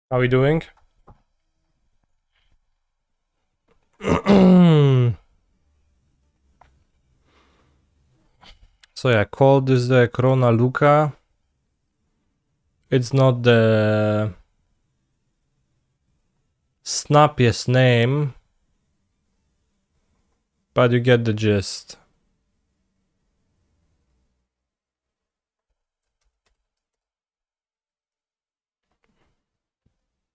How are we doing? So yeah, I called this the Rona Lukka. It's not the snappiest name, but you get the gist.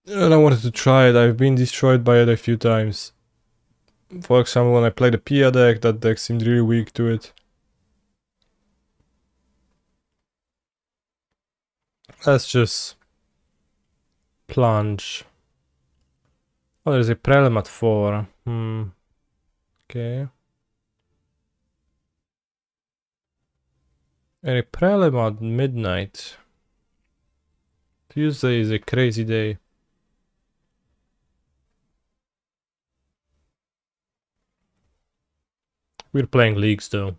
And I wanted to try it. I've been destroyed by it a few times. For example, when I played the Pia deck, that deck seemed really weak to it. Let's just plunge. Oh, there's a Prelem at 4. Okay. And a Prelem at midnight. Tuesday is a crazy day. We're playing leagues though.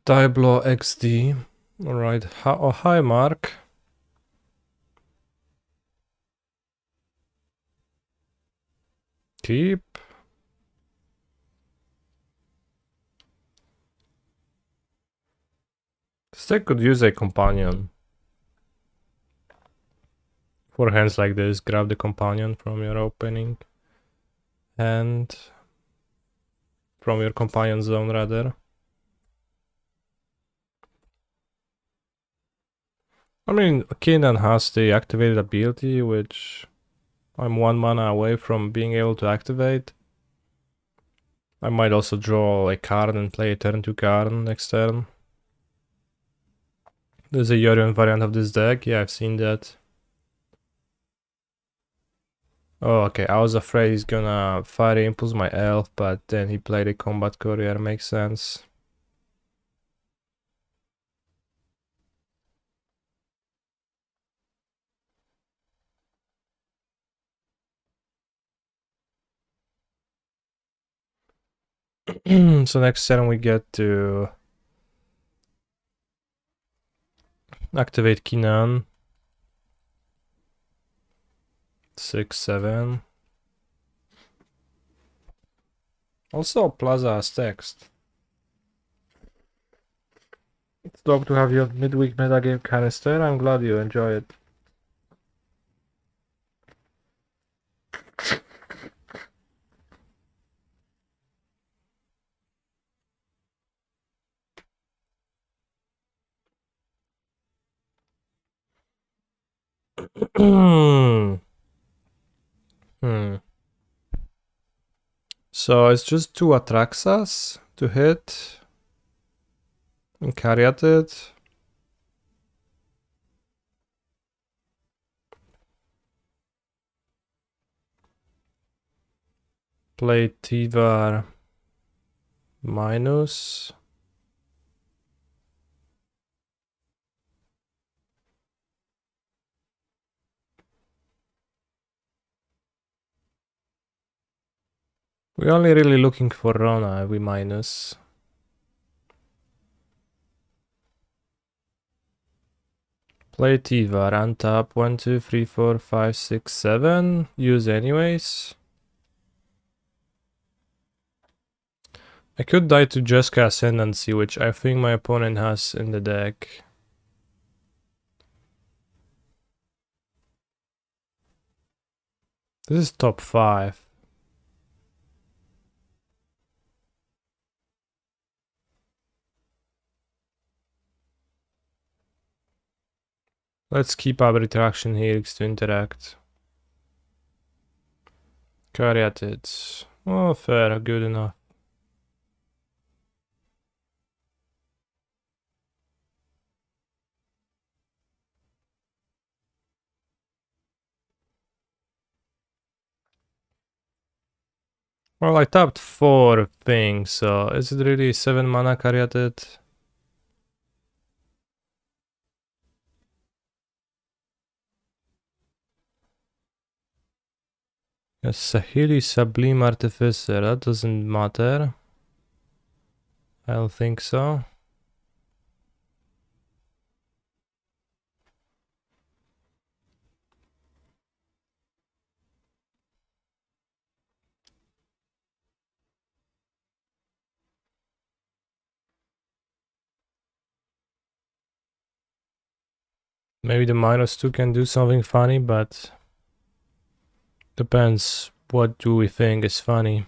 Diablo XD. Alright. Oh, hi, Mark. Keep. This deck could use a companion. For hands like this, grab the companion from your opening hand. From your companion zone, rather. I mean, Keenan has the activated ability, which I'm 1 mana away from being able to activate. I might also draw a card and play a turn 2 card next turn. There's a Yorion variant of this deck, yeah, I've seen that. Oh, okay, I was afraid he's gonna Fire Impulse my elf, but then he played a Combat Courier, makes sense. So next turn we get to activate Kinan. 6, 7. Also, Plaza has text. It's dope to have your midweek metagame canister. I'm glad you enjoy it. So it's just 2 Atraxas to hit and carry at it. Play Tivar minus. We're only really looking for Rona, we minus. Play Tivar, untap 1, 2, 3, 4, 5, 6, 7. Use anyways. I could die to Jeska Ascendancy, which I think my opponent has in the deck. This is top 5. Let's keep our retraction helix to interact. Carry at it. Oh, fair, good enough. Well, I tapped 4 things, so is it really 7 mana carry at it? Yes, Sahili Sublime Artificer, that doesn't matter. I don't think so. Maybe the -2 can do something funny, but depends what do we think is funny.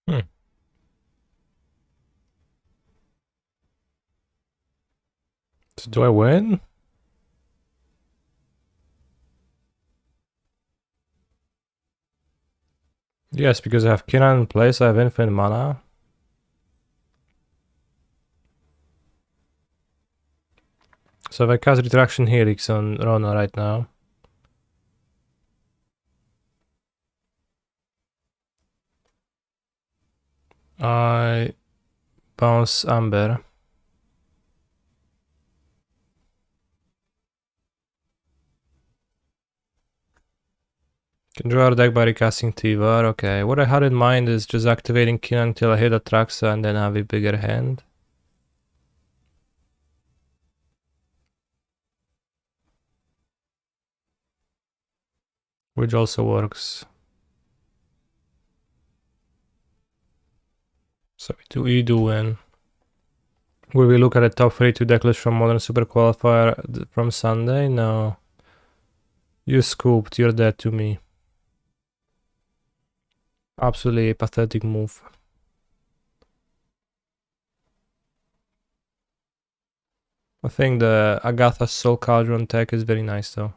Hmm. So do I win? Yes, because I have Kinan in place, I have infinite mana. So if I cast Retraction Helix on Rona right now, I bounce Amber. Can draw a deck by recasting Tivar. Okay, what I had in mind is just activating Kinan until I hit Atraxa and then have a bigger hand. Which also works. So we do win. Will we look at the top 32 decklist from Modern Super Qualifier from Sunday? No. You scooped, you're dead to me. Absolutely a pathetic move. I think the Agatha's Soul Cauldron tech is very nice though.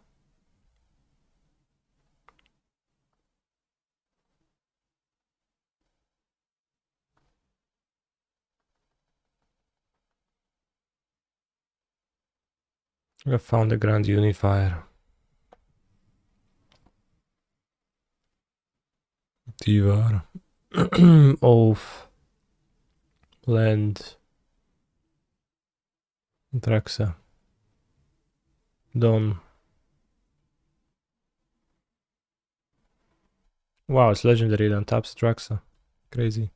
I found the Grand Unifier. Tivar. Oath. Land. Draxa. Dawn. Wow, it's legendary then taps Draxa. Crazy.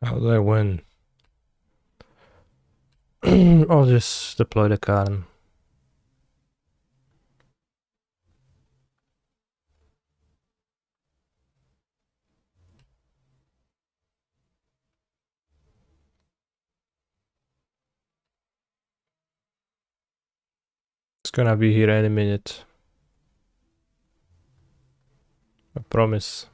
How do I win? I'll just deploy the Karn. It's gonna be here any minute. I promise.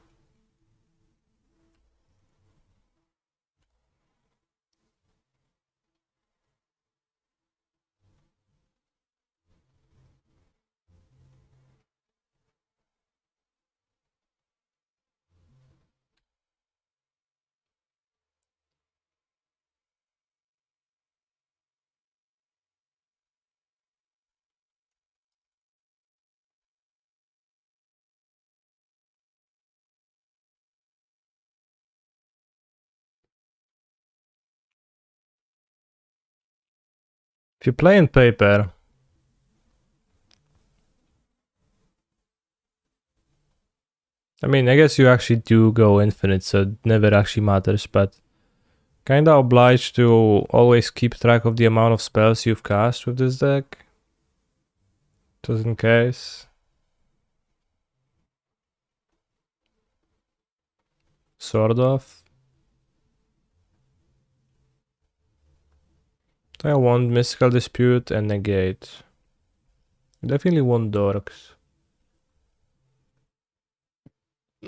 If you play in paper, I mean, I guess you actually do go infinite, so it never actually matters, but kinda obliged to always keep track of the amount of spells you've cast with this deck. Just in case. Sort of. I want Mystical Dispute and Negate. Definitely want Dorks.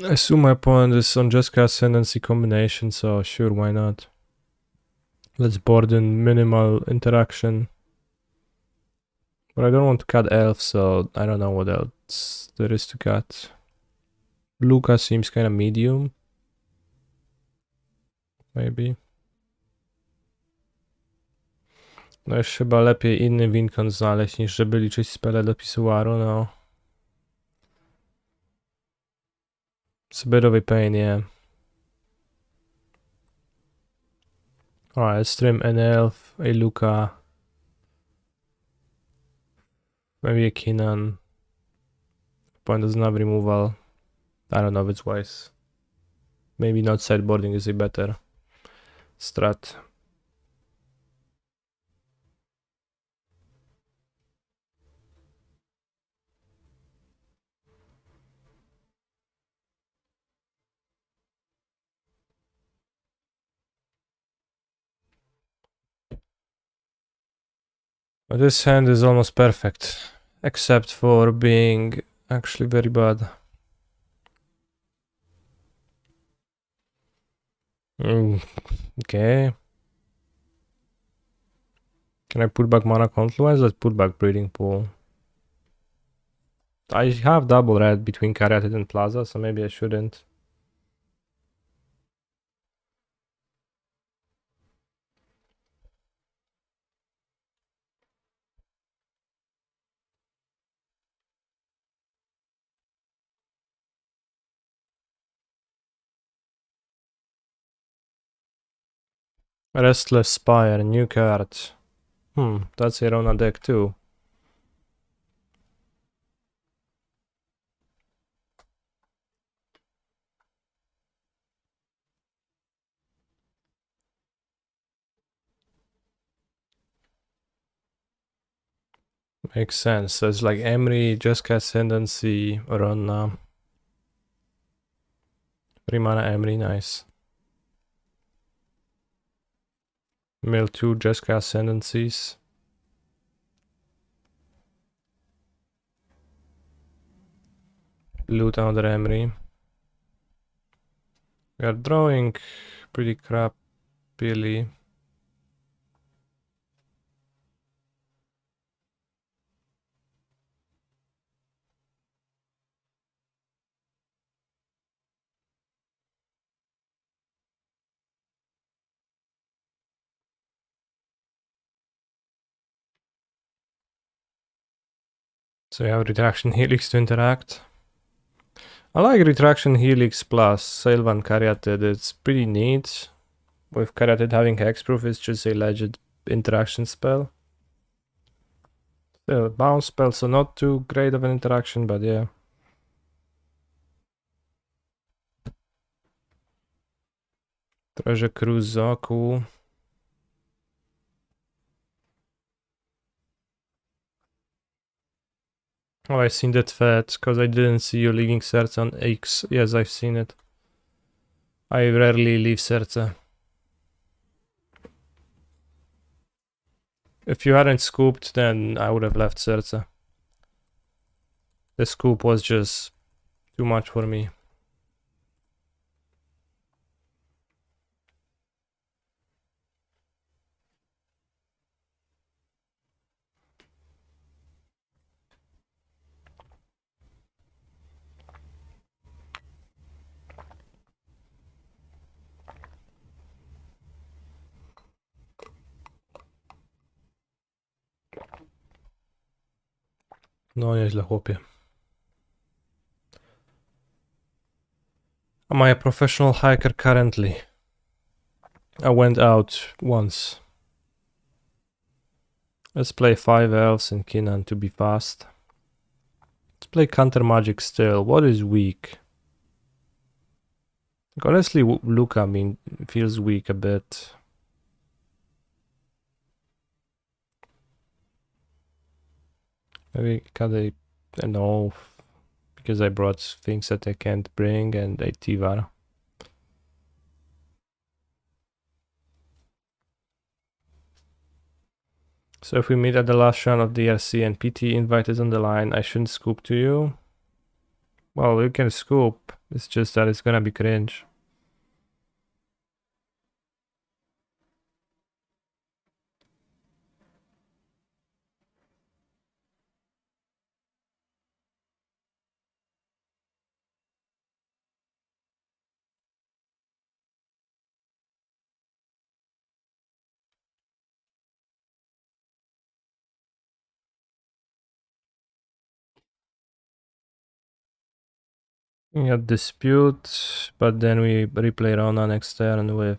I assume my opponent is on Jessica Ascendancy combination, so sure, why not? Let's board in minimal interaction. But I don't want to cut Elf, so I don't know what else there is to cut. Lukka seems kind of medium. Maybe. No już chyba lepiej inny winkon znaleźć, niż żeby liczyć spele do pisuaru, no. It's a bit of a pain, yeah. Alright, let's trim an Elf, a Lukka. Maybe a Kinnan. Point doesn't have removal. I don't know if it's wise. Maybe not sideboarding is a better strat. But this hand is almost perfect, except for being actually very bad. Okay. Can I put back Mana Confluence? Let's put back Breeding Pool. I have double red between Caryatid and Plaza, so maybe I shouldn't. Restless Spire, new card. That's a Rona deck too. Makes sense. So it's like Emry, Jessica Ascendancy, Rona. 3 mana Emry, nice. Mill 2 Jessica Ascendancies. Loot another Emry. We are drawing pretty crappily. So you have Retraction Helix to interact. I like Retraction Helix plus Sylvan Caryatid, it's pretty neat. With Caryatid having hexproof, it's just a legit interaction spell. Still, bounce spell, so not too great of an interaction, but yeah. Treasure Cruise Zaku. Oh, I've seen that fat, because I didn't see you leaving Serce on X. Yes, I've seen it. I rarely leave Serce. If you hadn't scooped, then I would have left Serce. The scoop was just too much for me. No, nieźle, chłopie. Am I a professional hiker currently? I went out once. Let's play 5 elves and Kinnan to be fast. Let's play counter magic still. What is weak? Like, honestly, Lukka feels weak a bit. Maybe can I don't know, because I brought things that I can't bring and a Tivar. So if we meet at the last round of DRC and PT invite is on the line, I shouldn't scoop to you? Well, you can scoop, it's just that it's gonna be cringe. We got dispute, but then we replay Rona next turn with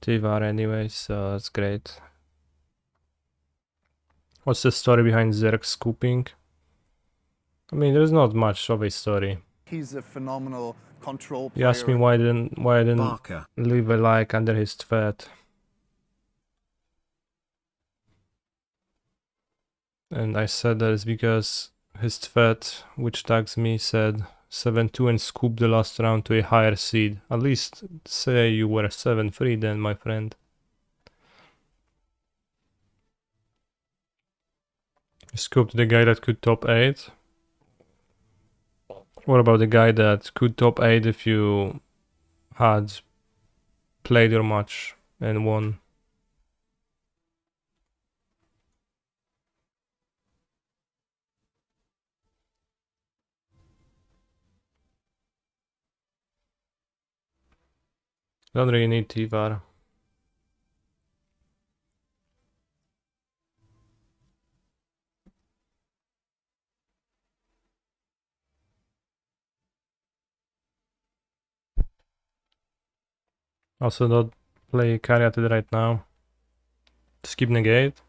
Tivar anyway, so that's great. What's the story behind Zerg scooping? I mean, there's not much of a story. He's a phenomenal control You player. asked me why I didn't leave a like under his thread. And I said that it's because his thread, which tags me, said 7-2 and scoop the last round to a higher seed. At least say you were 7-3 then, my friend. You scooped the guy that could top 8. What about the guy that could top 8 if you had played your match and won? Don't really need Tivar. Also not play Caryatid right now. Skip negate.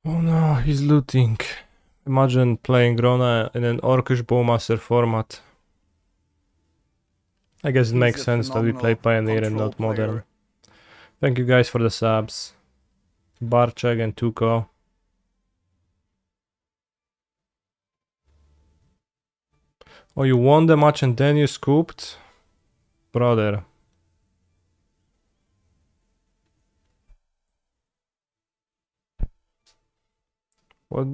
Oh no, he's looting. Imagine playing Rona in an Orcish Bowmaster format. I guess it makes sense that we play Pioneer and not Modern. Thank you guys for the subs. Barczek and Tuko. Oh, you won the match and then you scooped? Brother.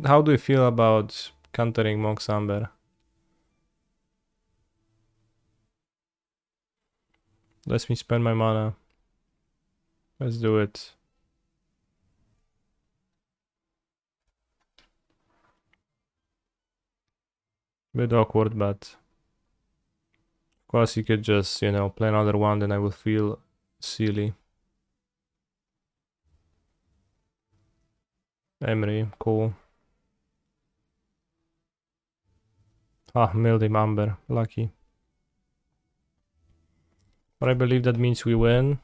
How do you feel about countering Mox Amber? Let me spend my mana. Let's do it. Bit awkward, but of course you could just, play another one, then I will feel silly. Emery, cool. Ah, milled him Amber, lucky. But I believe that means we win.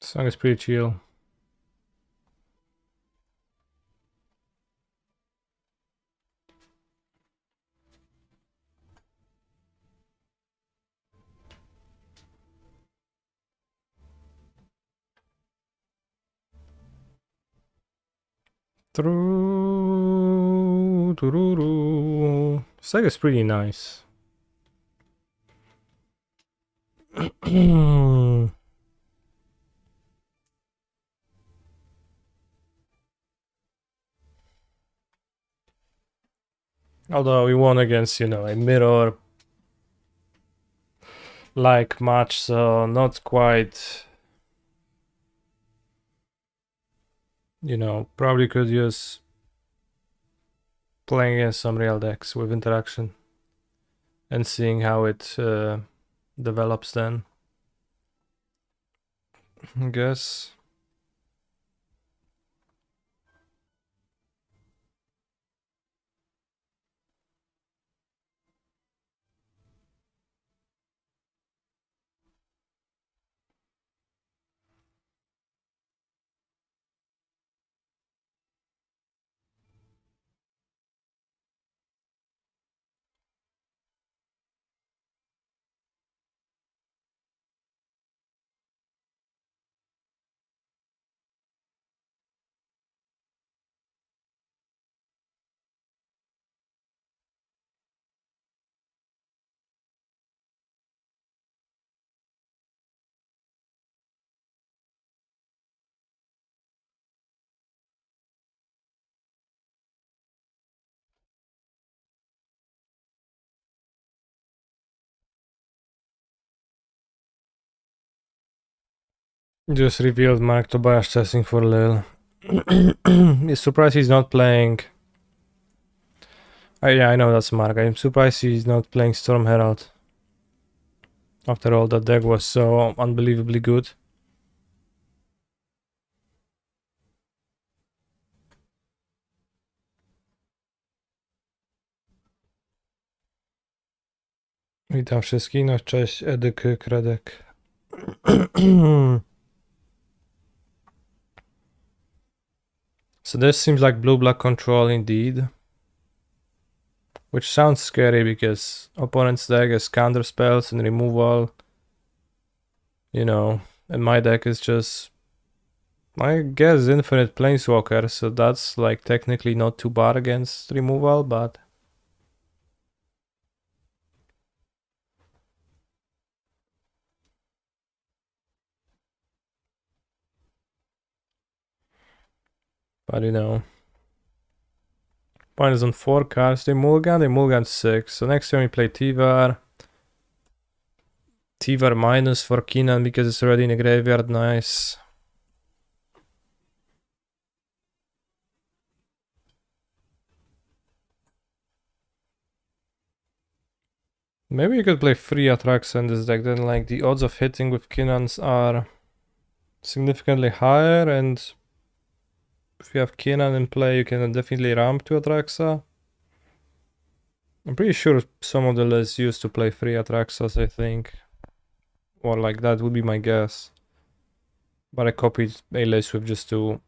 Song is pretty chill. This deck is pretty nice. Although we won against, you know, a mirror like match, so not quite, you know, probably could use playing against some real decks with interaction and seeing how it develops then, I guess. Just revealed Mark Tobias testing for Lil. He's surprised he's not playing. Yeah, I know that's Mark. I'm surprised he's not playing Storm Herald. After all, that deck was so unbelievably good. Witam wszystkich, no cześć, Edyk, Kredek. So this seems like blue-black control indeed. Which sounds scary because opponent's deck has counter spells and removal. You know, and my deck is just, I guess, infinite planeswalker, so that's like technically not too bad against removal, but you know. Point is on 4 cards. They mulligan 6. So next time we play Tivar. Tivar minus for Keenan because it's already in the graveyard. Nice. Maybe you could play 3 Atraxa in this deck, then like the odds of hitting with Keenans are significantly higher, and if you have Keenan in play, you can definitely ramp to Atraxa. I'm pretty sure some of the lists used to play 3 Atraxas, I think. Or like that would be my guess. But I copied a list with just 2.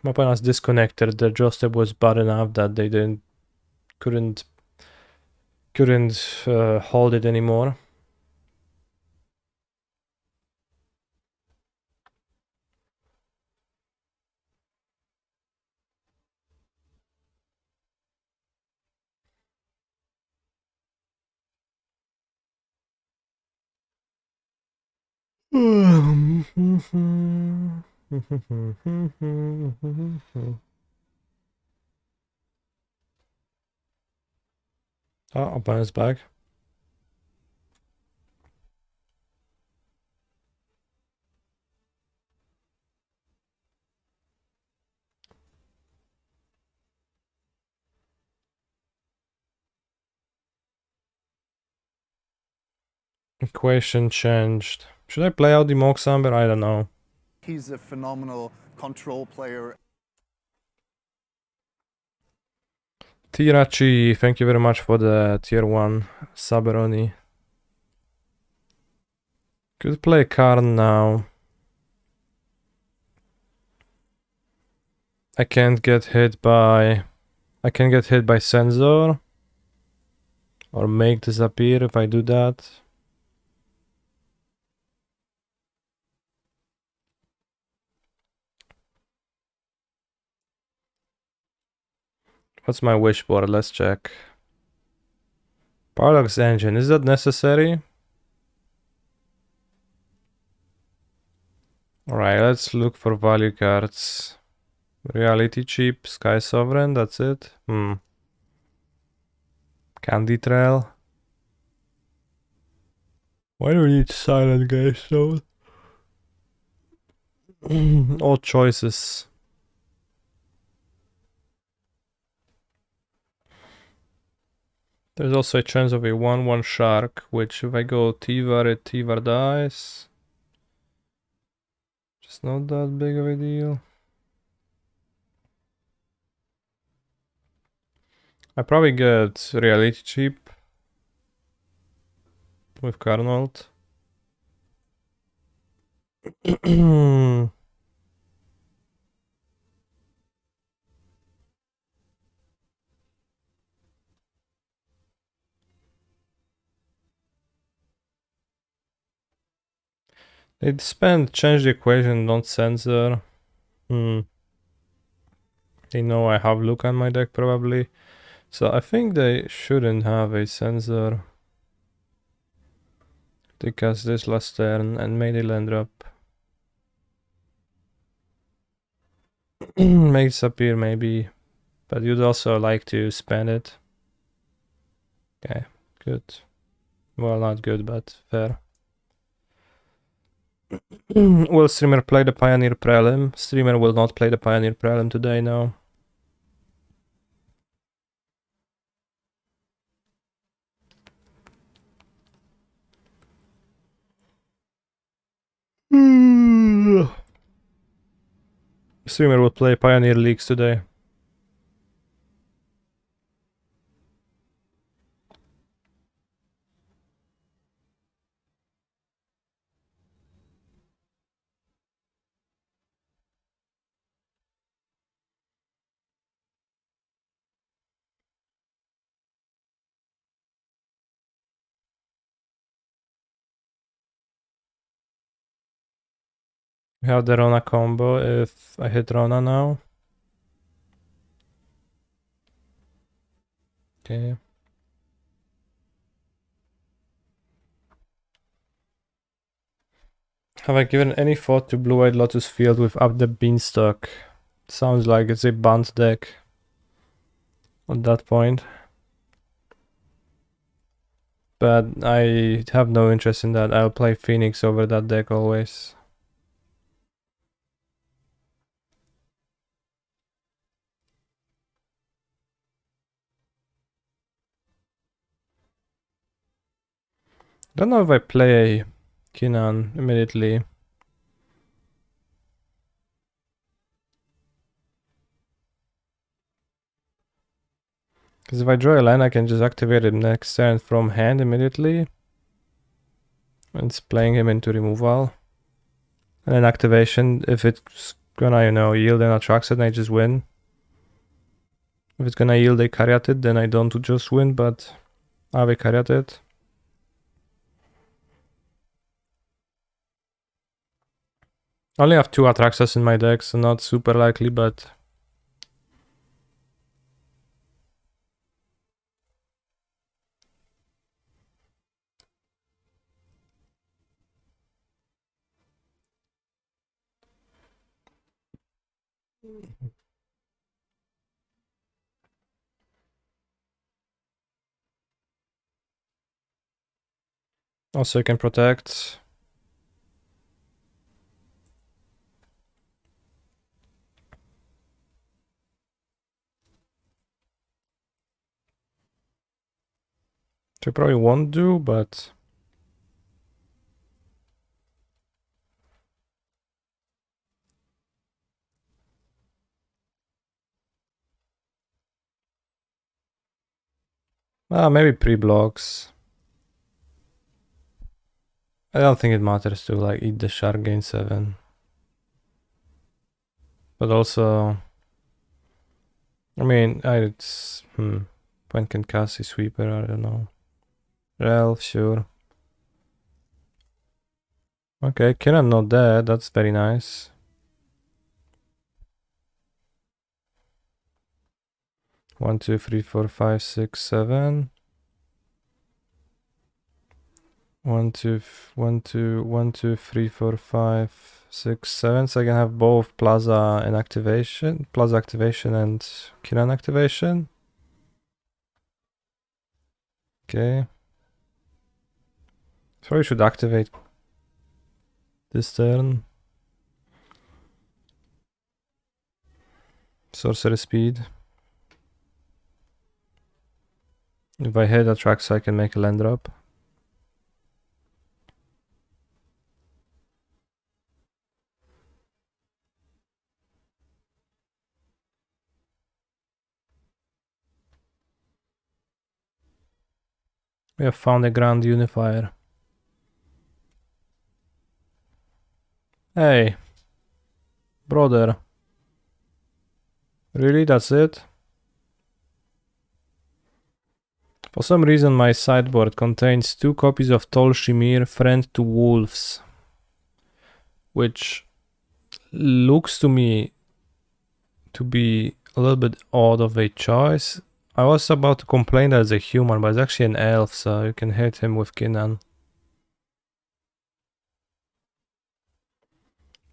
My opponents disconnected. Their draw step was bad enough that they couldn't hold it anymore. Oh, opponent's back. Equation changed. Should I play out the Moxamber? I don't know. He's a phenomenal control player. Tirachi, thank you very much for the tier 1 Saberoni. Could play Karn now. I can get hit by Sensor. Or make disappear if I do that. What's my wish board? Let's check. Paradox engine, is that necessary? Alright, let's look for value cards. Reality chip, Sky Sovereign, that's it. Candy Trail. Why do we need Silent Guys though? All choices. There's also a chance of a 1-1 shark, which if I go Tivar, Tivar dies. Just not that big of a deal. I probably get Reality Cheap with Carnold. They change the equation, don't censor. They know I have Lukka in my deck probably. So I think they shouldn't have a sensor. They cast this last turn and made a land drop. Makes appear maybe. But you'd also like to spend it. Okay, good. Well, not good, but fair. Will streamer play the Pioneer Prelim? Streamer will not play the Pioneer Prelim today, no. Streamer will play Pioneer Leagues today. We have the Rona combo if I hit Rona now. Okay. Have I given any thought to Blue-Eyed Lotus Field with Up the Beanstalk? Sounds like it's a bunt deck at that point. But I have no interest in that. I'll play Phoenix over that deck always. Don't know if I play Kinan immediately. Because if I draw a land, I can just activate it next turn from hand immediately. And it's playing him into removal. And then activation, if it's gonna, yield an Atraxa, then I just win. If it's gonna yield a Caryatid, then I don't just win, but I have a Caryatid. I only have 2 Atraxas in my deck, so not super likely, but... Also you can protect. Which I probably won't do, but... maybe pre-blocks. I don't think it matters to like eat the shark, gain 7. But also... I mean, it's... When can cast a sweeper? I don't know. Rel, sure. Okay, Kiran not dead, that's very nice. 1, 2, 3, 4, 5, 6, 7. 1, 2, 1, 2, 1, 2, 3, 4, 5, 6, 7. So I can have both Plaza and activation, Plaza activation and Kiran activation. Okay. So I should activate this turn. Sorcery speed. If I hit attracts, I can make a land drop. We have found a Grand Unifier. Hey, brother. Really, that's it? For some reason my sideboard contains 2 copies of Tol Shimir, Friend to Wolves, which looks to me to be a little bit odd of a choice. I was about to complain that it's a human, but it's actually an elf, so you can hit him with Kinnan.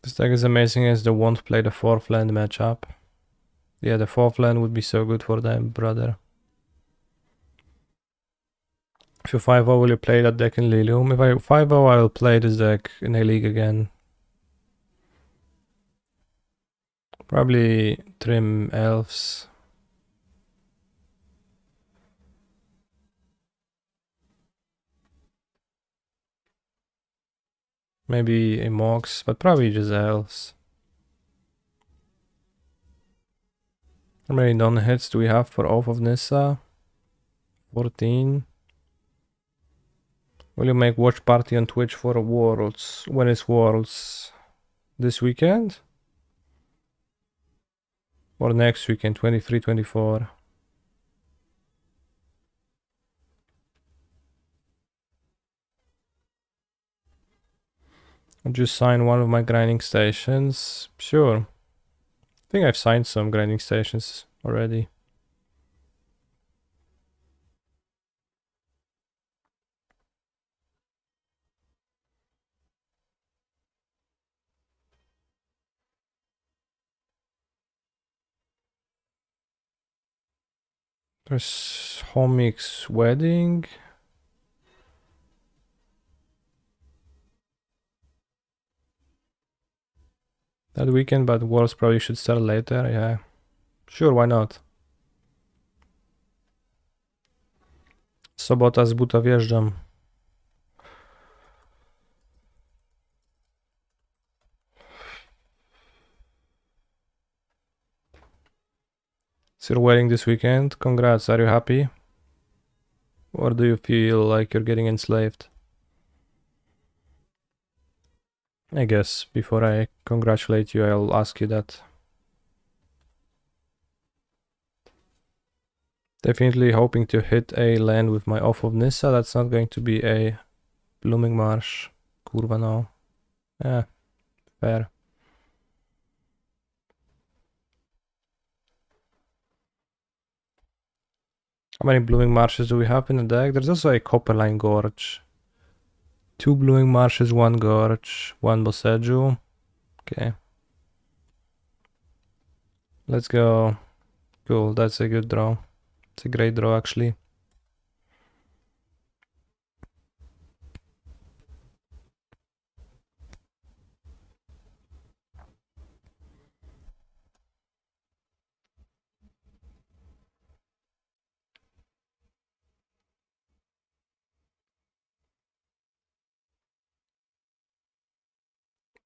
This deck is amazing as they won't play the 4th land matchup. Yeah, the 4th land would be so good for them, brother. If you 5-0, will you play that deck in Lilium? If I 5-0, I will play this deck in a league again. Probably trim elves. Maybe a Mox, but probably just elves. How many non-hits do we have for Oath of Nissa? 14. Will you make watch party on Twitch for Worlds? When is Worlds? This weekend? Or next weekend, 23, 24? I'll just sign one of my grinding stations. Sure. I think I've signed some grinding stations already. There's Homic's wedding. That weekend, but Worlds probably should start later, yeah. Sure, why not? Sobota z buta wjeżdżam. It's your wedding this weekend. Congrats, are you happy? Or do you feel like you're getting enslaved? I guess before I congratulate you, I'll ask you that. Definitely hoping to hit a land with my Oath of Nissa. That's not going to be a Blooming Marsh. Kurwa no. Yeah, fair. How many Blooming Marshes do we have in the deck? There's also a Copperline Gorge. 2 Blooming Marshes, 1 Gorge, 1 Boseju. Okay. Let's go. Cool, that's a good draw. It's a great draw actually.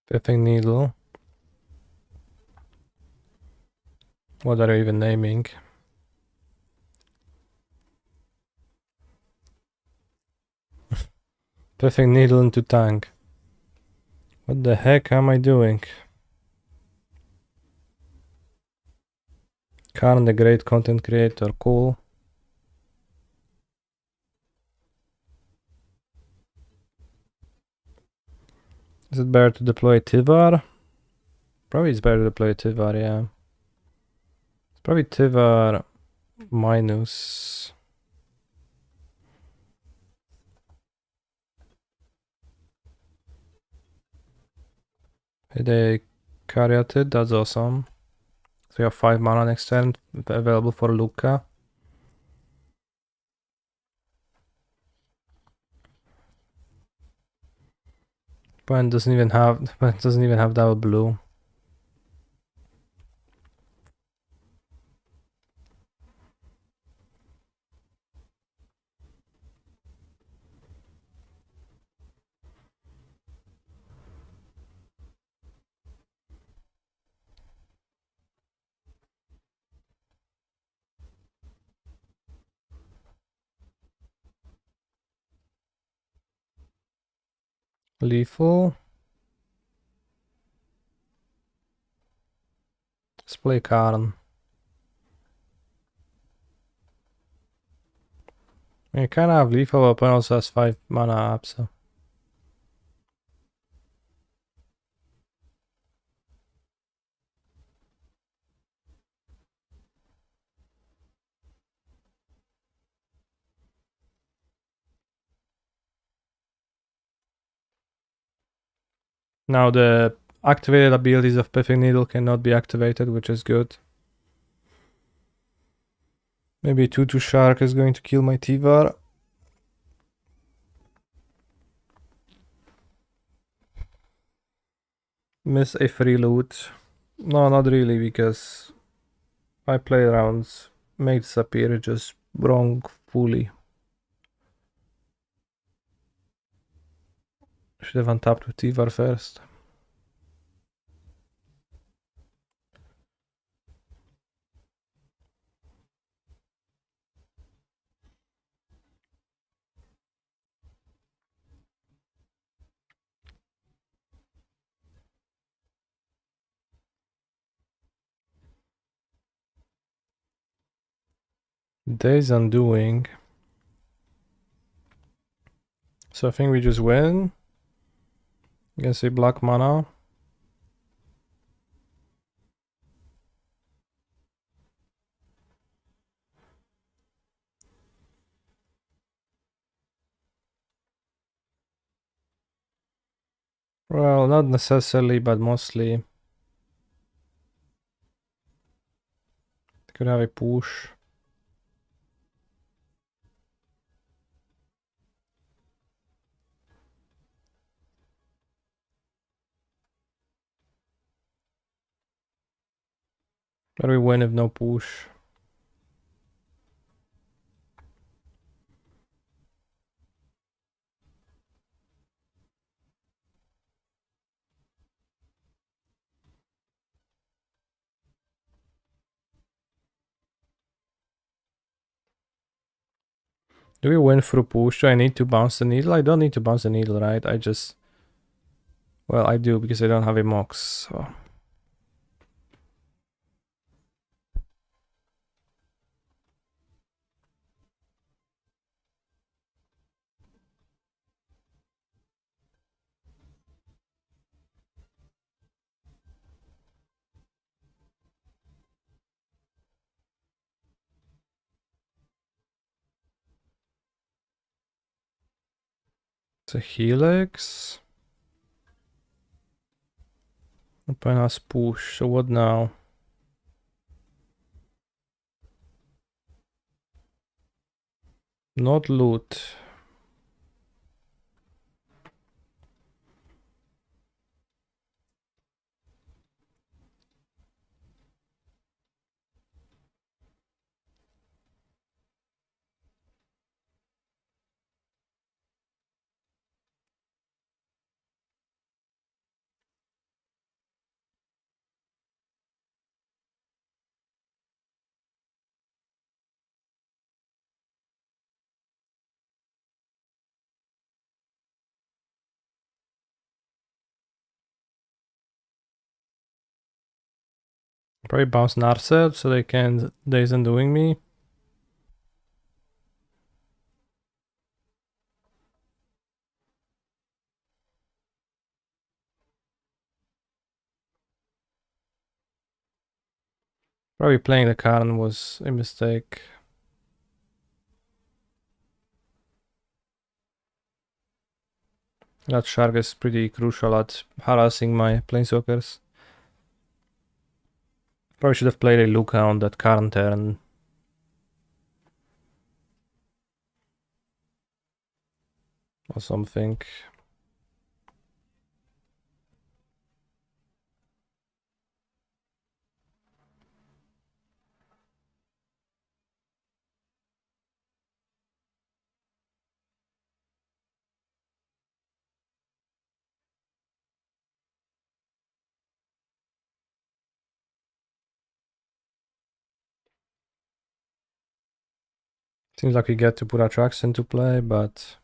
Pithing Needle. What are you even naming? Pithing Needle into tank. What the heck am I doing? Khan, the great content creator, cool. Is it better to deploy Tivar? Probably it's better to deploy Tivar, yeah. It's probably Tivar minus. They Caryatid, that's awesome. So we have 5 mana next turn available for Lukka. But doesn't even have double blue. Lethal. Let's play Karn. You kind of have lethal, but also has 5 mana up, so. Now the activated abilities of Piffing Needle cannot be activated, which is good. Maybe 2/2 Shark is going to kill my T-Var. Miss a free loot. No, not really, because I play rounds make disappear just wrongfully. Should have untapped with T-Var first. Days Undoing. So I think we just win. You can see black mana. Well, not necessarily, but mostly. Could have a push. But we win if no push. Do we win through push? Do I need to bounce the needle? I don't need to bounce the needle, right? I just... Well, I do because I don't have a Mox, so... It's a Helix. Opponent has push, so what now? Not loot. Probably bounce Narset so they can Days Undoing me. Probably playing the card was a mistake. That shark is pretty crucial at harassing my planeswalkers. Probably should have played a Lukka on that current turn. Or something. Seems like we get to put our tracks into play, but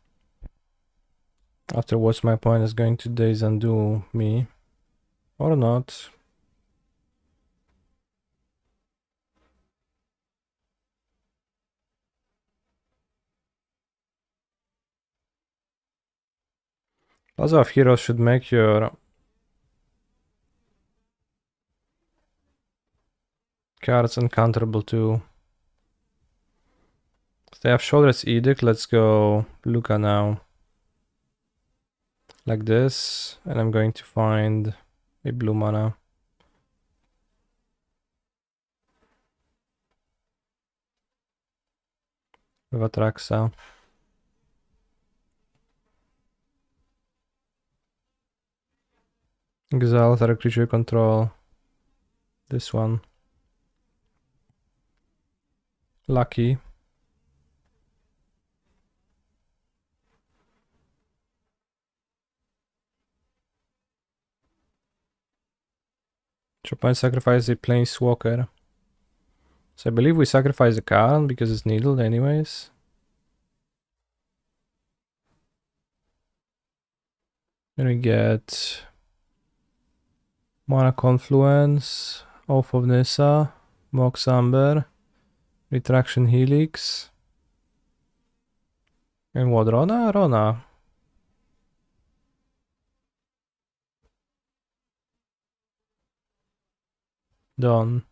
afterwards my opponent is going to daze undo me. Or not. Plaza of Heroes should make your cards uncounterable too. They have Shoulder's Edict, let's go Lukka now. Like this, and I'm going to find a blue mana. With Atraxa. Exile, target creature control. This one. Lucky. Chopin sacrifice a Planeswalker. So I believe we sacrifice the card because it's needled anyways. Then we get Mana Confluence, Oath of Nissa, Mox Amber, Retraction Helix. And what, Rona? Rona. Done.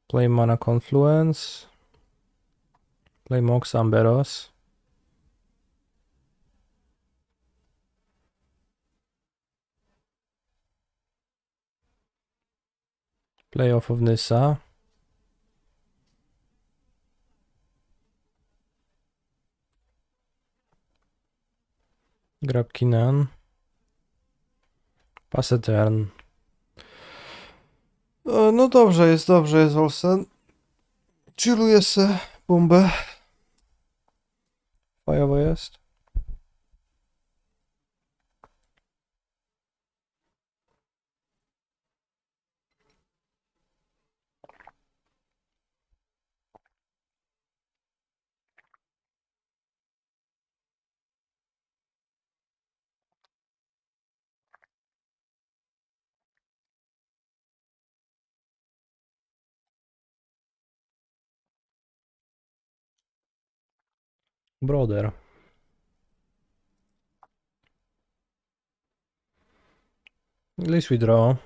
Play Mana Confluence. Play Mox Amberos. Play Off of Nissa. Grab Kinan. Pasę turn. No dobrze jest Olsen. Chilluje se bombę. Fajowo jest. Brother. At least we draw.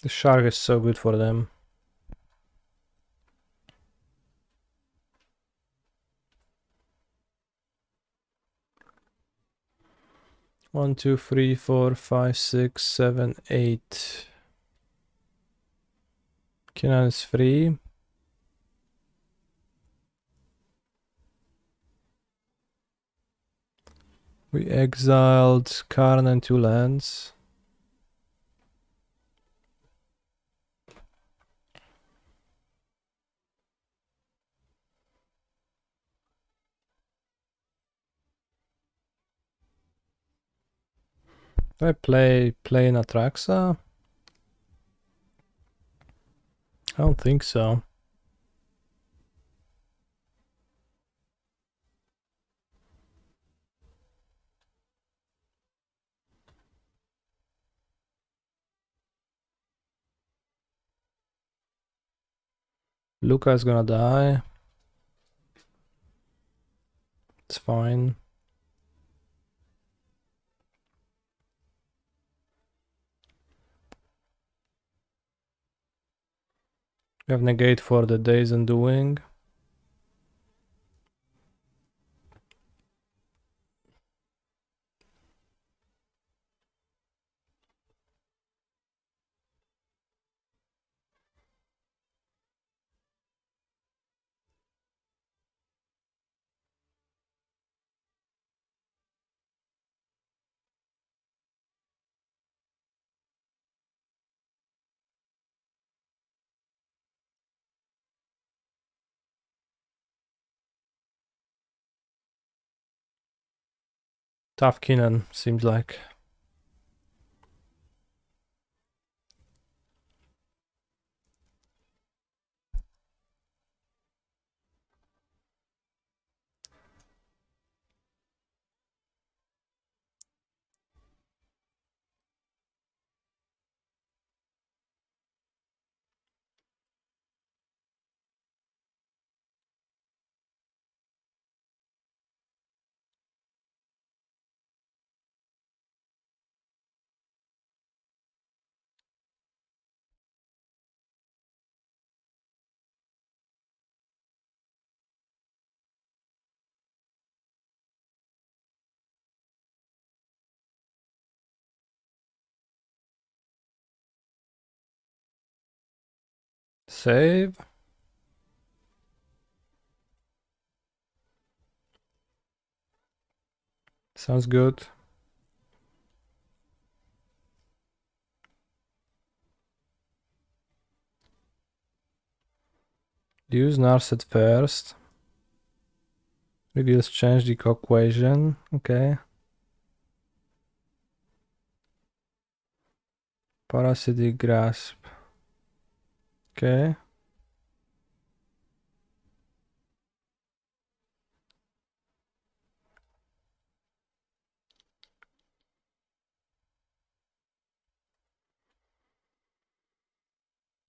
The shark is so good for them. One, two, three, four, five, six, seven, eight. Kinan is free. We exiled Karn and 2 lands. Do I play in Atraxa? I don't think so. Lukka is gonna die. It's fine. We have negate for the Days Undoing. Tough Keenan, seems like. Save. Sounds good. Use Narset first. Reveals change the equation. Okay. Parasitic Grasp. Okay.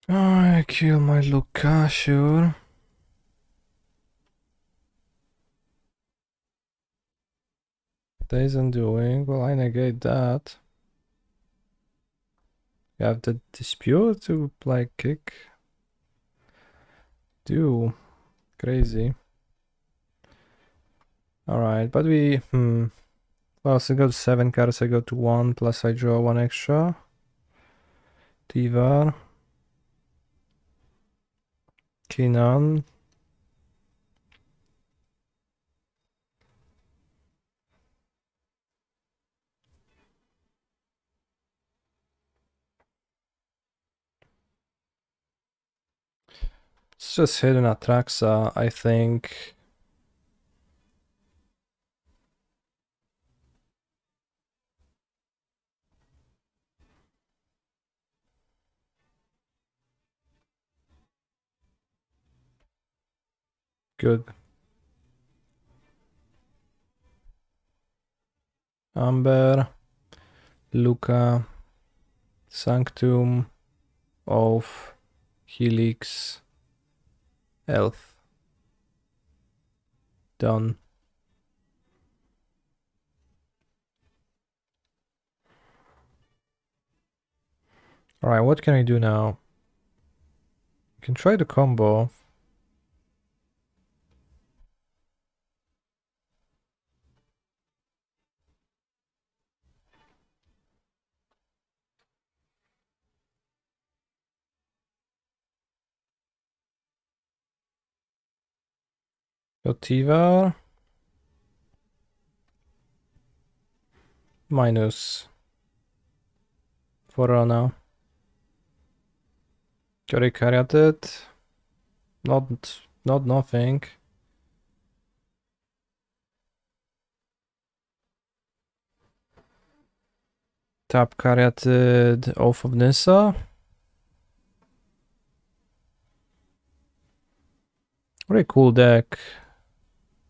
I kill my Lukka, sure. Days Undoing. Well, I negate that. You have the dispute to like kick. Do. Crazy. Alright, but we well, so I go to 7 cards, I go to 1, plus I draw 1 extra. Tivar. Keenan. It's just hidden Atraxa, I think. Good. Amber. Lukka. Sanctum. Oath. Helix. Elf. Done. Alright, what can I do now? I can try the combo. Go Tivar. Minus. For Rona. Got Karyatet. Not nothing. Tap Karyated Oath of Nissa. Very cool deck.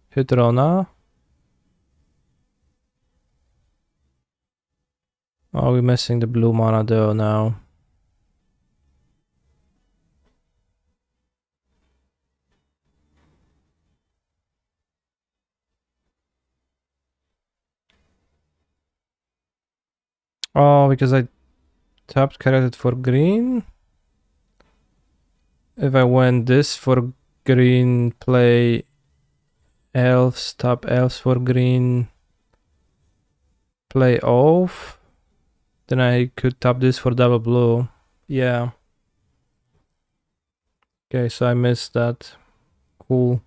Hit Rona. Oh, we're missing the blue mana though now. Oh, because I tapped carroted for green? If I went this for green, play elves, tap elves for green, play off, then I could tap this for double blue. Yeah. Okay, so I missed that. Cool.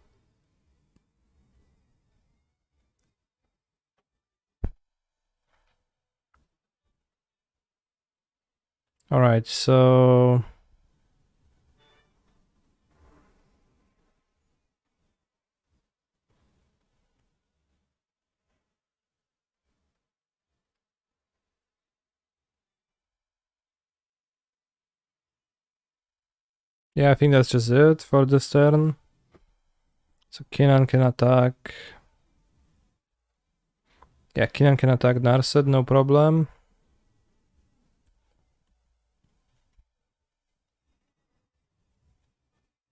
Alright, so... yeah, I think that's just it for this turn. So Kenan can attack. Yeah, Kenan can attack Narset, no problem.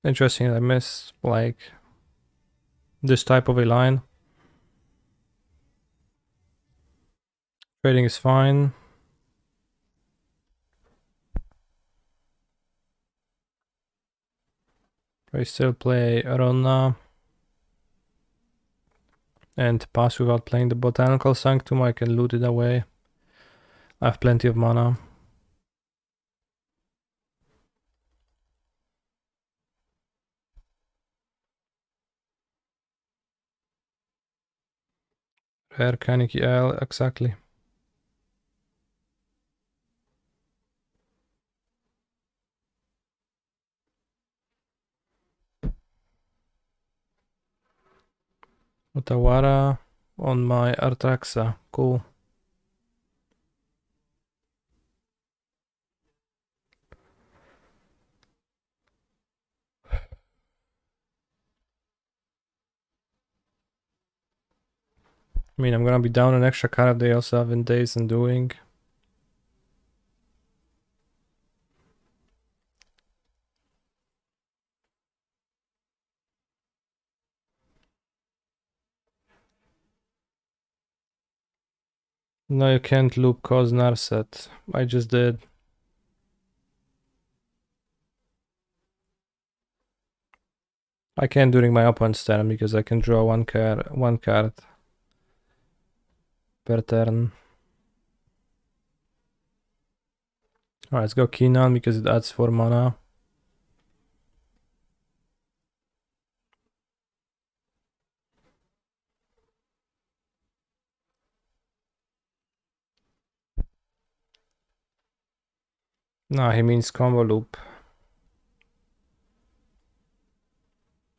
Interesting, I missed, like, this type of a line. Trading is fine. I still play Rona. And pass without playing the Botanical Sanctum, I can loot it away. I have plenty of mana. Rare Kaneki L, exactly. Otawara on my Artaxa, cool. I mean, I'm gonna be down an extra card they also have in Days and Doing. No, you can't loop cause Narset. I just did. I can during my opponent's turn because I can draw one card per turn. Alright, let's go Kenan because it adds 4 mana. No, he means combo loop.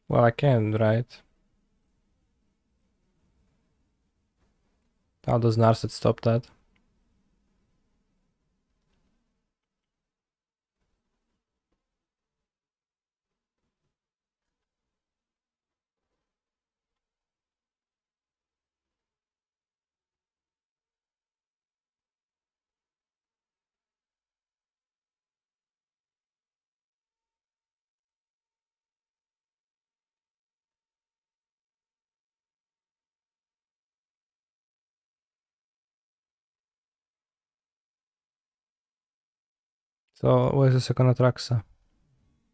Well, I can, right? How does Narset stop that? So, where's the second Atraxa?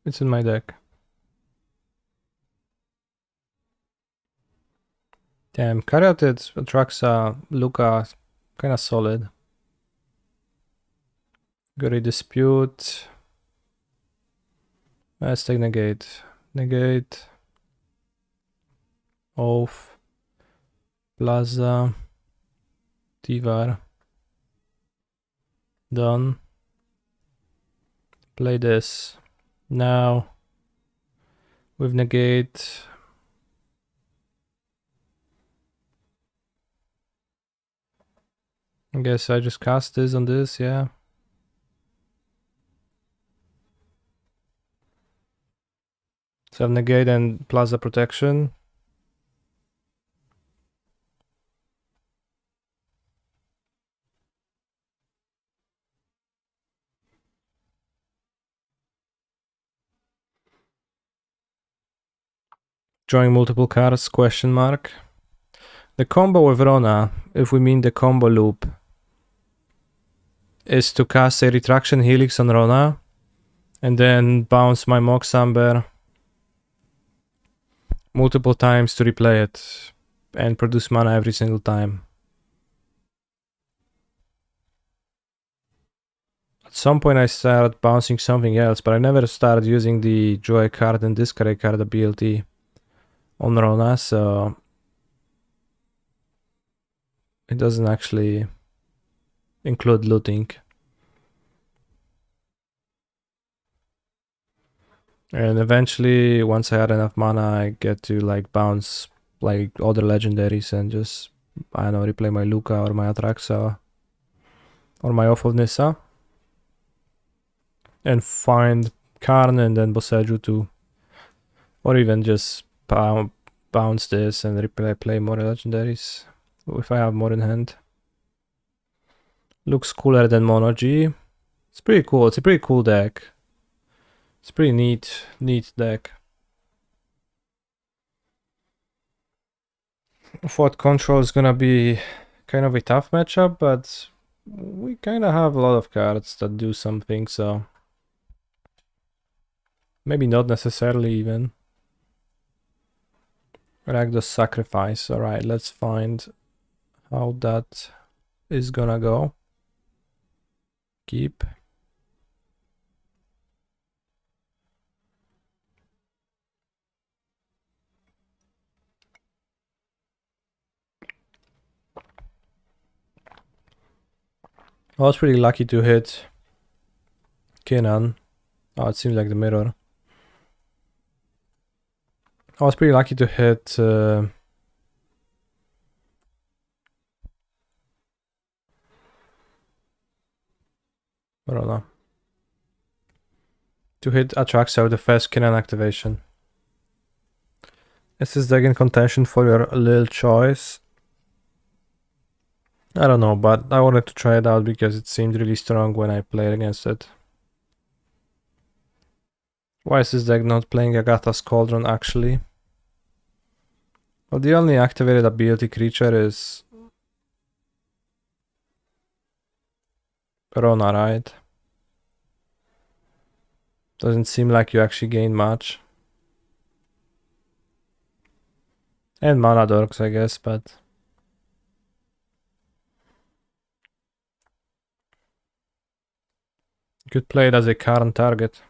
It's in my deck. Damn, Carotid, Atraxa, Lukka, kinda solid. Gory Dispute. Let's take Negate. Negate. Oath. Plaza. Tivar. Done. Play this. Now. With Negate. I guess I just cast this on this, yeah. So I have Negate and Plaza Protection. Drawing multiple cards, question mark. The combo with Rona, if we mean the combo loop, is to cast a Retraction Helix on Rona and then bounce my Mox Amber multiple times to replay it and produce mana every single time. At some point I started bouncing something else, but I never started using the Joy card and Discard card, the BLT, on Rona, so it doesn't actually include looting. And eventually, once I had enough mana, I get to like bounce like other legendaries and just, I don't know, replay my Lukka or my Atraxa or my Off of Nissa and find Karn and then Boseju too. Or even just bounce this and play more legendaries if I have more in hand. Looks cooler than Mono G. It's pretty cool. It's a pretty cool deck. It's pretty neat deck. Thought control is gonna be kind of a tough matchup, but we kind of have a lot of cards that do something, so maybe not necessarily even. Rakdos Sacrifice. Alright, let's find how that is gonna go. Keep. I was pretty lucky to hit Kenan. Oh, it seems like the mirror. I was pretty lucky to hit Rona. To hit Atraxa with the first Kenan activation. Is this deck in contention for your little choice? I don't know, but I wanted to try it out because it seemed really strong when I played against it. Why is this deck not playing Agatha's Cauldron actually? Well, the only activated ability creature is Rona, right? Doesn't seem like you actually gain much. And mana dorks, I guess, but you could play it as a current target.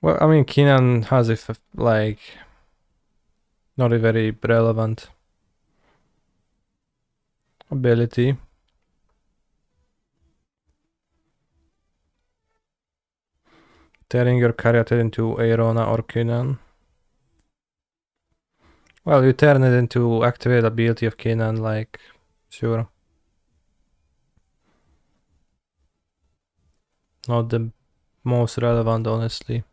Well, I mean, Kenan has a like not a very relevant ability. Turning your Caryatid into a Rona or Kenan. Well, you turn it into activate ability of Kenan, like, sure. Not the most relevant, honestly.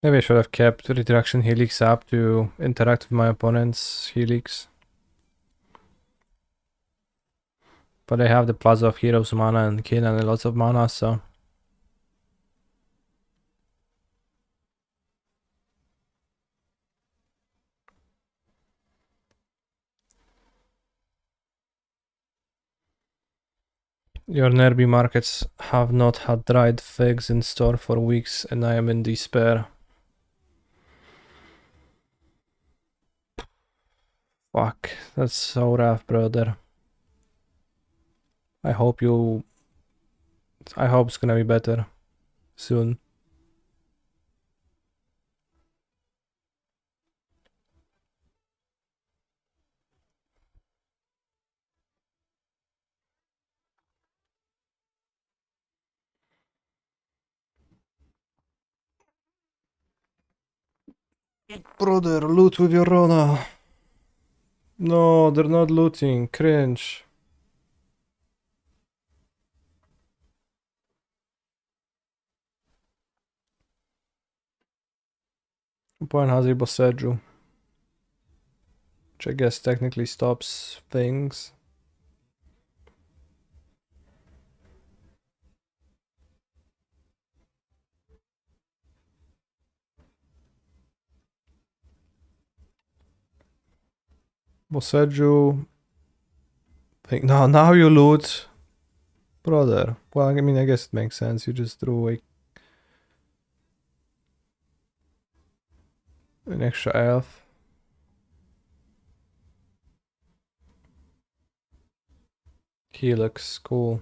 Maybe I should have kept Retraction Helix up to interact with my opponent's Helix. But I have the Plaza of Heroes mana and Kenan and lots of mana, so... Your nearby markets have not had dried figs in store for weeks and I am in despair. Fuck, that's so rough, brother. I hope it's gonna be better soon. Brother, loot with your Rona. No, they're not looting. Cringe. Point has a Boseju, which I guess technically stops things. Boseju. Think no, now you loot. Brother. Well, I mean, I guess it makes sense. You just threw away an extra elf. He looks cool.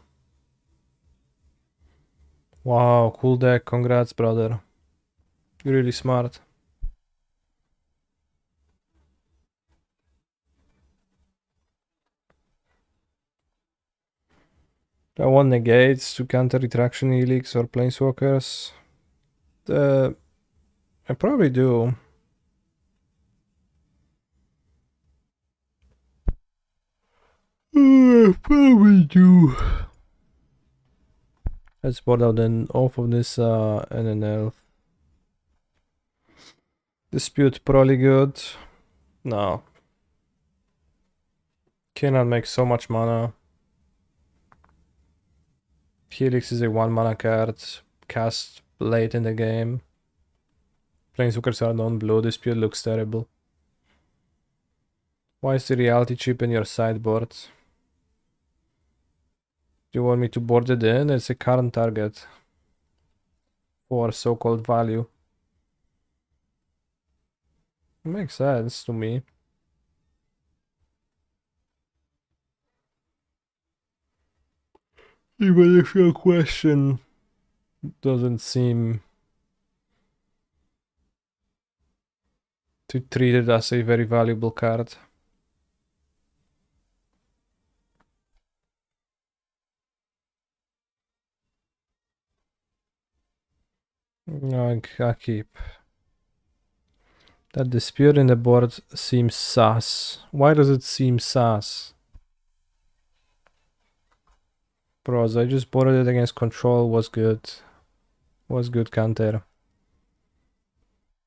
Wow, cool deck. Congrats, brother. You're really smart. I want negates to counter retraction helix or planeswalkers. I probably do. Probably do. Let's board out then off of this and an elf. Dispute probably good. No. Cannot make so much mana. Helix is a 1 mana card cast late in the game. Planeswalkers are non-blue. Dispute looks terrible. Why is the reality chip in your sideboard? Do you want me to board it in? It's a current target for so-called value. Makes sense to me. Even if your question doesn't seem to treat it as a very valuable card. No, I keep. That dispute in the board seems sus. Why does it seem sus? Bros, I just boarded it against control, was good. Was good counter.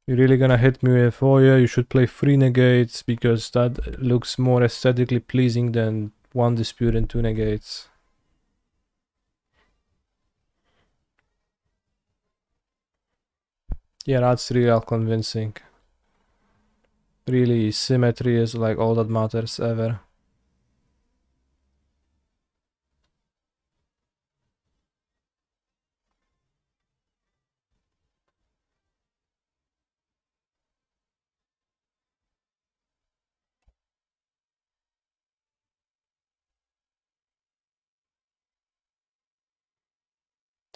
You're really gonna hit me with, oh yeah, you should play 3 negates because that looks more aesthetically pleasing than 1 dispute and 2 negates. Yeah, that's real convincing. Really, symmetry is like all that matters ever.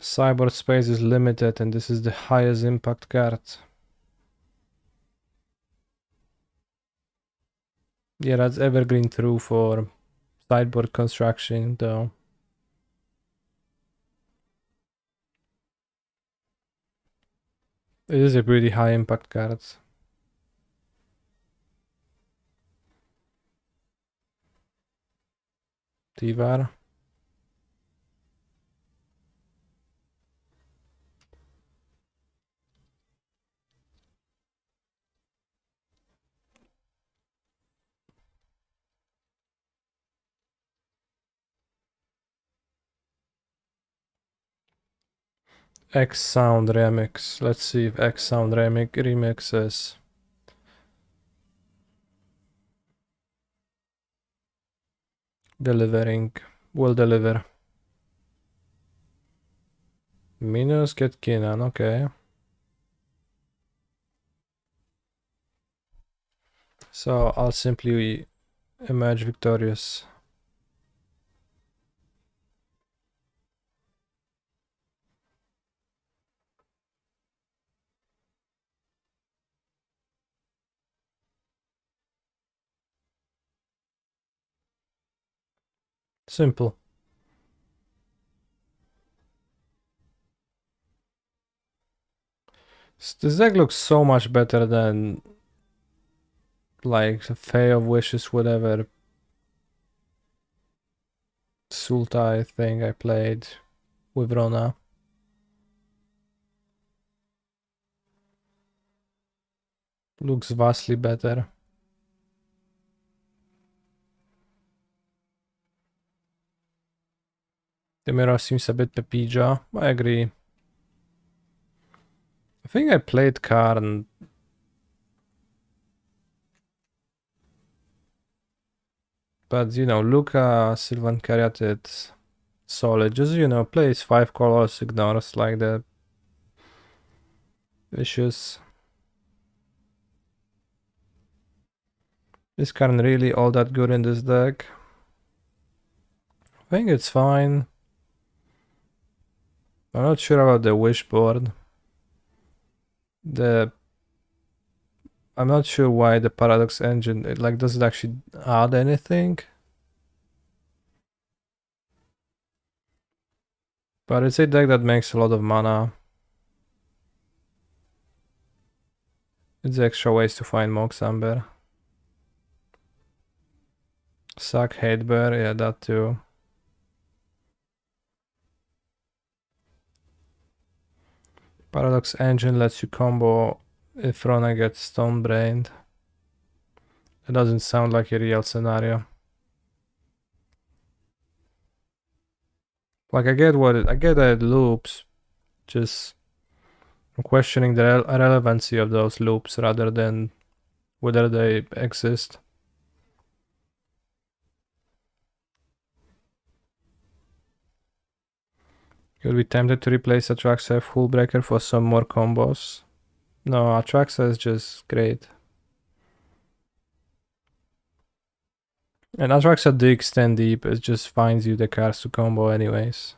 Cyber space is limited and this is the highest impact card. Yeah, that's evergreen true for sideboard construction though. It is a pretty high impact card. Tivar. X Sound Remix. Let's see if X Sound Remix is delivering. Will deliver. Minus get Kinan, okay. So I'll simply emerge victorious. Simple. This deck looks so much better than like the Fae of Wishes, whatever Sultai thing I played with Rona. Looks vastly better. The mirror seems a bit pepija. I agree. I think I played Karn. But you know, Lukka, Sylvan Caryatid, solid. Just plays 5 colors, ignores like the issues. Is Karn really all that good in this deck? I think it's fine. I'm not sure about the wish board. I'm not sure why the Paradox engine, does it actually add anything? But it's a deck that makes a lot of mana. It's extra ways to find Mox Amber. Suck Hate Bear, yeah, that too. Paradox engine lets you combo if Rona gets Stone Brained. It doesn't sound like a real scenario. Like I get that it loops, just I'm questioning the relevancy of those loops rather than whether they exist. You'll be tempted to replace Atraxa Full Breaker for some more combos. No, Atraxa is just great. And Atraxa digs 10 deep, it just finds you the cards to combo anyways.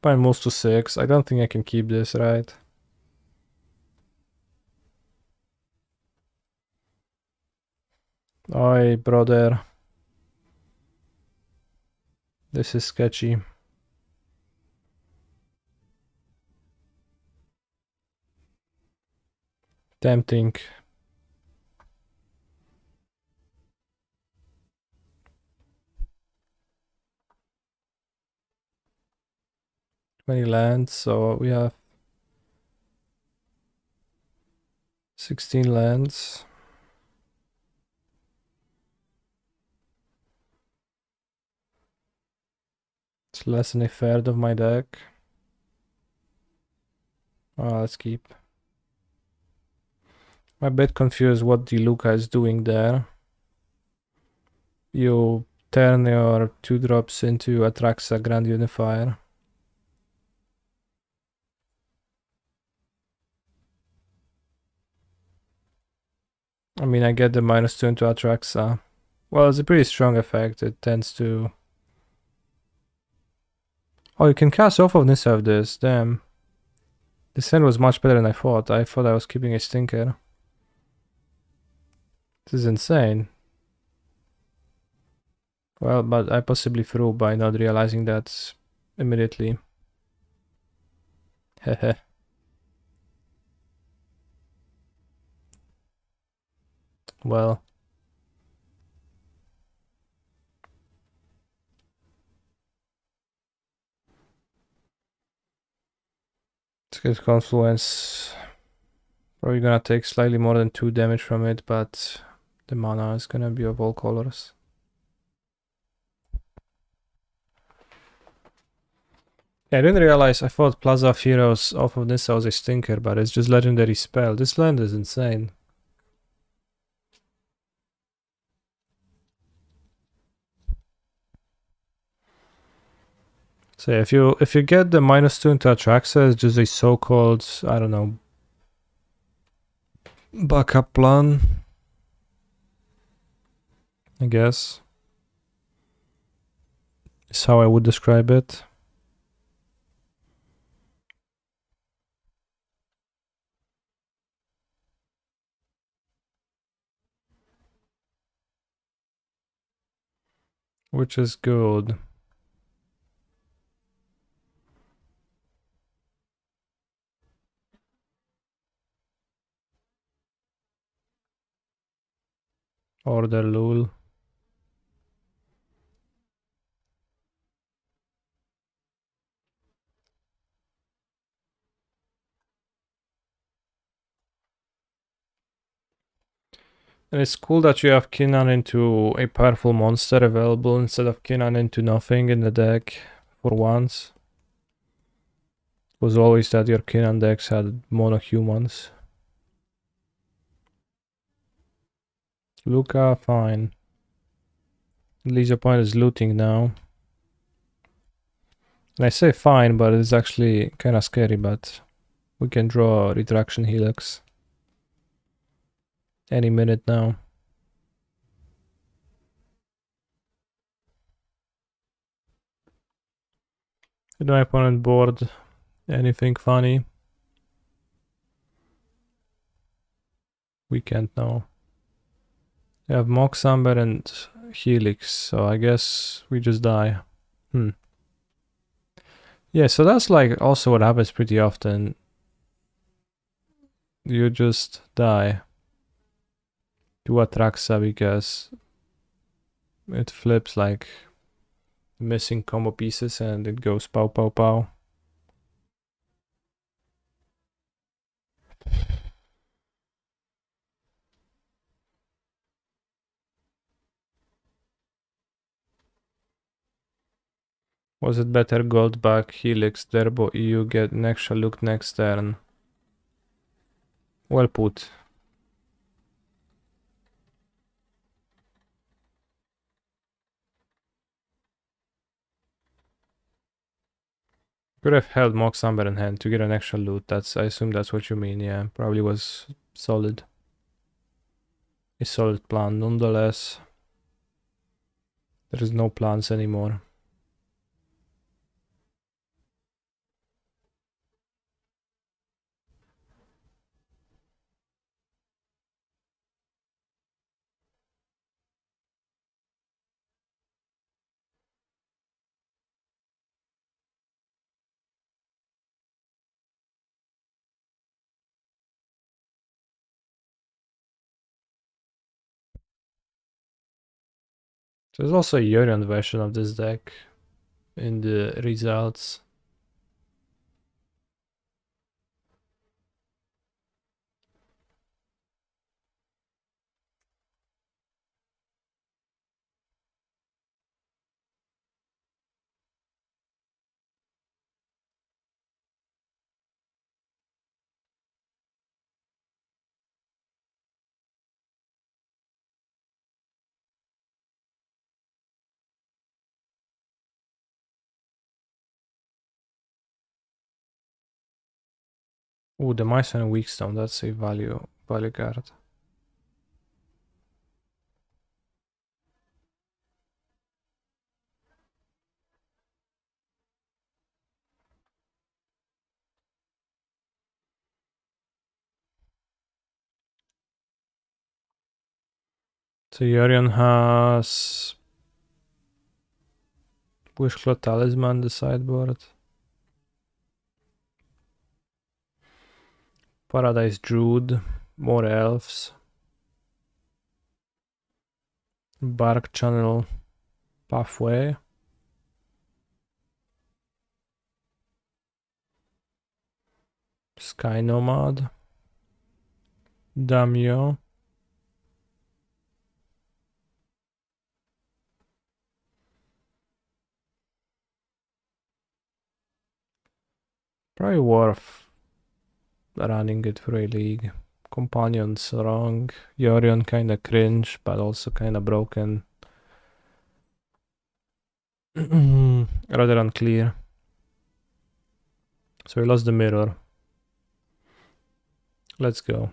Fine moves to 6. I don't think I can keep this, right? Oi, brother. This is sketchy. Tempting. Many lands, so we have 16 lands. It's less than a third of my deck. Let's keep. I'm a bit confused what the Lukka is doing there. You turn your 2-drops into Atraxa Grand Unifier. I mean, I get the -2 into Atraxa. Well, it's a pretty strong effect. It tends to... Oh, you can cast off of Nissa of this. Damn. This hand was much better than I thought. I thought I was keeping a stinker. This is insane. Well, but I possibly threw by not realizing that immediately. Heh. Well. Let's get Confluence. Probably gonna take slightly more than 2 damage from it, but the mana is gonna be of all colors. Yeah, I didn't realize, I thought Plaza of Heroes off of this was a stinker, but it's just legendary spell. This land is insane. So yeah, if you get the -2 into Atraxa, it's just a so-called, I don't know, backup plan, I guess. Is how I would describe it. Which is good. Order lul. And it's cool that you have Kinnan into a powerful monster available instead of Kinnan into nothing in the deck for once. It was always that your Kinnan decks had mono humans. Lukka, fine. At least your opponent is looting now. And I say fine, but it's actually kinda scary, but we can draw a Retraction Helix any minute now. Did my opponent board anything funny? We can't know. We have Moxamber and Helix, so I guess we just die. Yeah, so that's like also what happens pretty often. You just die to Atraxa because it flips like missing combo pieces and it goes pow pow pow. Was it better gold back, Helix, Derbo, EU, get an extra look next turn? Well put. Could have held Mox Amber in hand to get an extra loot. I assume that's what you mean, yeah. Probably was solid. A solid plan nonetheless. There is no plans anymore. There's also a Yorion version of this deck in the results. Oh, the Mice and Weakstone, that's a value card. So Yorion has Wishclaw Talisman, the sideboard. Paradise Druid, more elves. Bark Channel, Pathway. Sky Nomad. Damio. Probably worth running it through a league. Companion's wrong. Yorion kinda cringe, but also kinda broken. Rather unclear. So we lost the mirror. Let's go.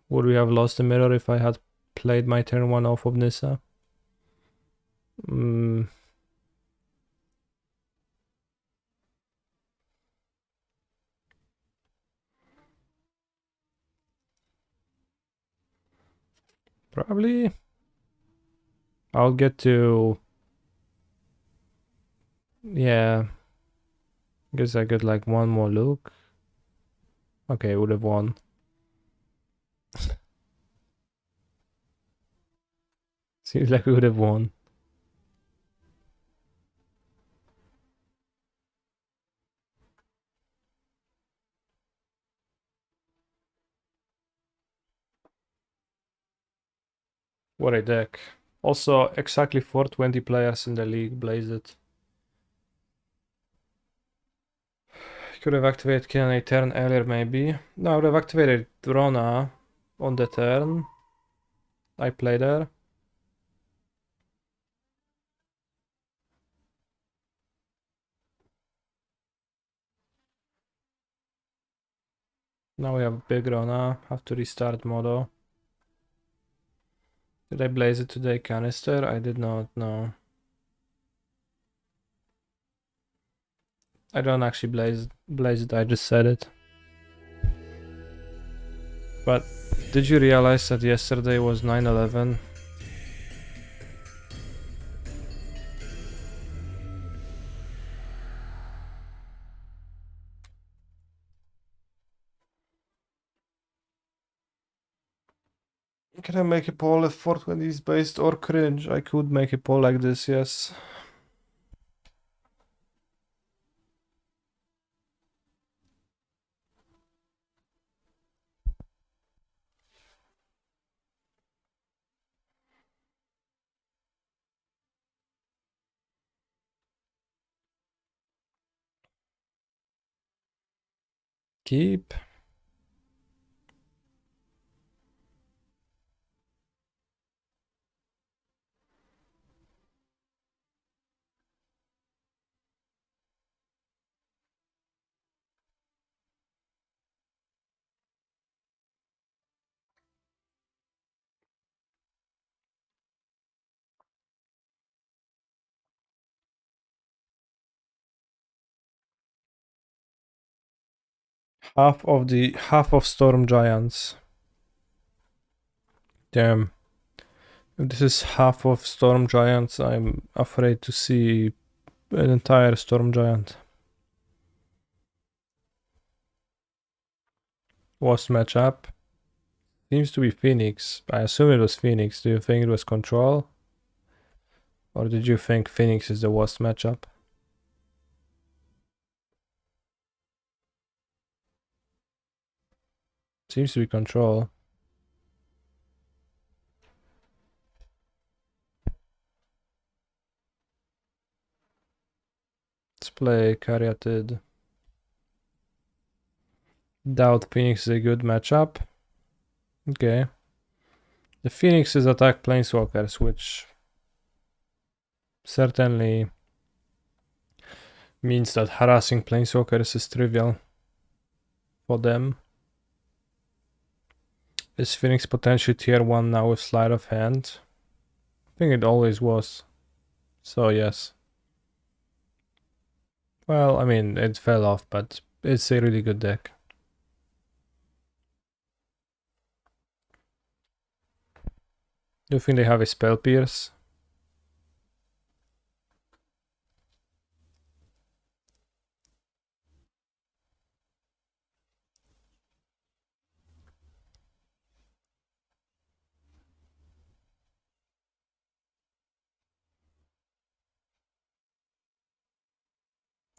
Would we have lost the mirror if I had played my turn 1 off of Nissa? Probably. I'll get to... Yeah. Guess I get like one more look. Okay, would have won. Seems like we would have won. What a deck. Also, exactly 420 players in the league, blaze it. Could have activated Kill a turn earlier, maybe. No, I would have activated Rona on the turn. I played her. Now we have big Rona. Have to restart Modo. Did I blaze it today, canister? I did not, no. I don't actually blaze it, I just said it. But did you realize that yesterday was 9/11? Can I make a poll if 420 is based or cringe? I could make a poll like this, yes. Keep. Half of Storm Giants. Damn. If this is half of Storm Giants, I'm afraid to see an entire Storm Giant. Worst matchup? Seems to be Phoenix. I assume it was Phoenix. Do you think it was Control? Or did you think Phoenix is the worst matchup? Seems to be Control. Let's play Caryatid. Doubt Phoenix is a good matchup. Okay. The Phoenixes attack Planeswalkers, which certainly means that harassing Planeswalkers is trivial for them. Is Phoenix potentially tier 1 now with sleight of hand? I think it always was. So yes. Well, I mean, it fell off, but it's a really good deck. Do you think they have a Spell Pierce?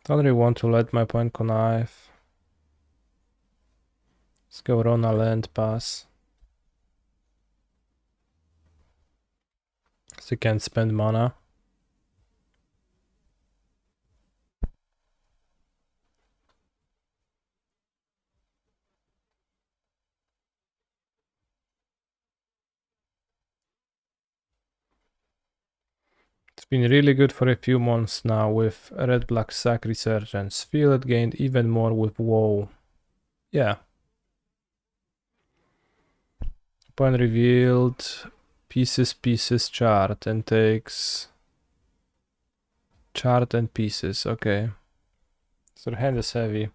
Don't really want to let my opponent connive. Let's go Rona land pass. So you can't spend mana. It's been really good for a few months now with Red Black Sack Resurgence. Feel it gained even more with WoW. Yeah. Opponent revealed pieces chart and takes chart and pieces. Okay. So the hand is heavy.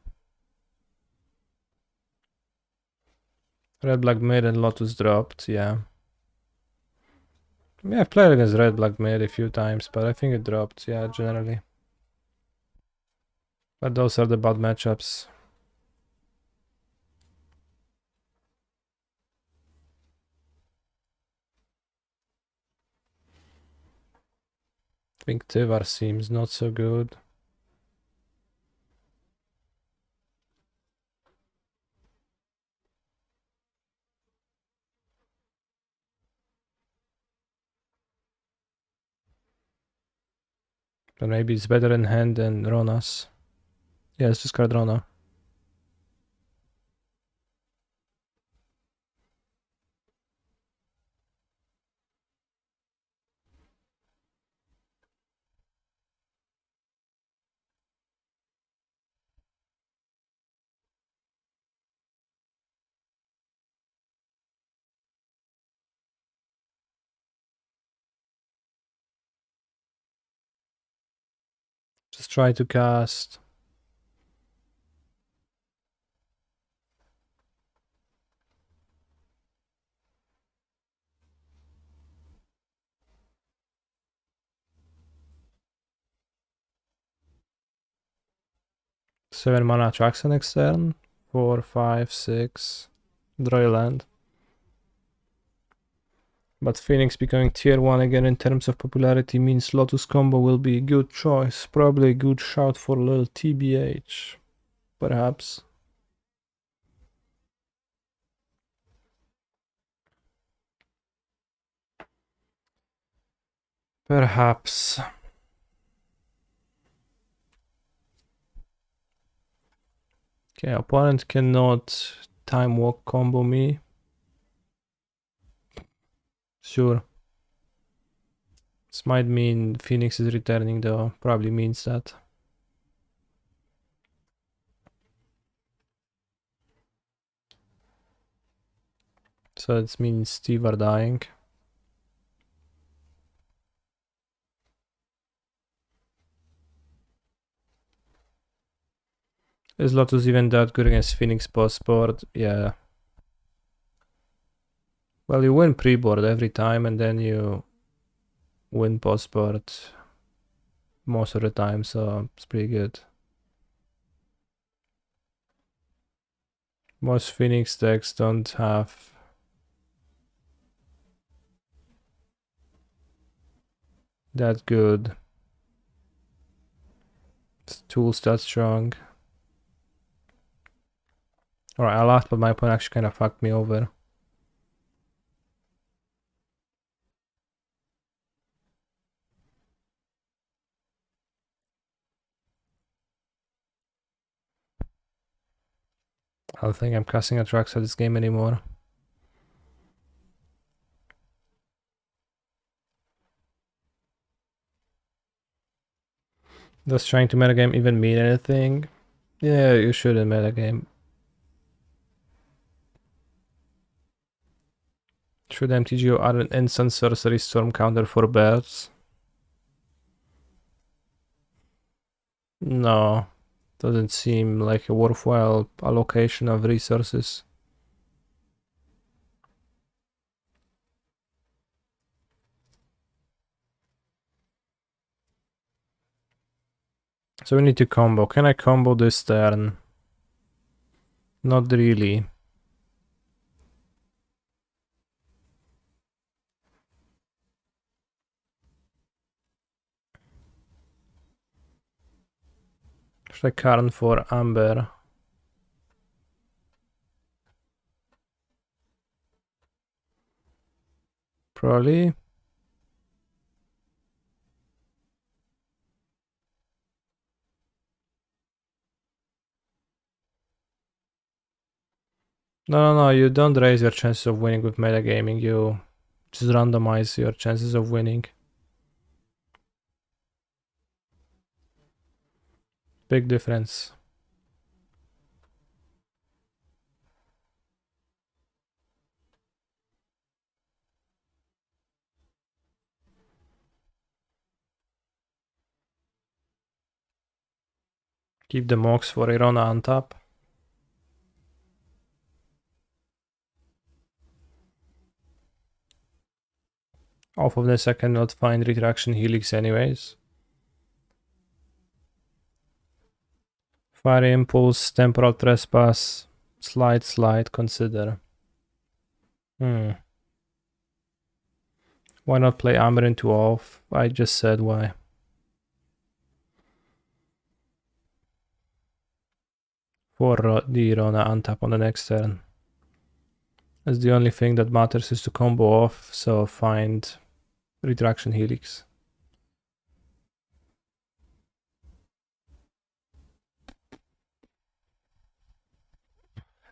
Red Black Mid and Lotus dropped, yeah. Yeah, I've played against Red Black Mid a few times, but I think it dropped, yeah, generally. But those are the bad matchups. think Tivar seems not so good. But maybe it's better in hand than Rona's. Yeah, let's discard Rona. Just try to cast. Seven mana attracts an next turn. 4, 5, 6. Draw a land. But Phoenix becoming tier 1 again in terms of popularity means Lotus combo will be a good choice. Probably a good shout for a little TBH. Perhaps. Perhaps. Okay, opponent cannot time walk combo me. Sure. This might mean Phoenix is returning though. Probably means that. So this means Steve are dying. Is Lotus even that good against Phoenix post board? Yeah. Well, you win pre-board every time and then you win post board most of the time, so it's pretty good. Most Phoenix decks don't have that good tools that strong. Alright, I laughed, but my opponent actually kind of fucked me over. I don't think I'm casting Atraxa this game anymore. Does trying to metagame even mean anything? Yeah, you shouldn't metagame. Should MTGO add an instant sorcery storm counter for birds? No, doesn't seem like a worthwhile allocation of resources. So we need to combo. Can I combo this turn? Not really. Should I Karn for Amber? Probably. No, you don't raise your chances of winning with metagaming, you just randomize your chances of winning. Big difference. Keep the Mox for Rona on top. Off of this I cannot find retraction helix anyways. Fire Impulse, Temporal Trespass, Slide, consider. Why not play Amber into off? I just said why. for the Rona untap on the next turn. As the only thing that matters is to combo off, so find Retraction Helix.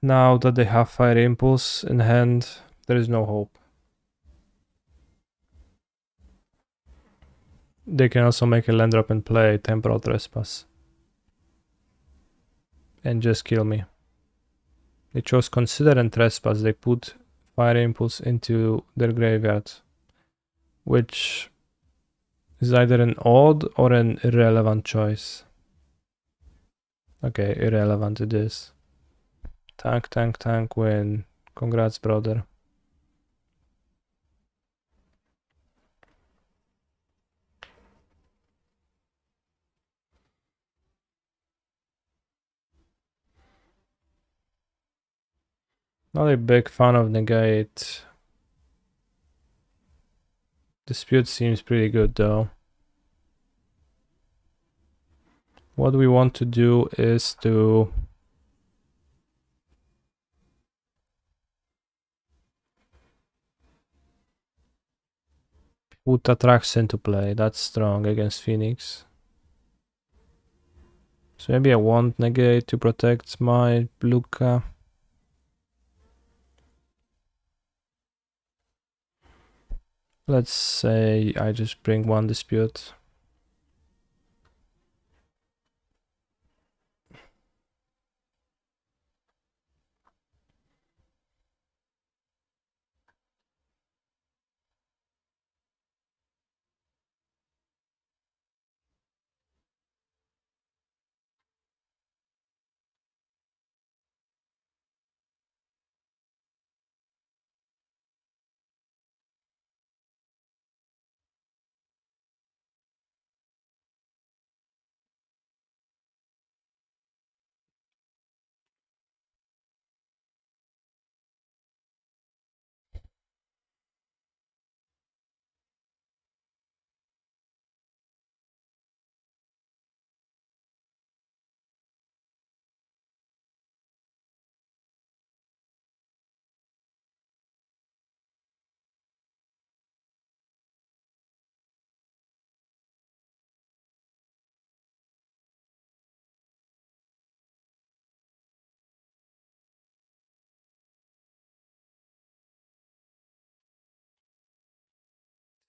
Now that they have Fire Impulse in hand, there is no hope. They can also make a land drop and play Temporal Trespass. And just kill me. They chose Consider and Trespass. They put Fire Impulse into their graveyard, which is either an odd or an irrelevant choice. Okay, irrelevant it is. Tank, tank, tank, win. Congrats, brother. Not a big fan of Negate. Dispute seems pretty good though. What we want to do is to put Attraction into play. That's strong against Phoenix. So maybe I want Negate to protect my Lukka. Let's say I just bring one Dispute.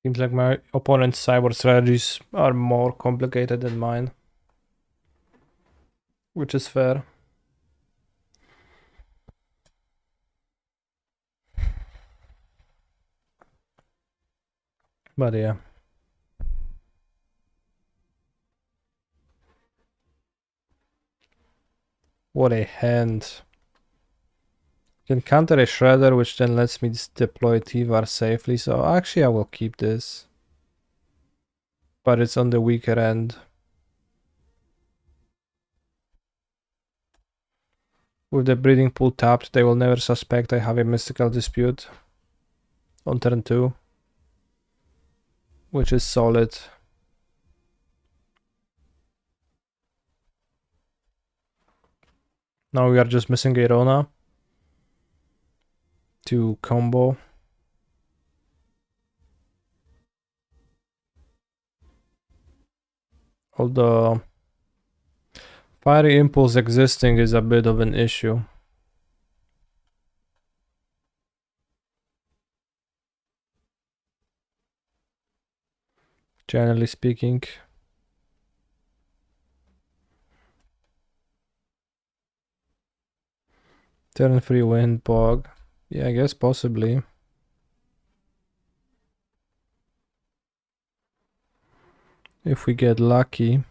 Seems like my opponent's cyber strategies are more complicated than mine, which is fair. But yeah. What a hand. Can counter a Shredder, which then lets me deploy T-Var safely, so actually I will keep this. But it's on the weaker end. With the Breeding Pool tapped, they will never suspect I have a Mystical Dispute on turn 2. Which is solid. Now we are just missing a Rona to combo. Although Fiery Impulse existing is a bit of an issue. Generally speaking. Turn 3 wind bog. Yeah, I guess possibly. If we get lucky.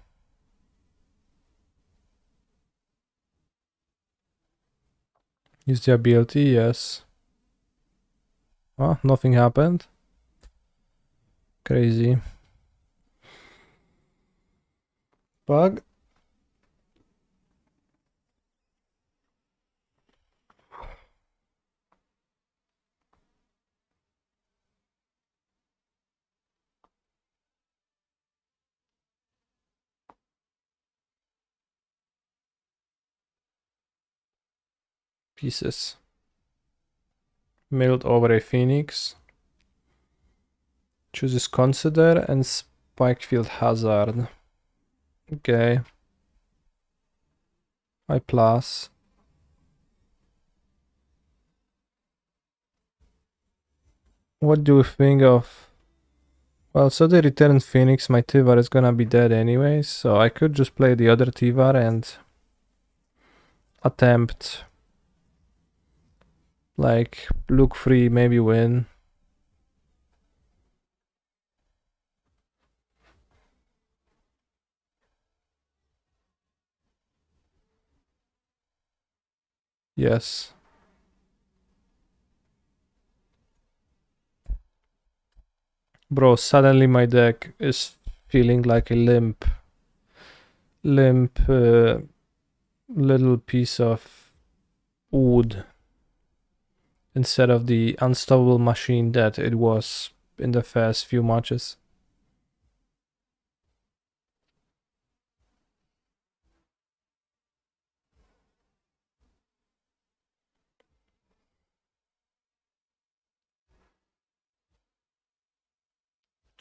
Use the ability, yes. Oh, nothing happened. Crazy. Bug. pieces. Milled over a phoenix. Chooses Consider and Spikefield Hazard. Okay. I plus. What do you think of... Well, so they return Phoenix, my Tivar is gonna be dead anyway, so I could just play the other Tivar and attempt like look free, maybe win. Yes. Bro, suddenly my deck is feeling like a limp little piece of wood instead of the unstoppable machine that it was in the first few matches.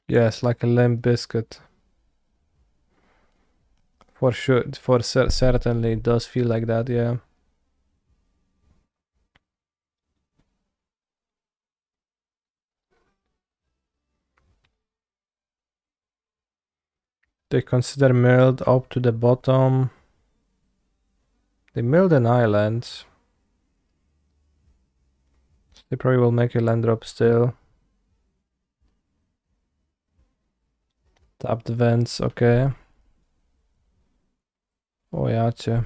Yes, like a limp biscuit. For sure, certainly it does feel like that, yeah. They consider milled up to the bottom. They milled an island. They probably will make a land drop still. Tap the vents, okay. O jacie.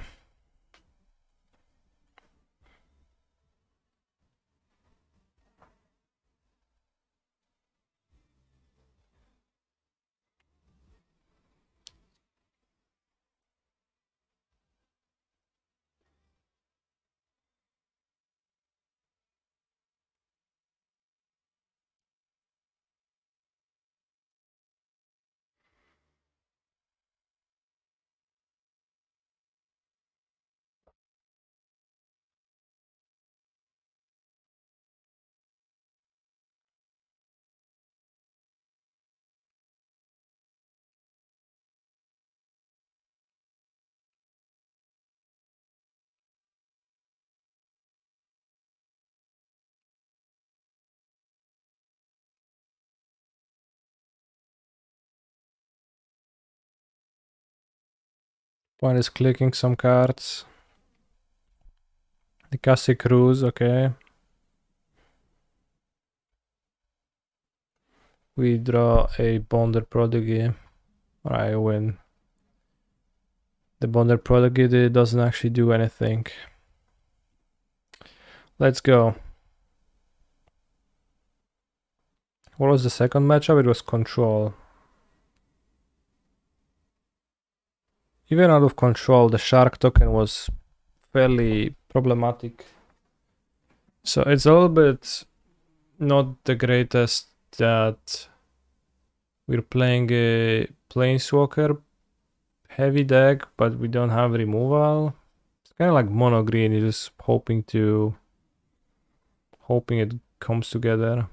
One is clicking some cards. The Cassie Cruz, okay. We draw a Bonder Prodigy. I win. The Bonder Prodigy doesn't actually do anything. Let's go. What was the second matchup? It was Control. Even out of Control, the Shark token was fairly problematic. So it's a little bit not the greatest that we're playing a Planeswalker heavy deck, but we don't have removal. It's kind of like mono green, you're just hoping it comes together.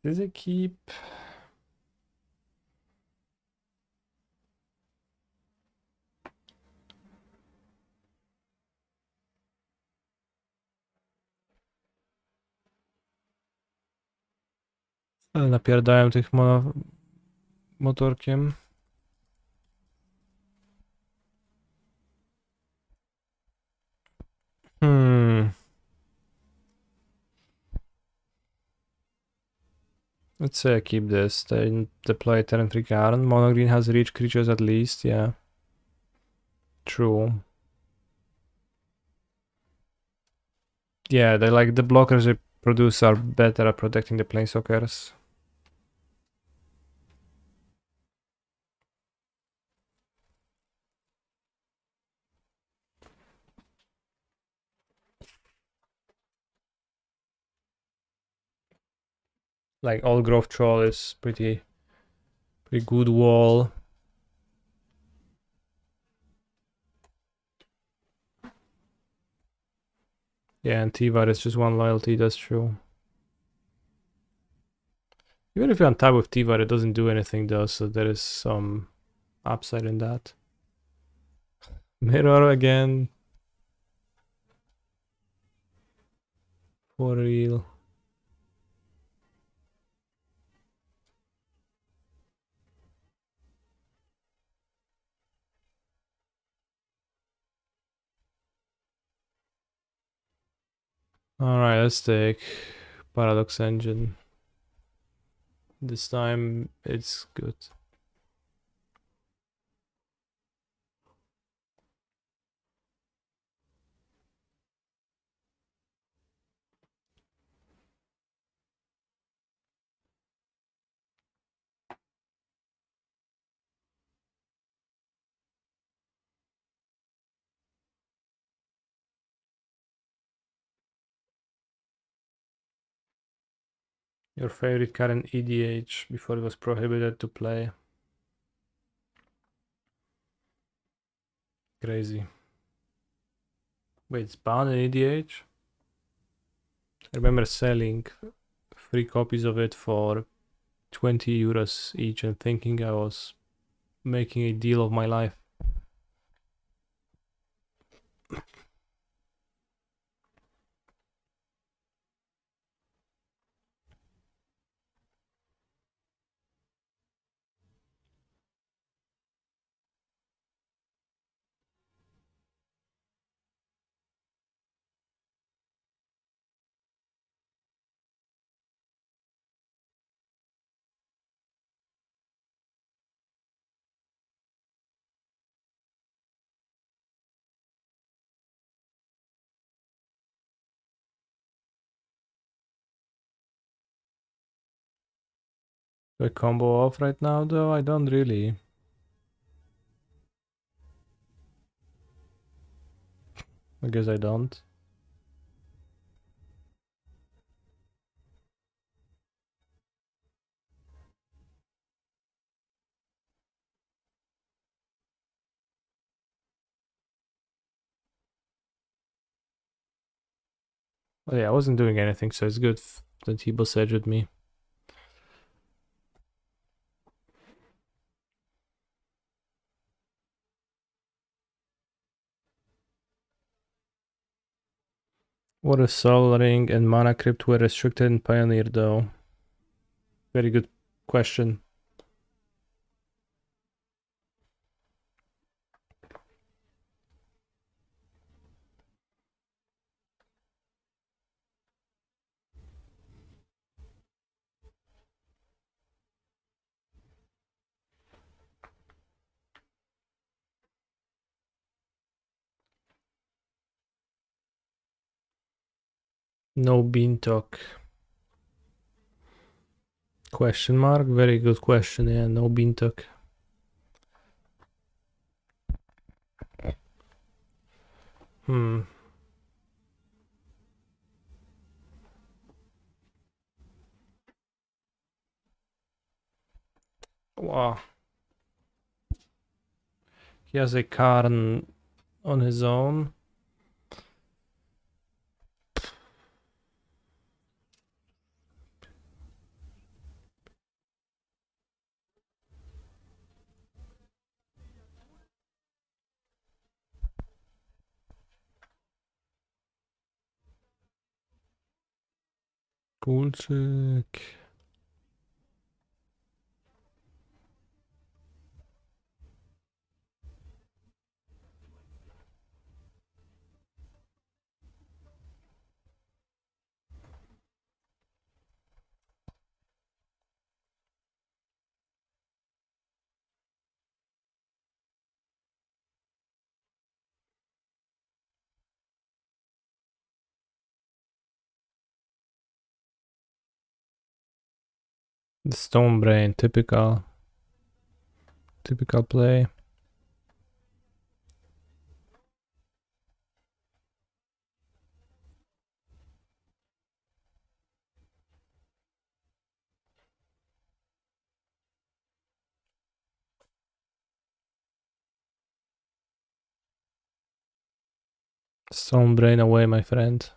Does it keep? Ale napierdałem tych motorkiem. Let's say I keep this. They deploy turn 3 card. Mono green has reach creatures at least, yeah. True. Yeah, they like the blockers they produce are better at protecting the planeswalkers. Like Old Growth Troll is pretty good wall. Yeah, and T-Var is just one loyalty, that's true. Even if you untap with T-Var, it doesn't do anything though, so there is some upside in that. Mirror again. For real. Alright, let's take Paradox Engine. This time it's good. Your favorite card in EDH before it was prohibited to play. Crazy. Wait, it's banned in EDH? I remember selling 3 copies of it for 20 euros each and thinking I was making a deal of my life. Do I combo off right now though? I don't really. I guess I don't. Oh yeah, I wasn't doing anything, so it's good that he boss edged me. What if Soul Ring and Mana Crypt were restricted in Pioneer though? Very good question. No bean talk. Question mark? Very good question, yeah, no bean talk. Hmm. Wow. He has a Karn on his own. Bullshit. The Stone Brain, typical play. Stone Brain away, my friend.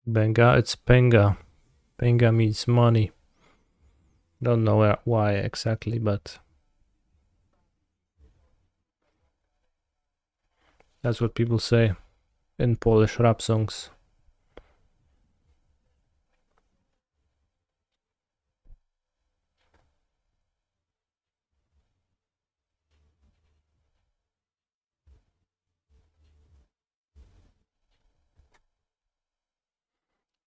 Benga, it's Penga. Penga means money. Don't know why exactly, but that's what people say in Polish rap songs.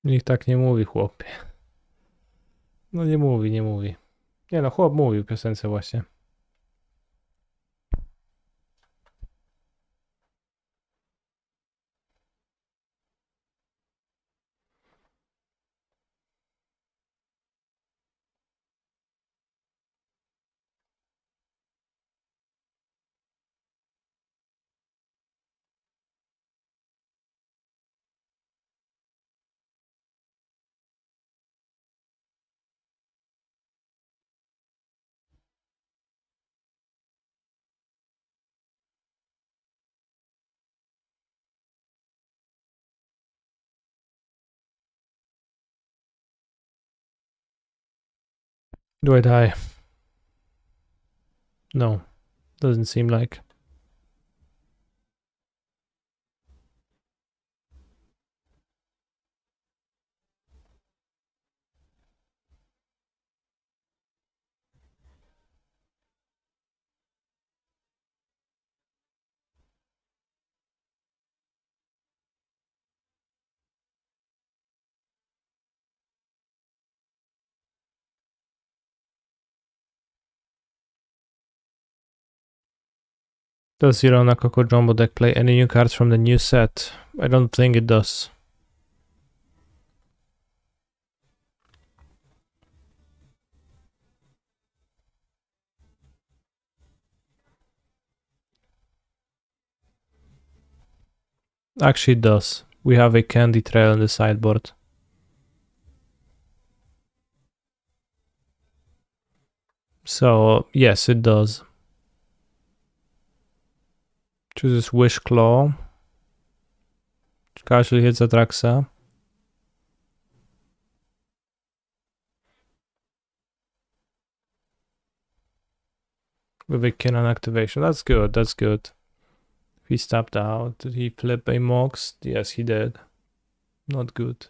Nikt tak nie mówi, chłopie. No nie mówi, nie mówi. Nie no, chłop mówił w piosence właśnie. Do I die? No, doesn't seem like. Does Rona Coco Jumbo deck play any new cards from the new set? I don't think it does. Actually it does. We have a candy trail in the sideboard. So, yes, it does. Chooses Wish Claw. Casually hits Atraxa. With a Kinnan activation. That's good, that's good. He stepped out. Did he flip a Mox? Yes, he did. Not good.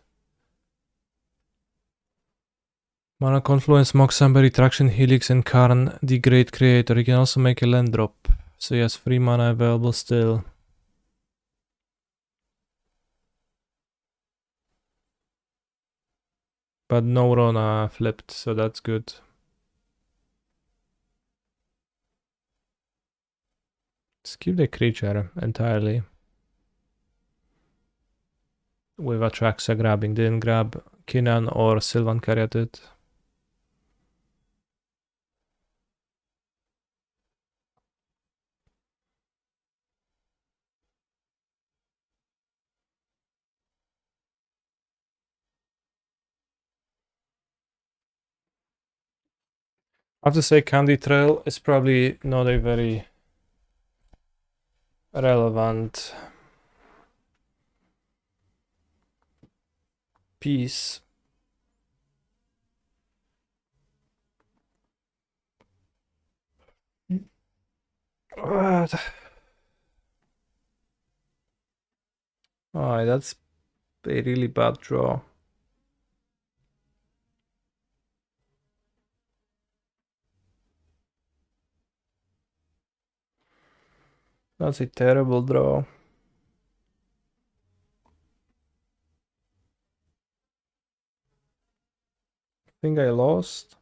Mana Confluence, Mox, Amber, Retraction, Helix, and Karn, the Great Creator. He can also make a land drop. So he has 3 mana available still. But no Rona flipped, so that's good. Skip the creature entirely. With Atraxa grabbing. Didn't grab Kinnan or Sylvan Caryatid. I have to say Candy Trail is probably not a very relevant piece. Alright, that's a really bad draw. That's a terrible draw. I think I lost.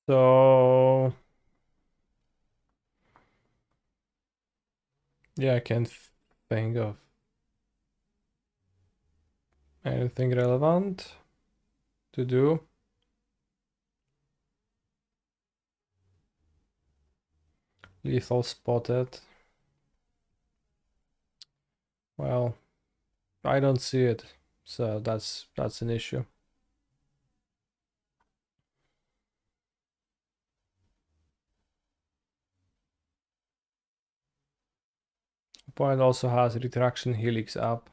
So yeah, I can't think of anything relevant to do. Lethal spotted. Well, I don't see it, so that's an issue. Opponent also has retraction helix up.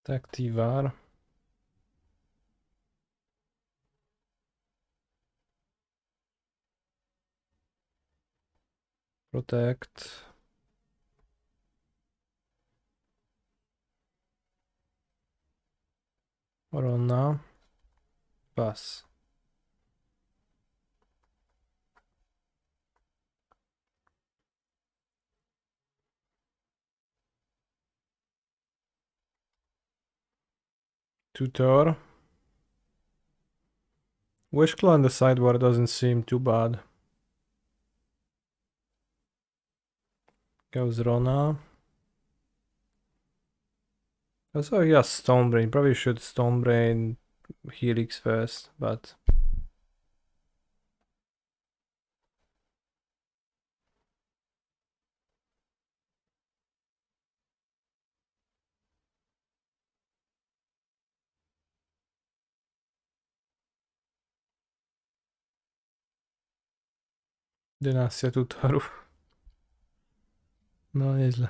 Activar. Protect. Rona. Pass. Tutor. Wishclaw on the sideboard doesn't seem too bad. Goes Rona. Also, he has Stonebrain. Probably should Stonebrain Helix first, but Dynastia tutorów. No nieźle.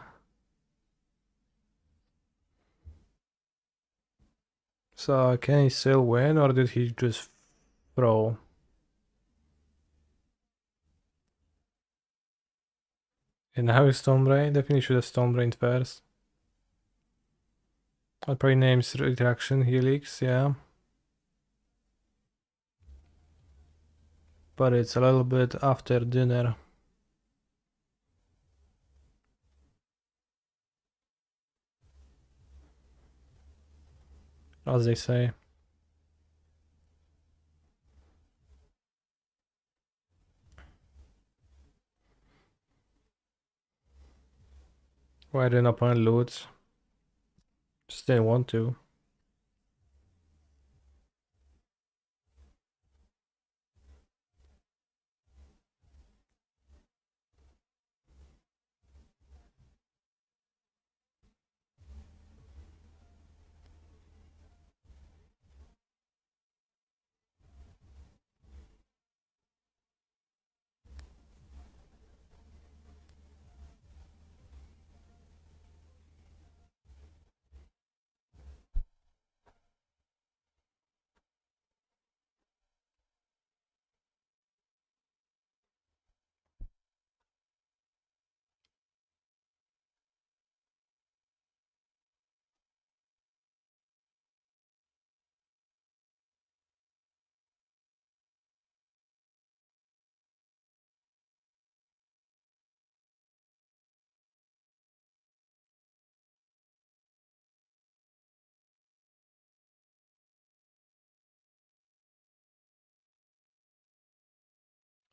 So can he still win, or did he just throw? And now is Stonebrain? Definitely should have Stonebrain first. I'll probably name Retraction Helix, yeah. But it's a little bit after dinner. As they say. Why didn't opponent loot? Just didn't want to.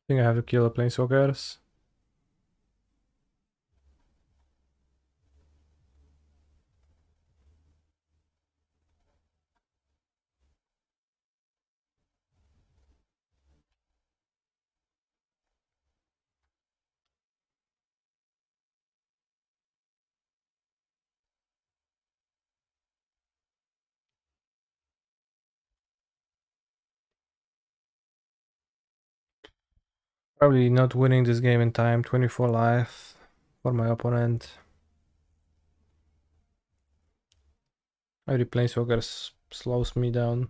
I think I have to kill the Planeswalkers. Probably not winning this game in time. 24 life for my opponent. Every planeswalker slows me down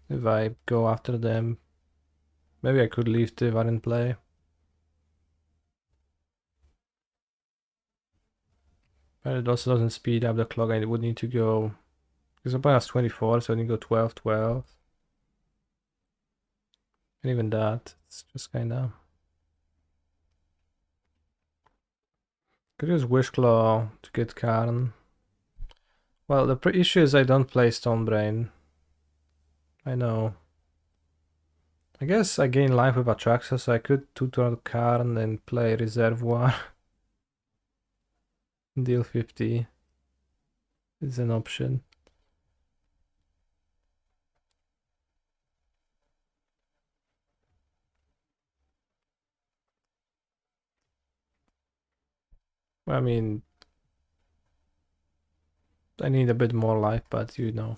if I go after them. Maybe I could leave the Var in play. But it also doesn't speed up the clock. I would need to go, because opponent has 24, so I need to go 12, 12. And even that, it's just kinda... Could use Wishclaw to get Karn. Well, the issue is I don't play Stonebrain. I know. I guess I gain life with Atraxa, so I could tutor Karn and play Reservoir. Deal 50 is an option. I mean, I need a bit more life, but you know.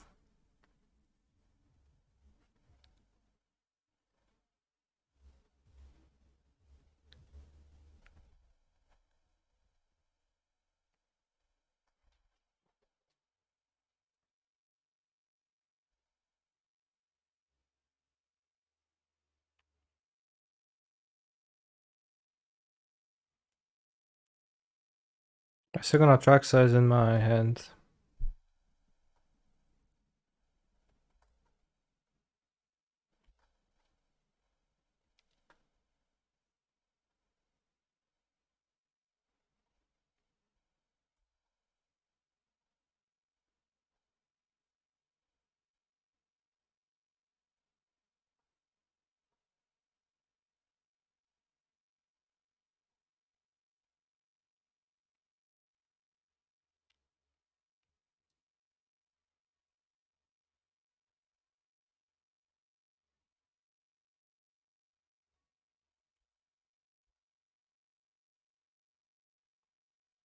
My second Atraxa is in my hand.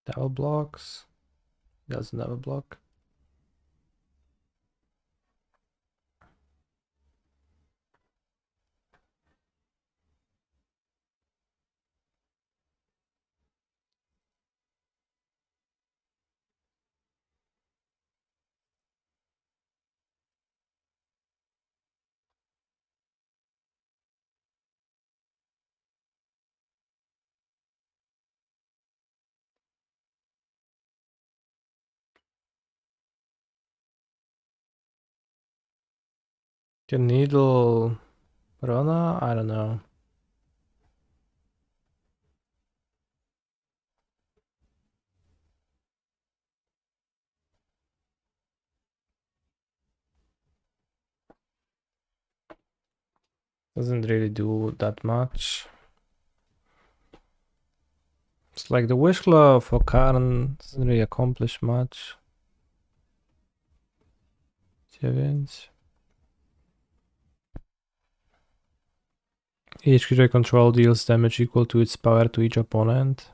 Double blocks. Doesn't have a block. Can needle Rona? I don't know. Doesn't really do that much. It's like the Wishclaw for Karn doesn't really accomplish much. 9. Each creature control deals damage equal to its power to each opponent.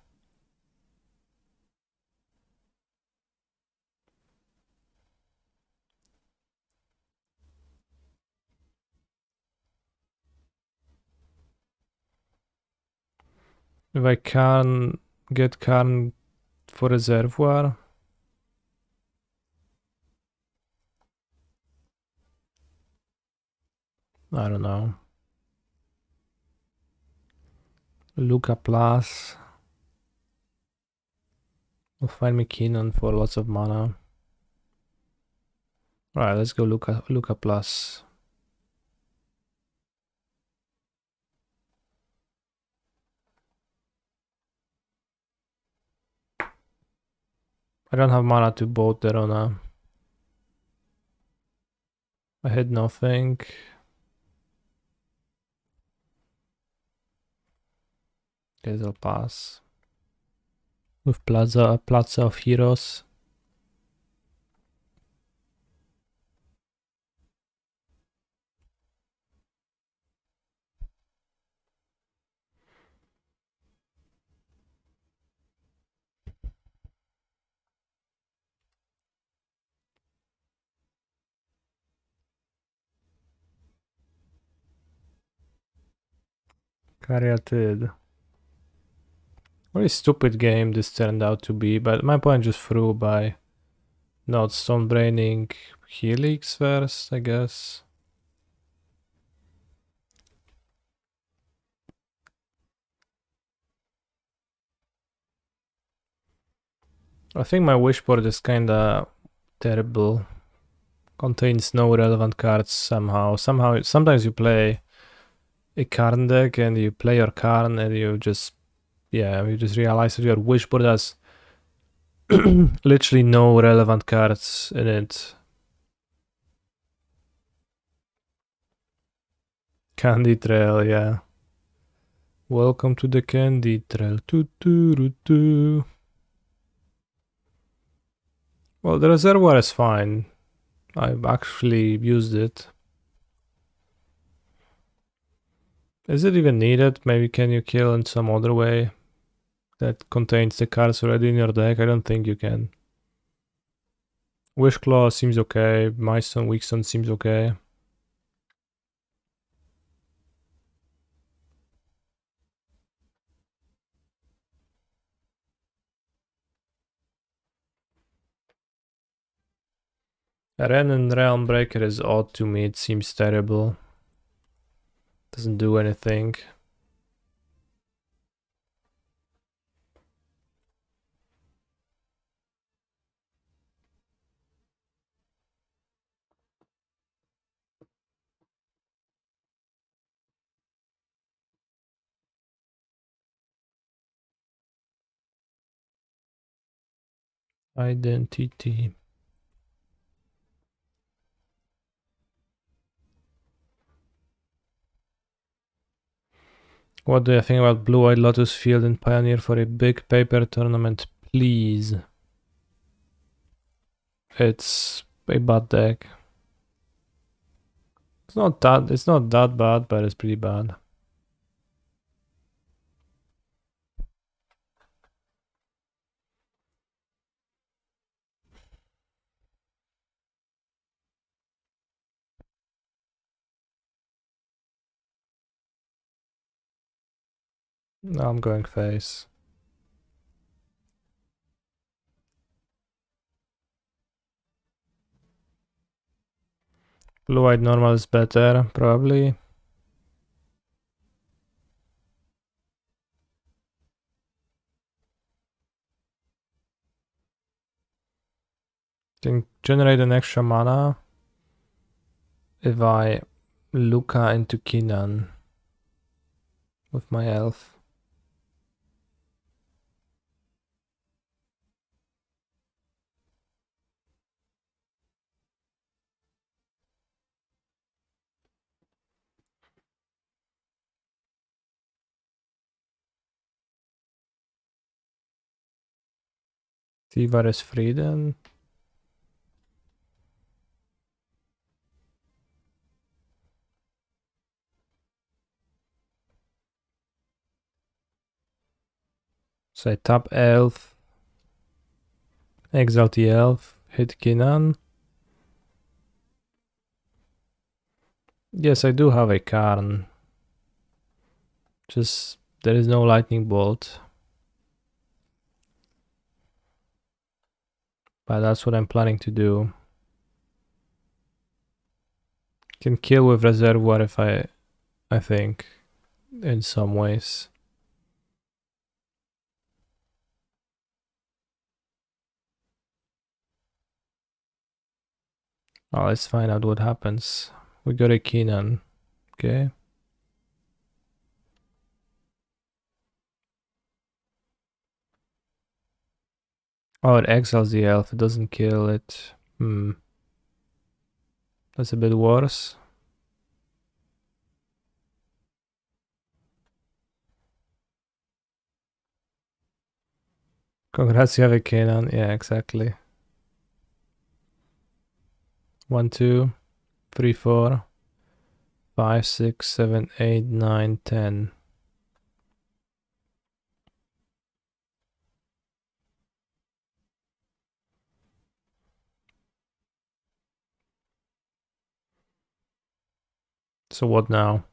If I can get Karn for Reservoir, I don't know. Lukka Plus will find me Keenan for lots of mana. Alright, let's go Lukka Plus. I don't have mana to boat the Rona. I had nothing. Guess I'll pass. With Plaza of Heroes. Caryatid. Very stupid game this turned out to be, but my opponent just threw by Not stone braining Helix first, I guess. I think my wishboard is kinda terrible. Contains no relevant cards somehow. Sometimes you play a Karn deck and you play your Karn and you just realize that your wishboard has literally no relevant cards in it. Candy Trail, yeah. Welcome to the Candy Trail. Well, the reservoir is fine. I've actually used it. Is it even needed? Maybe can you kill in some other way that contains the cards already in your deck? I don't think you can. Wishclaw seems okay. Milestone, Weakstone seems okay. Ren and Realm Breaker is odd to me. It seems terrible. Doesn't do anything. Identity. What do you think about Blue-Eyed Lotus Field and Pioneer for a big paper tournament, please? It's a bad deck. It's not that bad, but it's pretty bad. Now I'm going face. Blue-Eyed Normal is better, probably. Can generate an extra mana if I Lukka into Kinan with my elf. Tivar is free then. So I tap elf, exile the elf, hit Kinan. Yes, I do have a Karn. Just there is no lightning bolt. But that's what I'm planning to do. Can kill with reservoir if I think, in some ways. Oh, let's find out what happens. We got a Kinan. Okay. Oh, it exiles the elf. It doesn't kill it. That's a bit worse. Congrats, you have a Kanan. Yeah, exactly. 1, 2, 3, 4, 5, 6, 7, 8, 9, 10. So what now?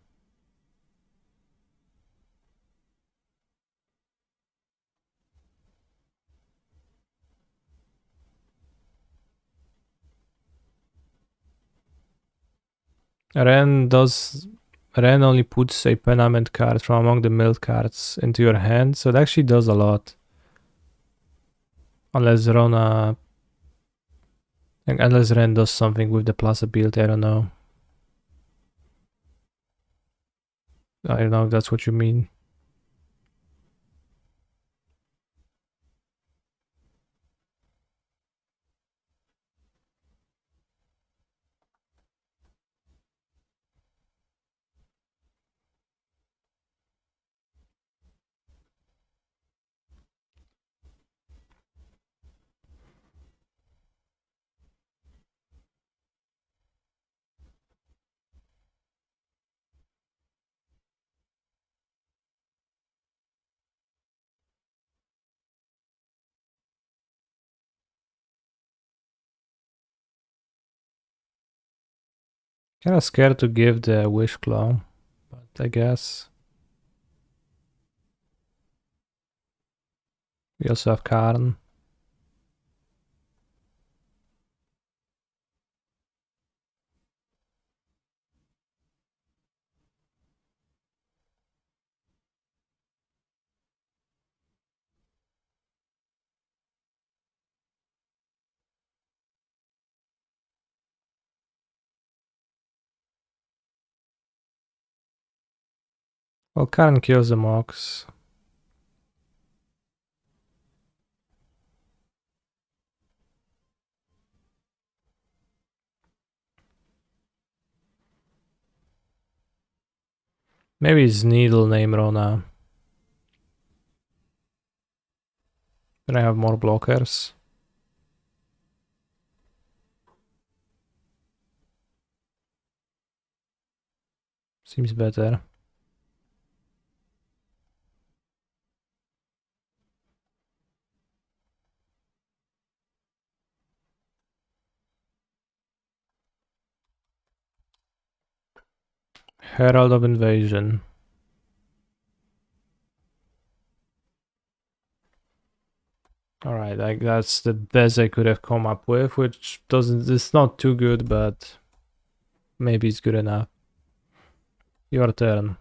Ren does. Ren only puts a permanent card from among the milled cards into your hand, so it actually does a lot. Unless Rona. Unless Ren does something with the plus ability, I don't know. I don't know if that's what you mean. Kinda scared to give the Wish Claw, but I guess. We also have Karn. Well, Karn kills the Mox. Maybe his needle name Rona. Then I have more blockers. Seems better. Herald of Invasion. Alright, like that's the best I could have come up with, which doesn't, it's not too good, but maybe it's good enough. Your turn.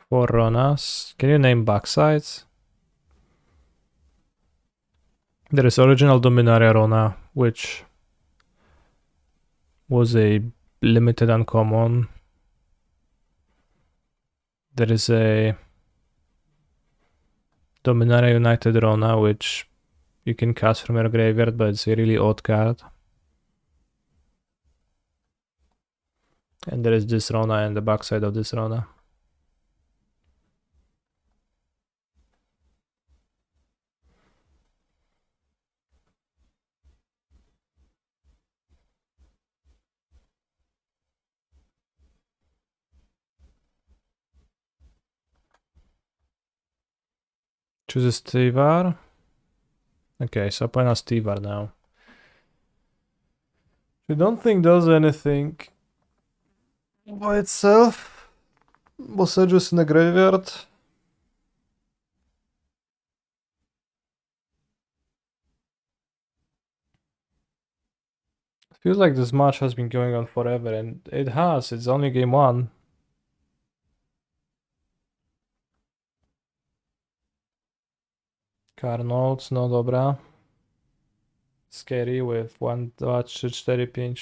For Ronas, can you name backsides? There is original Dominaria Rona, which was a limited uncommon. There is a Dominaria United Rona, which you can cast from your graveyard, but it's a really odd card. And there is this Rona and the backside of this Rona. Choose a Stivar. Okay, so I play a Stivar now. I don't think does anything by itself. Was it just in the graveyard? Feels like this match has been going on forever, and it has. It's only game one. Carnolds, no dobra. Scary with 1, 2, 3, 4, 5, 6, 7, 8, 9,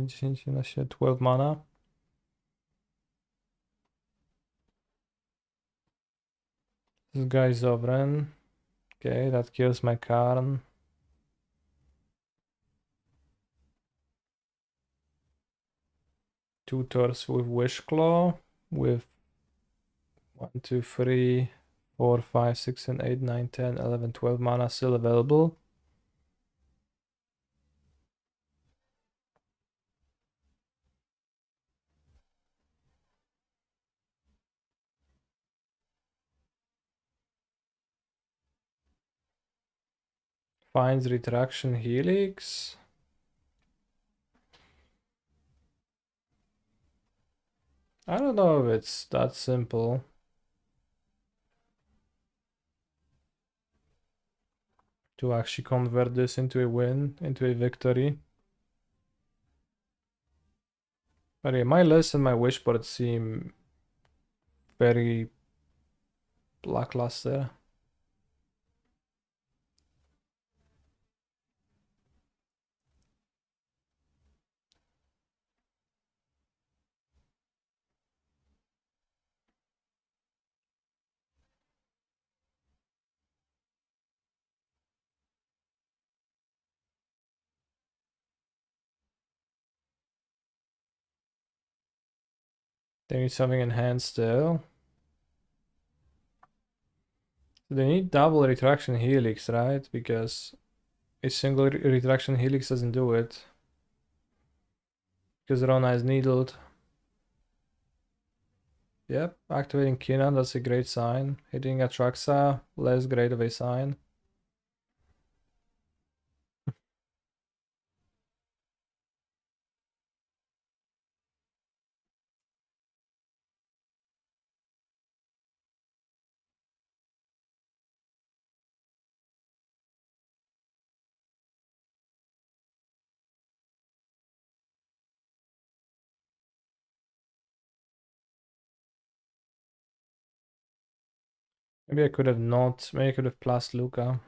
10, 11, 12 mana. This guy is Sovereign. Okay, that kills my Karn. Tutors with Wish Claw with 1, 2, 3, 4, 5, 6, and 8, 9, 10, 11, 12 mana still available. Finds Retraction Helix. I don't know if it's that simple. to actually convert this into a win, into a victory. But yeah, my list and my wish board seem very lackluster. They need something in hand still. They need double retraction helix, right? Because a single retraction helix doesn't do it. Because Rona is needled. Yep, activating Kina, that's a great sign. Hitting Atraxa, less great of a sign. Maybe I could have not, maybe I could have plus Lukka.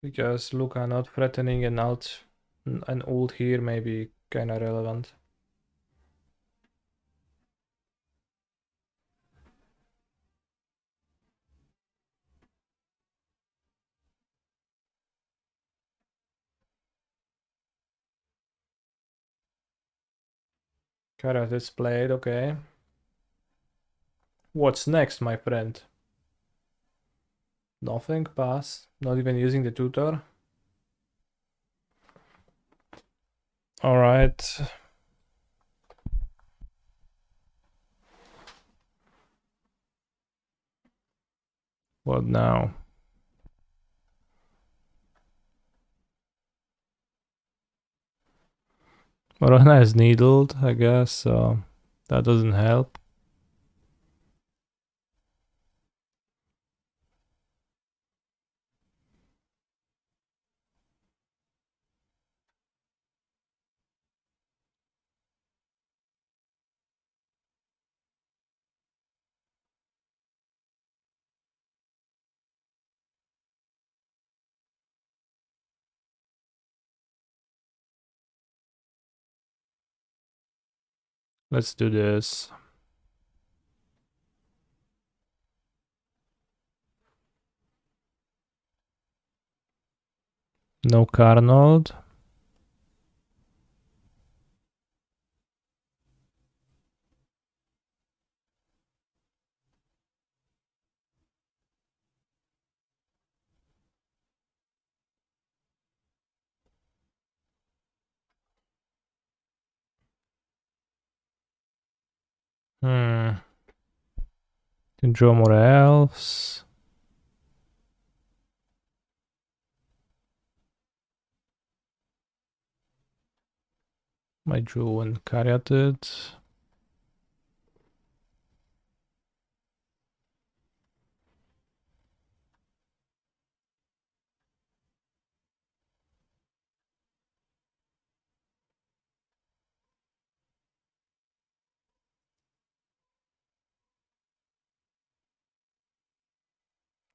Because Lukka not threatening an ult here may be kinda relevant. Carrot is played, okay. What's next, my friend? Nothing, pass. Not even using the tutor. Alright. What now? Rona is needled, I guess, so that doesn't help. Let's do this. No Carnold. Hmm. Can draw more elves. I drew one Caryatid.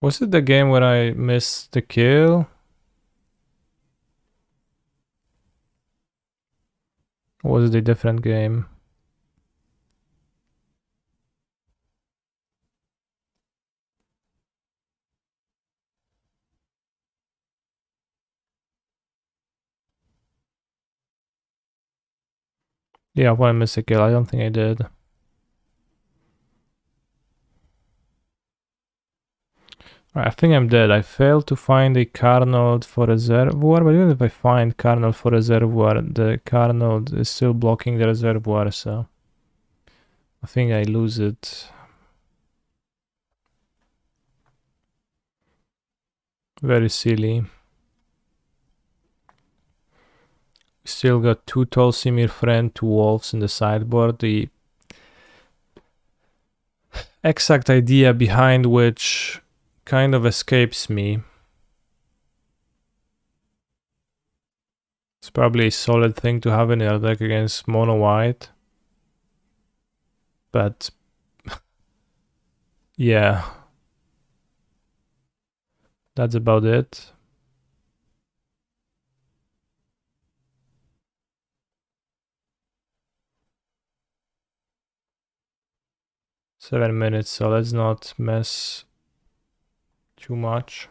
Was it the game where I missed the kill? Or was it a different game? Yeah, well, I missed a kill. I don't think I did. I think I'm dead. I failed to find a car node for reservoir, but even if I find car node for reservoir, the car node is still blocking the reservoir, so I think I lose it. Very silly. We still got 2 Tolsimir friend, 2 wolves in the sideboard. The exact idea behind which kind of escapes me. It's probably a solid thing to have in your deck against mono white. But yeah, that's about it. Seven minutes, so let's not mess too much.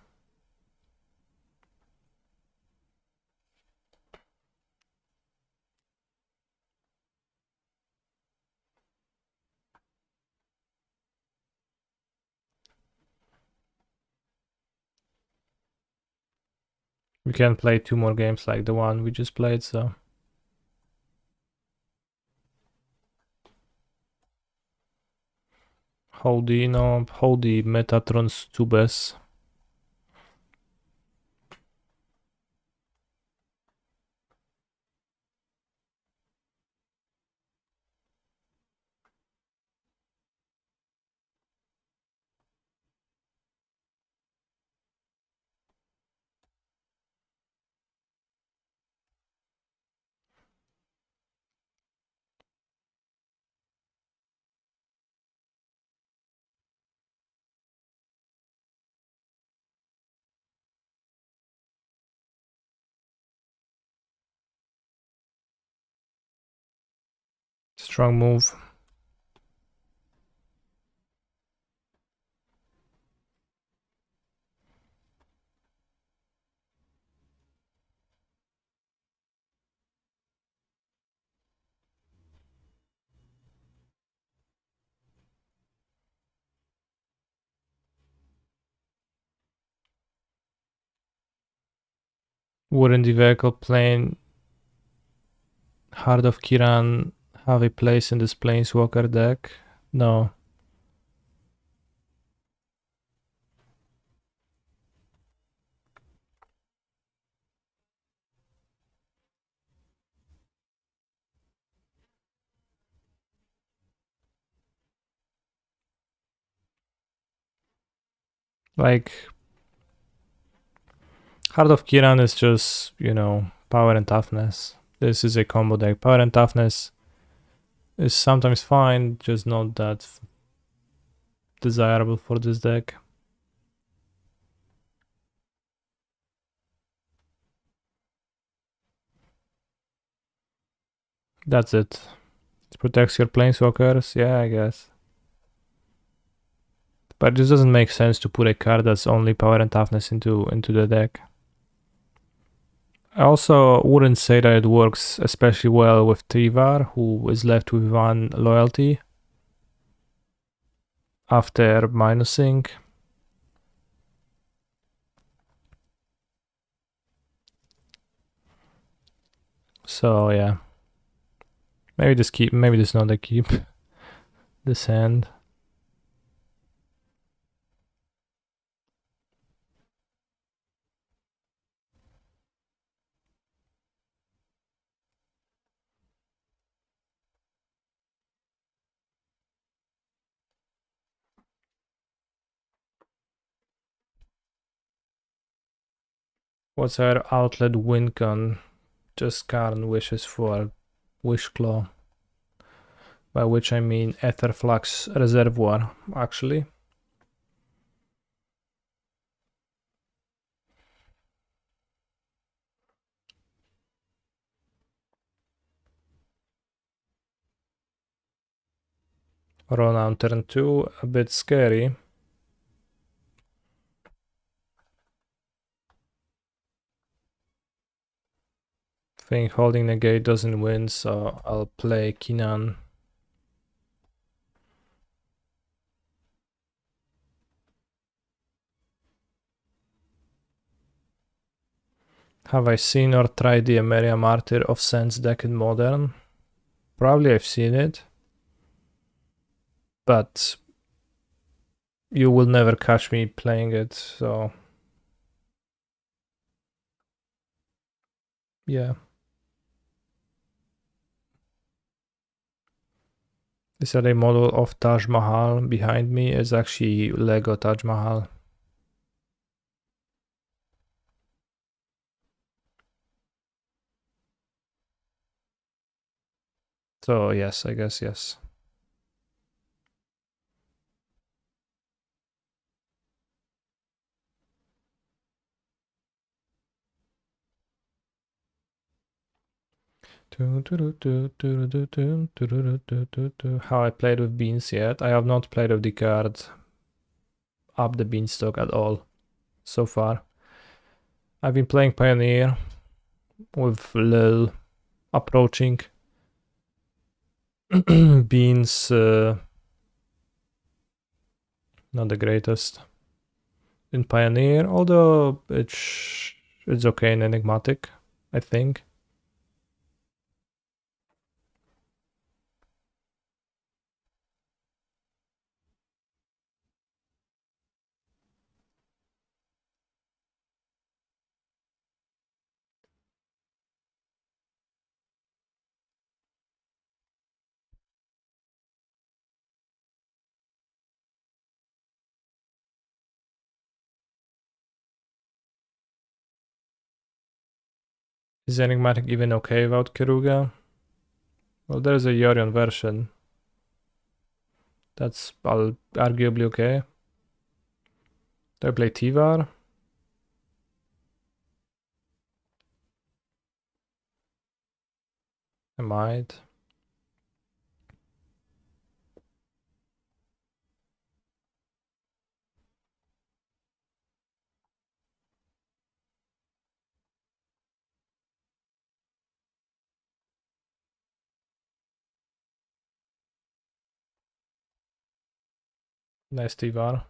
We can play 2 more games like the one we just played, so. Holy, no, holy Metatron Stubes. Strong move. Wouldn't the vehicle plane Heart of Kiran have a place in this Planeswalker deck? No. Like, Heart of Kiran is just, you know, power and toughness. This is a combo deck. Power and toughness is sometimes fine, just not that desirable for this deck. That's it. It protects your Planeswalkers, yeah, I guess. But it just doesn't make sense to put a card that's only power and toughness into the deck. I also wouldn't say that it works especially well with Trivar, who is left with 1 loyalty after minusing. So yeah. Maybe this not a keep. This hand. What's our outlet win con? Just Karn wishes for Wish Claw. By which I mean Aetherflux Reservoir, actually. Rona on turn 2, a bit scary. Think holding negate doesn't win, so I'll play Kinan. Have I seen or tried the Emeria Martyr of Sands deck in Modern? Probably I've seen it. But you will never catch me playing it, so... yeah. This other model of Taj Mahal behind me is actually Lego Taj Mahal. So yes, I guess yes. How I played with beans yet? I have not played with the card up the beanstalk at all so far. I've been playing Pioneer with Lil approaching beans, not the greatest in Pioneer, although it's okay in Enigmatic, I think. Is Enigmatic even okay without Keruga? Well, there's a Yorion version. That's arguably okay. Do I play Tivar? I might. Nice Tivar.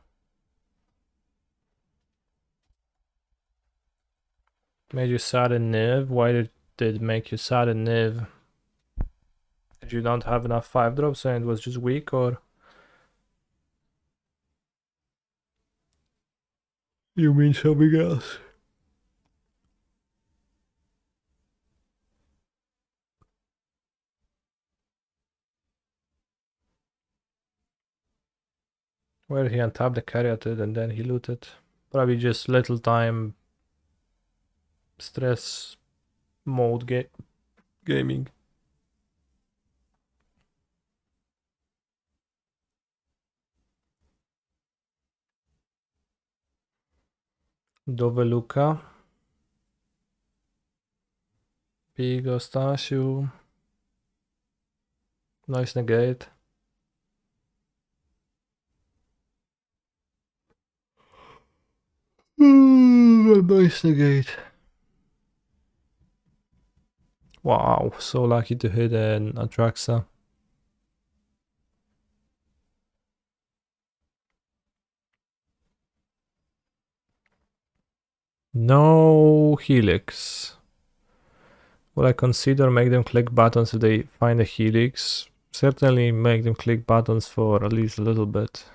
Made you sad in Niv? Why did it make you sad in Niv? Did you not have enough 5-drops and it was just weak, or? You mean something else? Where he untapped the Caryatid and then he looted. Probably just little time stress mode gaming. Dove Lukka. Big Ostasiu. Nice negate. Nice negate. Wow, so lucky to hit an Atraxa. No Helix. Will I consider make them click buttons if they find a Helix? Certainly make them click buttons for at least a little bit.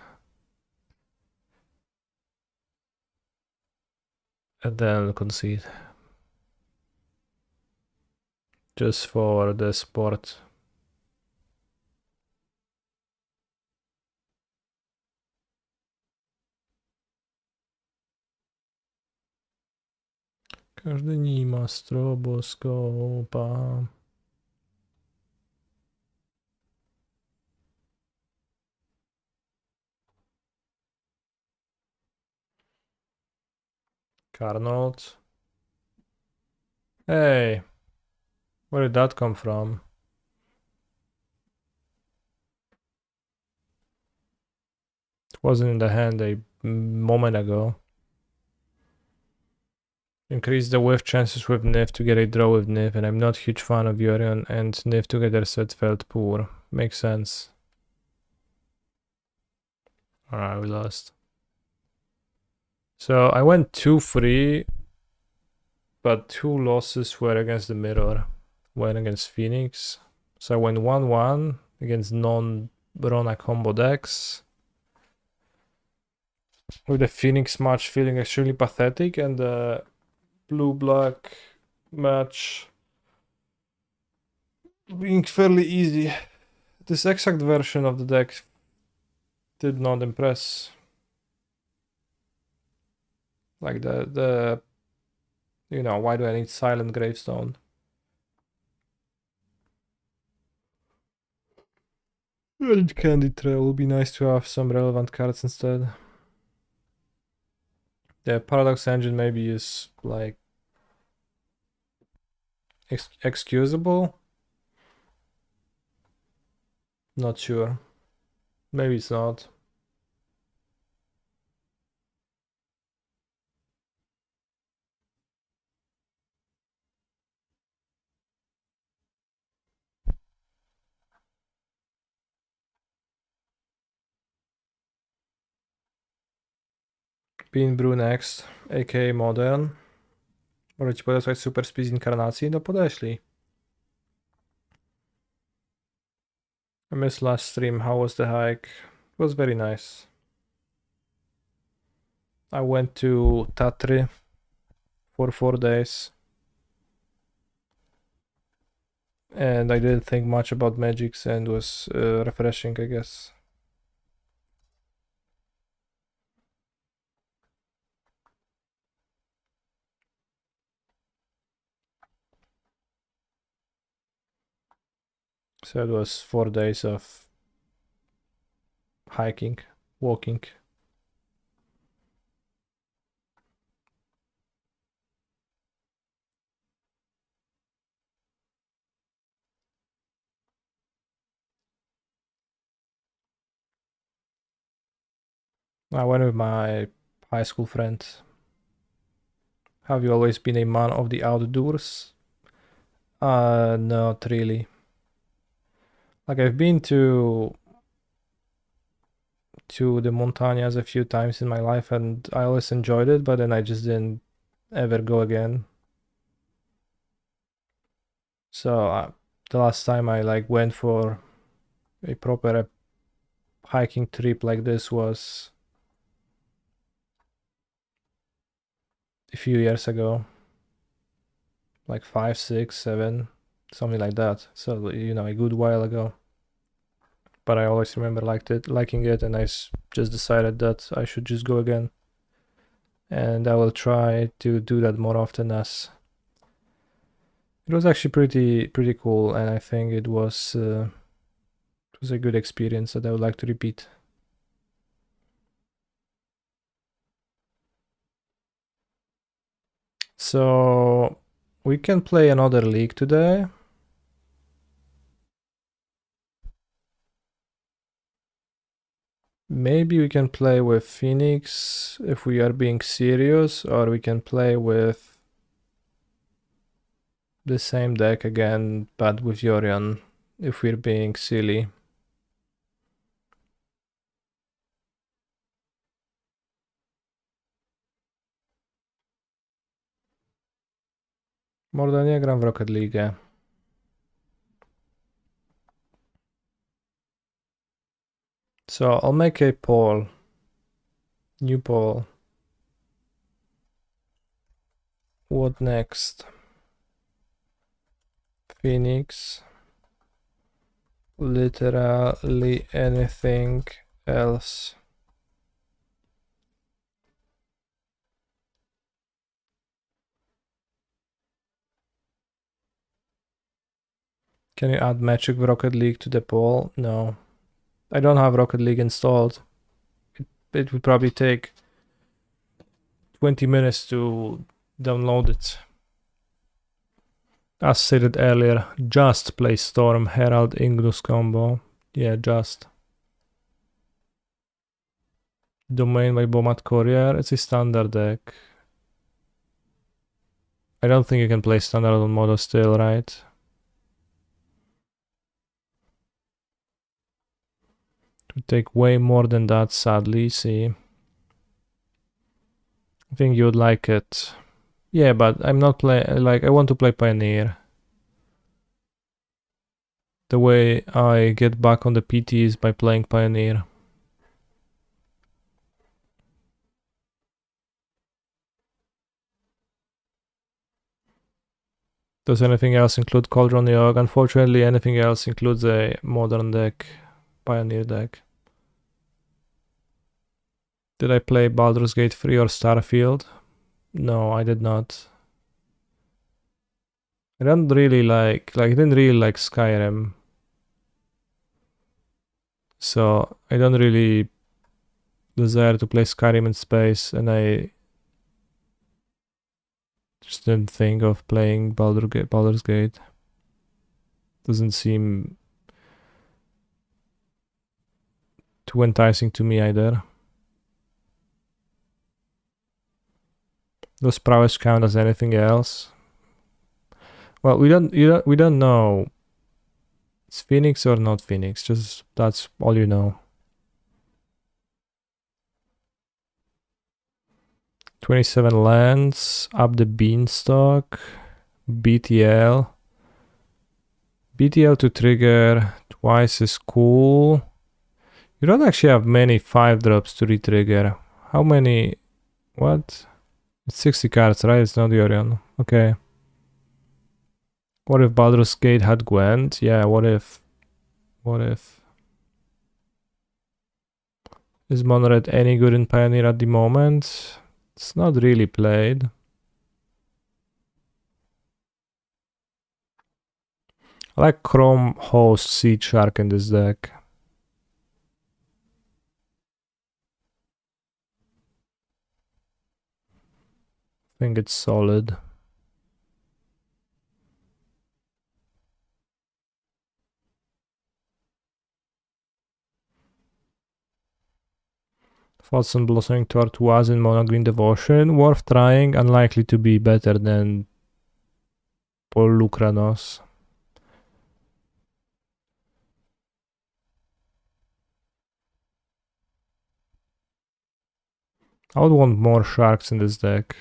And then concede. Just for the sport. Każdy nie ma stroboskopa. Carnold. Hey, where did that come from? It wasn't in the hand a moment ago. Increase the whiff chances with Niv to get a draw with Niv, and I'm not a huge fan of Yorion and Niv together set felt poor. Makes sense. Alright, we lost. So I went 2-3 but 2 losses were against the mirror, one against Phoenix. So I went 1-1 against non-Rona combo decks, with the Phoenix match feeling extremely pathetic and the blue-black match being fairly easy. This exact version of the deck did not impress. Like the you know, why do I need Silent Gravestone? And Candy Trail would be nice to have some relevant cards instead. The Paradox Engine maybe is like excusable. Not sure. Maybe it's not. Bean Brew next, aka Modern. Może ci podesłać Super Speed inkarnacji? No podeślij. I missed last stream. How was the hike? It was very nice. I went to Tatry for 4 days. And I didn't think much about magics and was refreshing, I guess. So it was 4 days of hiking, walking. I went with my high school friend. Have you always been a man of the outdoors? Not really. Like I've been to the montañas a few times in my life and I always enjoyed it, but then I just didn't ever go again. So the last time I like went for a proper hiking trip like this was a few years ago, like 5, 6, 7, something like that. So you know, a good while ago. But I always remember liking it, and I just decided that I should just go again. And I will try to do that more often, as it was actually pretty cool, and I think it was a good experience that I would like to repeat. So we can play another league today. Maybe we can play with Phoenix if we are being serious, or we can play with the same deck again, but with Yorion if we're being silly. Morda nie gram w Rocket League. So I'll make a poll. New poll. What next? Phoenix. Literally anything else. Can you add Magic Rocket League to the poll? No. I don't have Rocket League installed. It would probably take 20 minutes to download it. As stated earlier, just play Storm, Herald, Ingnus combo. Yeah, just. Domain by Bomat Courier. It's a standard deck. I don't think you can play standard on Modo still, right? It would take way more than that, sadly. See, I think you would like it. Yeah, but I'm not playing, like, I want to play Pioneer. The way I get back on the PT is by playing Pioneer. Does anything else include Cauldron Yogg? Unfortunately, anything else includes a modern deck, Pioneer deck. Did I play Baldur's Gate 3 or Starfield? No, I did not. I don't really I didn't really like Skyrim. So I don't really desire to play Skyrim in space, and I just didn't think of playing Baldur's Gate. Doesn't seem too enticing to me either. Does prowess count as anything else? Well, we don't know. It's Phoenix or not Phoenix. Just that's all you know. 27 lands, up the beanstalk, BTL. BTL to trigger twice is cool. You don't actually have many 5 drops to retrigger. How many? What? It's 60 cards, right? It's not Yorion. Okay. What if Baldur's Gate had Gwent? Yeah, what if? What if? Is Monored any good in Pioneer at the moment? It's not really played. I like Chrome Host Seed Shark in this deck. I think it's solid. Thoughts on Blossoming Tortoise in Mono Green Devotion? Worth trying, unlikely to be better than Polukranos. I would want more sharks in this deck,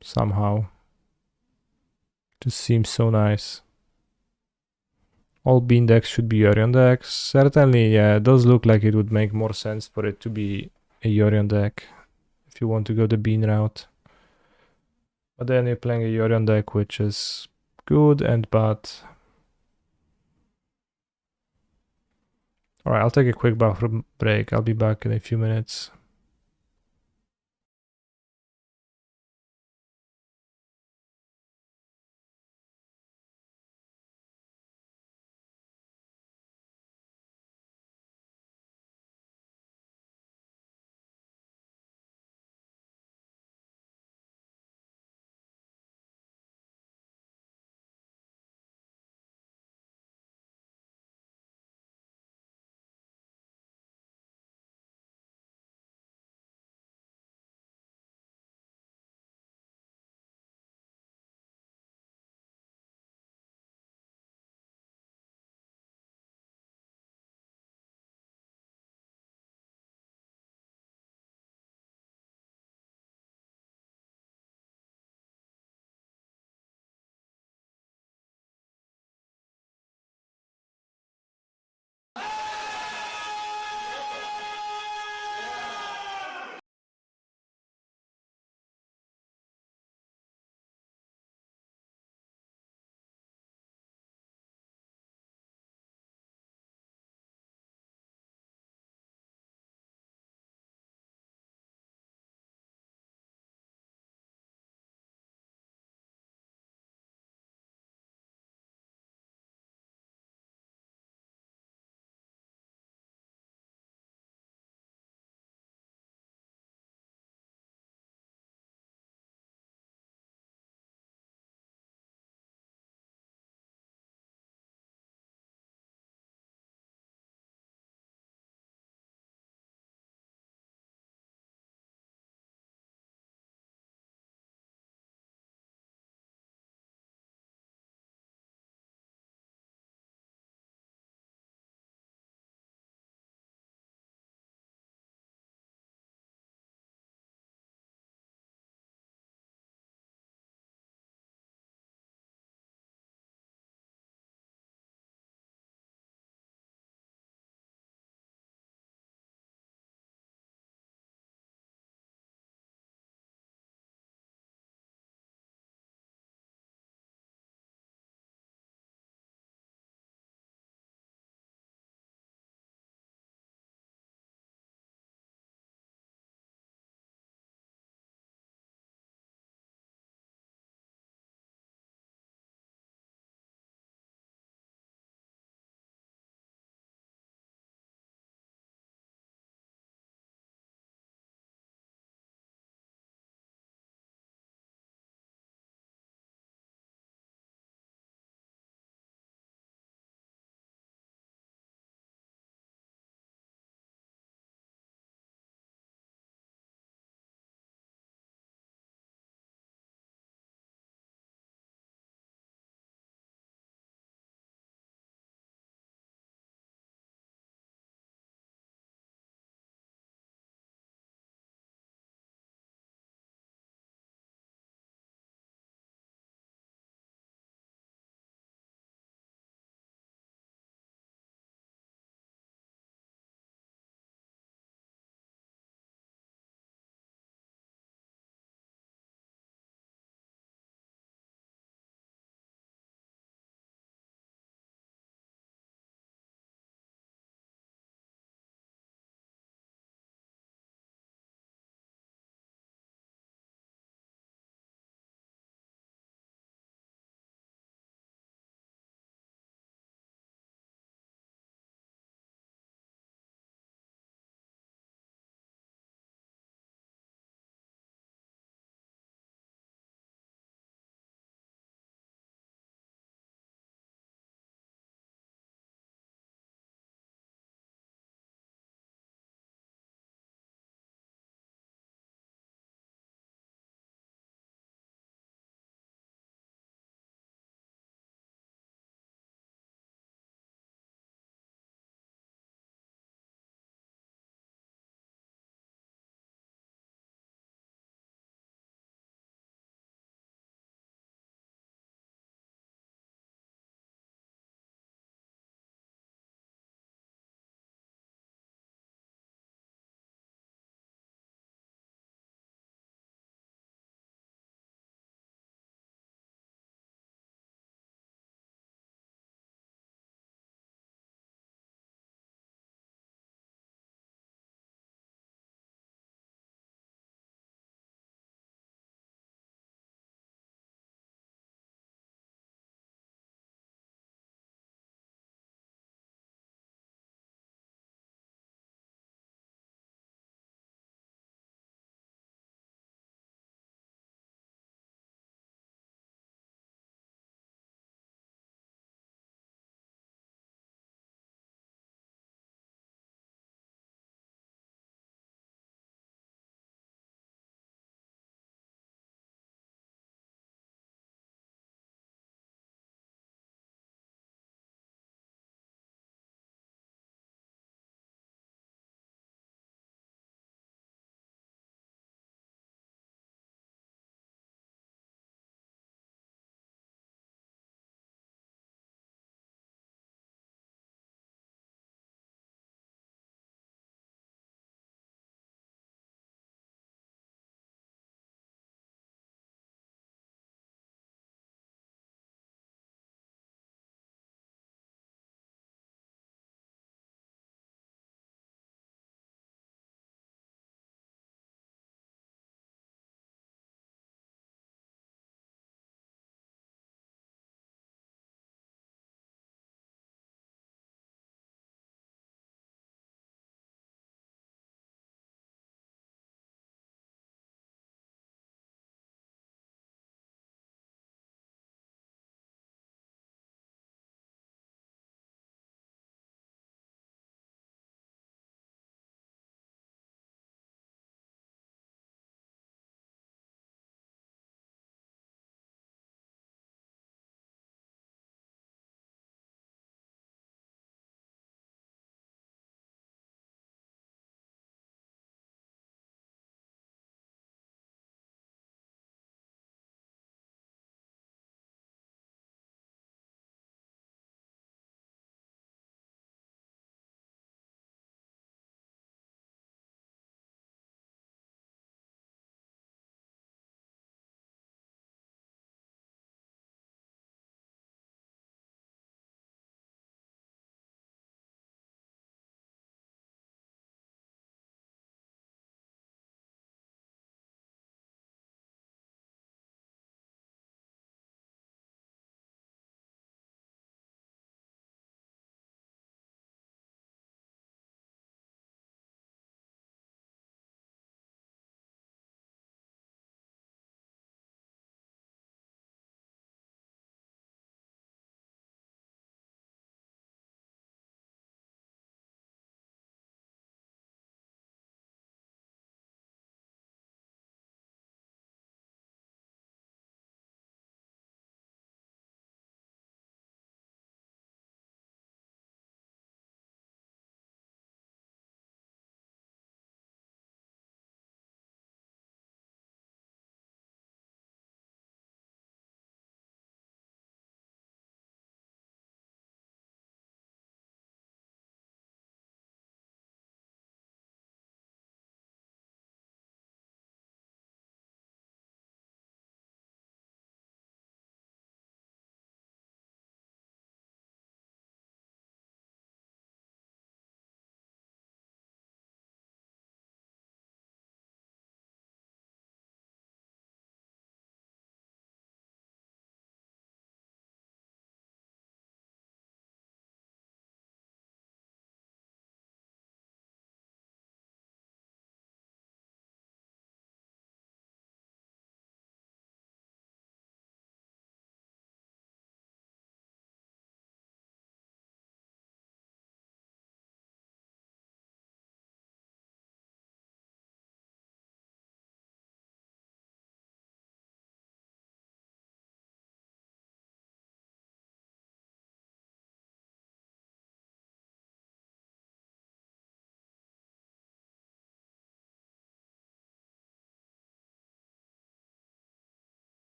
somehow. Just seems so nice. All bean decks should be Yorion decks. Certainly, yeah, it does look like it would make more sense for it to be a Yorion deck if you want to go the bean route. But then you're playing a Yorion deck, which is good and bad. Alright, I'll take a quick bathroom break. I'll be back in a few minutes.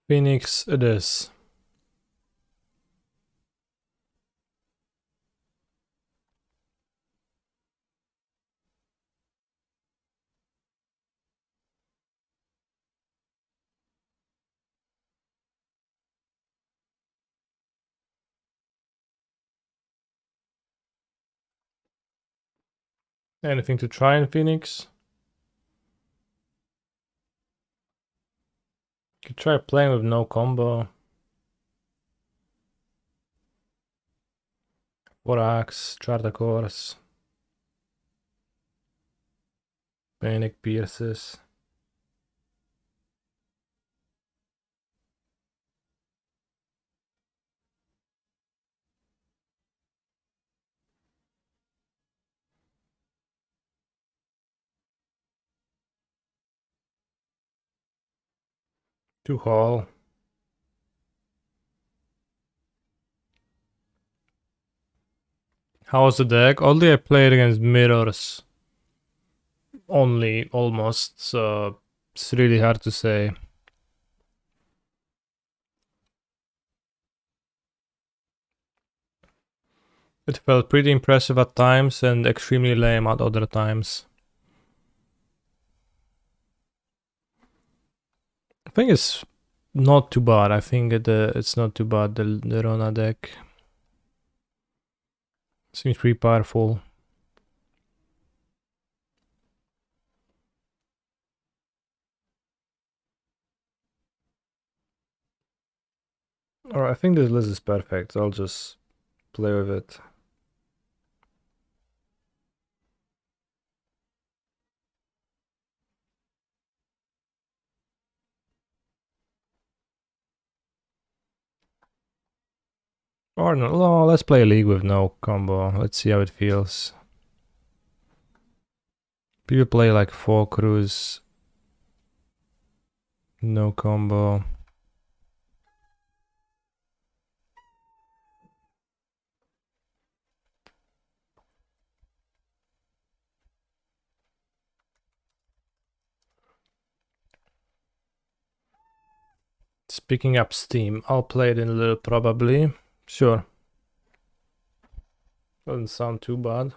Phoenix it is. Anything to try in Phoenix? Could try playing with no combo. Vorax, Chartacors. Panic Pierces. Two Hall. How was the deck? Only I played against mirrors. Only, almost, so it's really hard to say. It felt pretty impressive at times and extremely lame at other times. I think it's not too bad. I think it's not too bad, the Rona deck. Seems pretty powerful. Alright, I think this list is perfect. I'll just play with it. Or no, let's play a league with no combo. Let's see how it feels. People play like 4 crews. No combo. It's picking up steam. I'll play it in a little probably. Sure. Doesn't sound too bad.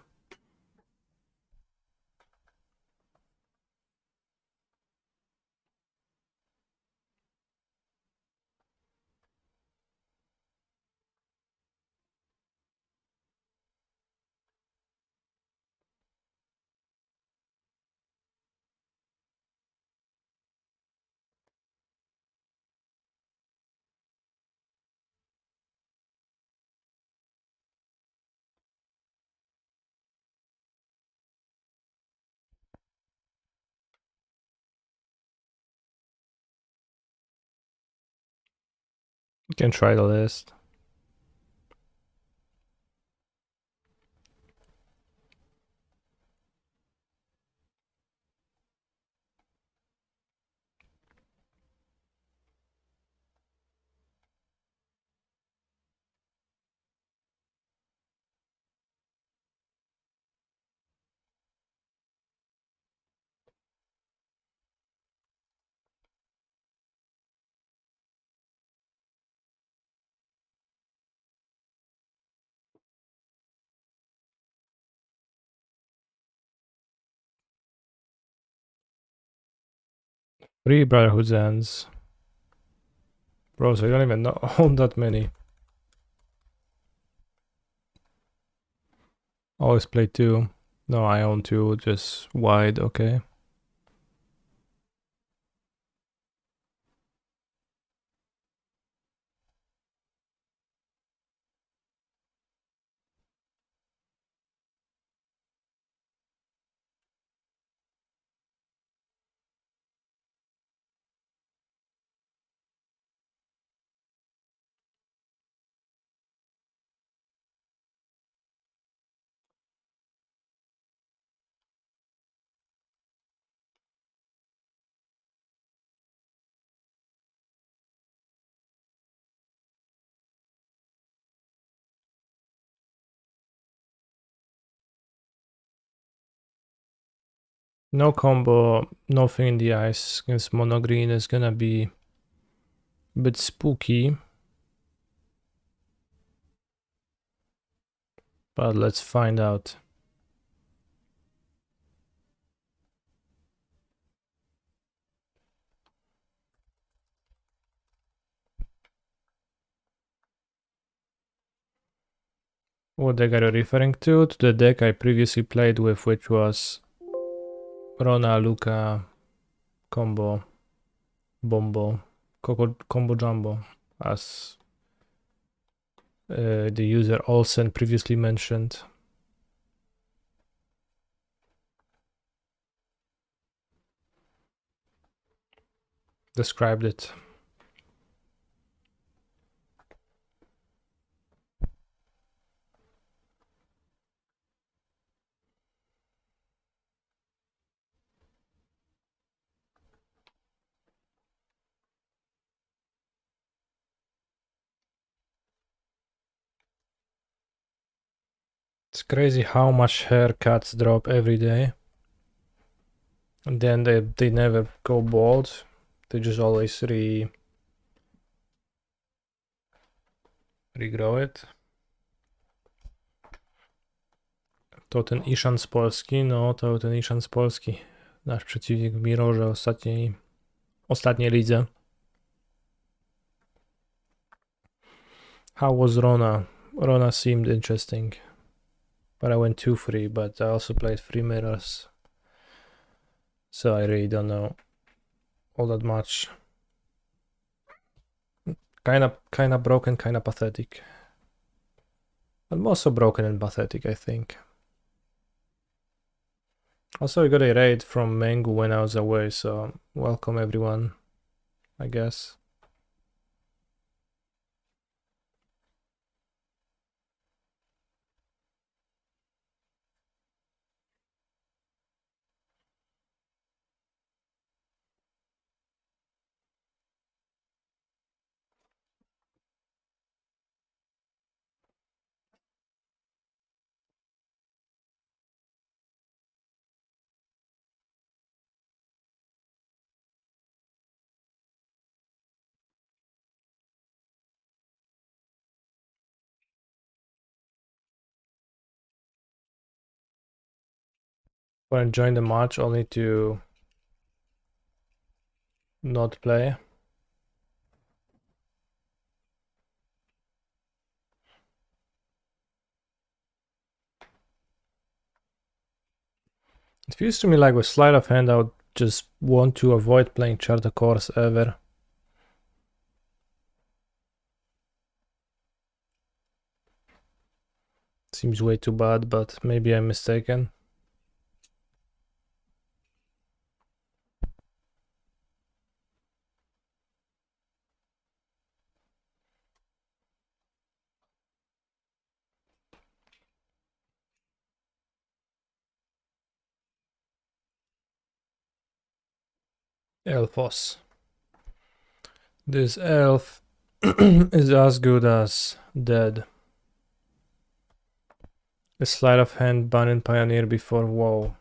You can try the list. Three Brotherhood's ends. Bro, so you don't even own that many. Always play 2. No, I own 2, just wide, okay. No combo, nothing in the ice against mono green is gonna be A bit spooky. But let's find out. What deck are you referring to? To the deck I previously played with, which was Rona, Lukka, combo, Bombo, combo jumbo, as the user Olsen previously mentioned. Described it. It's crazy how much haircuts drop every day. And then they never go bald. They just always regrow it. To ten Ishan z Polski? No, to ten Ishan z Polski. Nasz przeciwnik w Mirrorze ostatniej lidze. How was Rona? Rona seemed interesting. But I went 2-3, but I also played 3 mirrors. So I really don't know all that much. Kinda broken, kinda pathetic. But more so broken and pathetic, I think. Also, I got a raid from Mengu when I was away, so welcome everyone, I guess. When I joined the match only to not play. It feels to me like with sleight of hand I would just want to avoid playing Charter Course ever. Seems way too bad, but maybe I'm mistaken. Elfos. This elf is as good as dead. A sleight of hand banned Pioneer before WoW.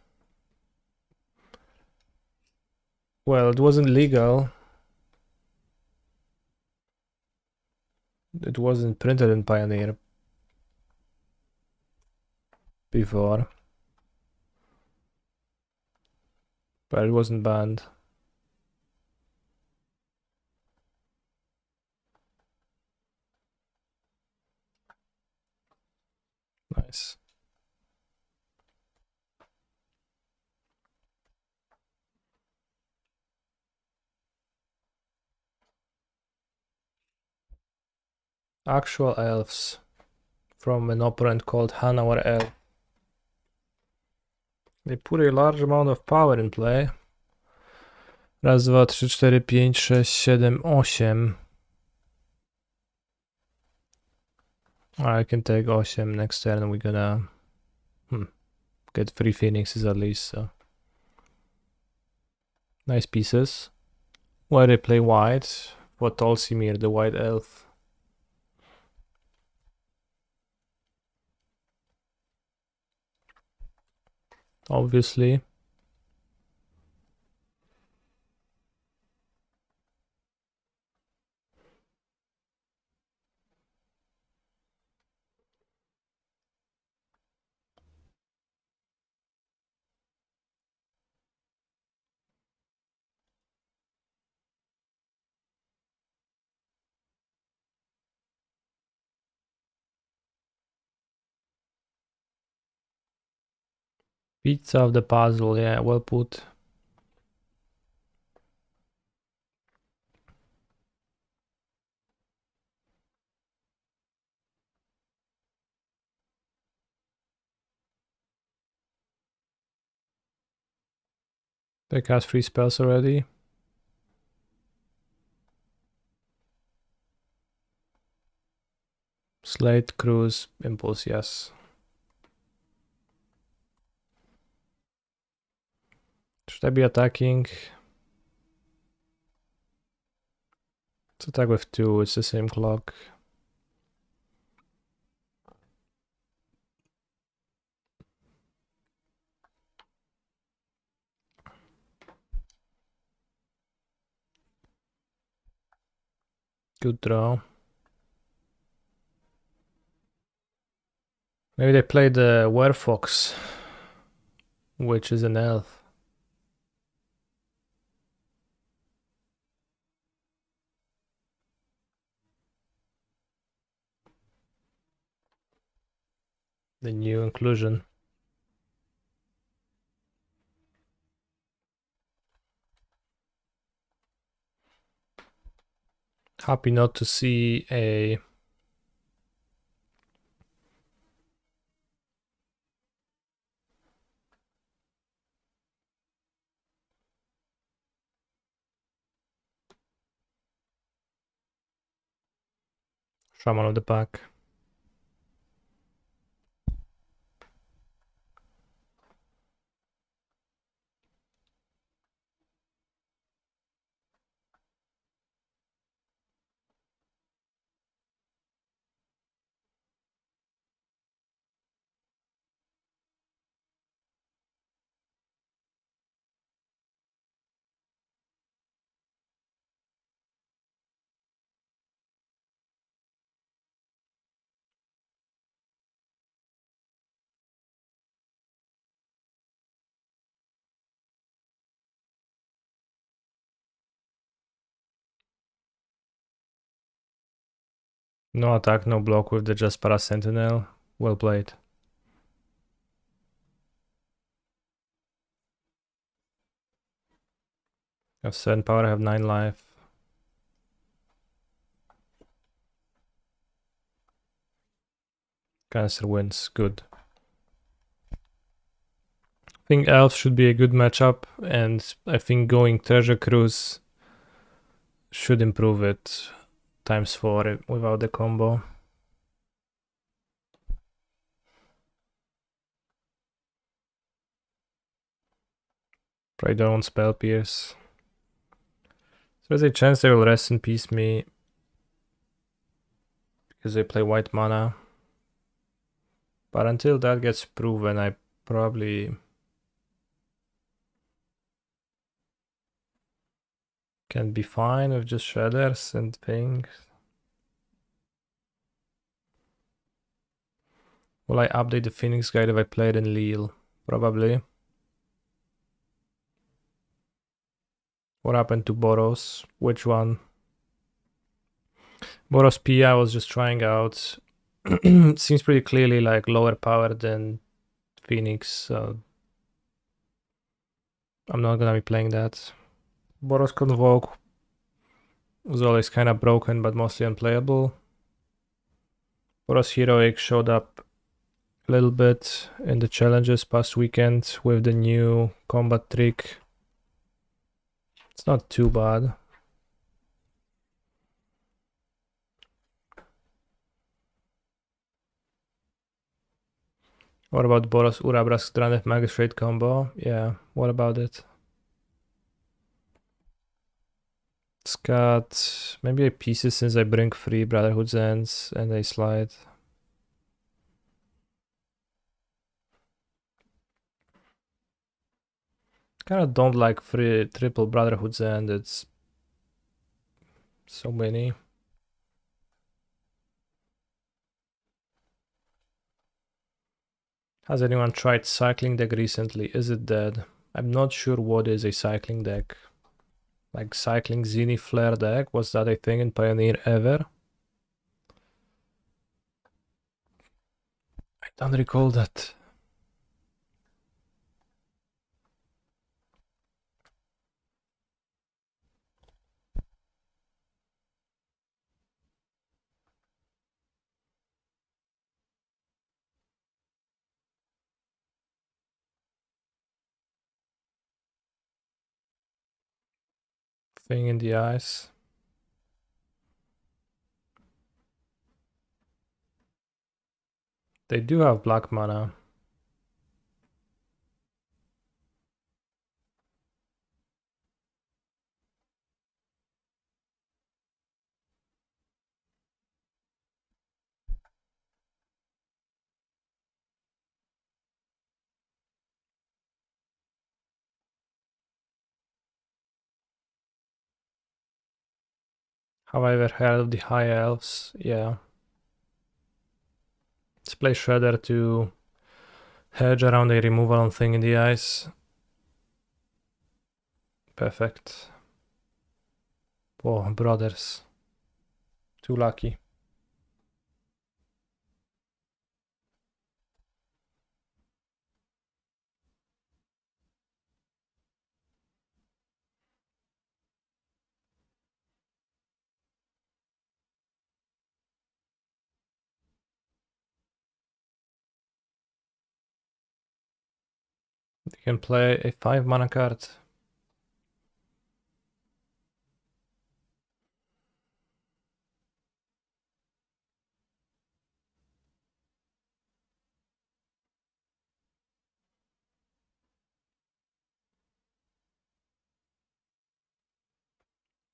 Well, it wasn't legal. It wasn't printed in Pioneer before. But it wasn't banned. Nice. Actual elves from an operand called Hanauer Elf. They put a large amount of power in play. Raz, dwa, trzy, cztery, pięć, sześć, siedem, osiem. I can take osiem. Next turn we're gonna get 3 phoenixes at least, so. Nice pieces. Why they play white? For Tolsimir, the white elf. Obviously. Pizza of the puzzle, yeah, well put. They cast 3 spells already. Slate, Cruise, Impulse, yes. Should I be attacking? Let's attack with 2, it's the same clock. Good draw. Maybe they played the Werefox, which is an elf. The new inclusion. Happy not to see a Shaman of the Pack. No attack, no block with the Jaspera Sentinel. Well played. Have 7 power, have 9 life. Cancer wins, good. I think Elf should be a good matchup, and I think going Treasure Cruise should improve it ×4 without the combo. Probably don't want Spell Pierce. So there's a chance they will rest in peace me because they play white mana. But until that gets proven, I probably can be fine with just Shredders and things. Will I update the Phoenix Guide if I play it in Lille? Probably. What happened to Boros? Which one? Boros P I was just trying out. Seems pretty clearly like lower power than Phoenix, so I'm not gonna be playing that. Boros Convoke was always kind of broken but mostly unplayable. Boros Heroic showed up a little bit in the challenges past weekend with the new combat trick. It's not too bad. What about Boros Urabrask Dranev Magistrate combo? Yeah, what about it? It's got maybe a pieces since I bring 3 Brotherhood's Ends and a slide. Kinda don't like free triple Brotherhood's End, it's so many. Has anyone tried cycling deck recently? Is it dead? I'm not sure what is a cycling deck. Like cycling Zenith Flare deck, was that a thing in Pioneer ever? I don't recall that. thing in the ice. They do have black mana. Have I ever heard of the High Elves? Yeah. Let's play Shredder to hedge around a removal on thing in the ice. Perfect. Oh, brothers. Too lucky. You can play a 5 mana card.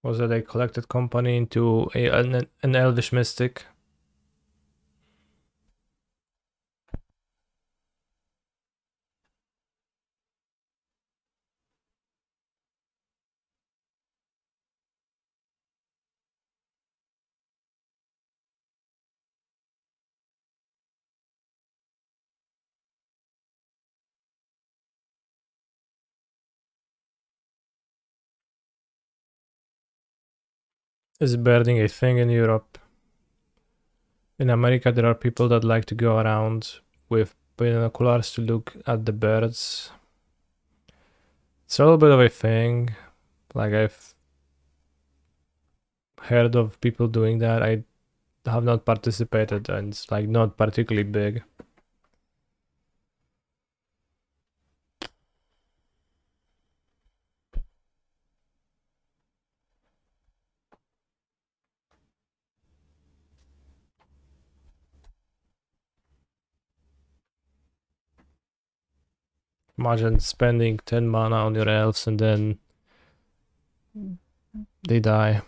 Was that a collected company into an Elvish Mystic? Is birding a thing in Europe? In America, there are people that like to go around with binoculars to look at the birds. It's a little bit of a thing. Like, I've heard of people doing that. I have not participated, and it's like not particularly big. Imagine spending 10 mana on your elves and then they die.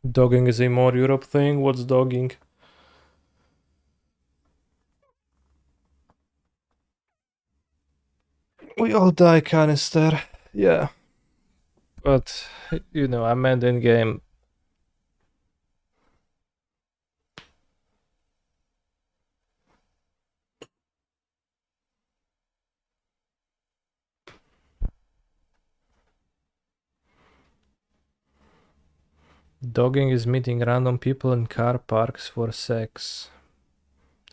Dogging is a more Europe thing. What's dogging? We all die, canister. Yeah. But, you know, I meant in game. Dogging is meeting random people in car parks for sex.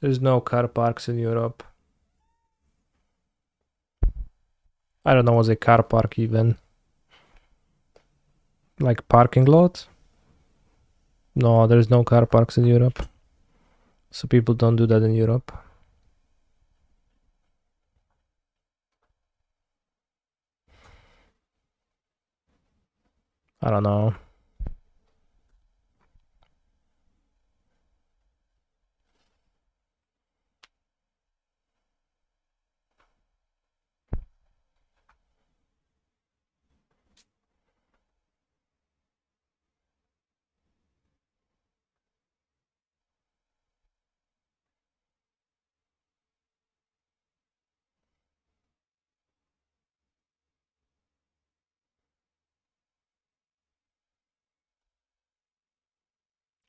There's no car parks in Europe. I don't know what's a car park even. Like parking lot? No, there's no car parks in Europe. So people don't do that in Europe. I don't know.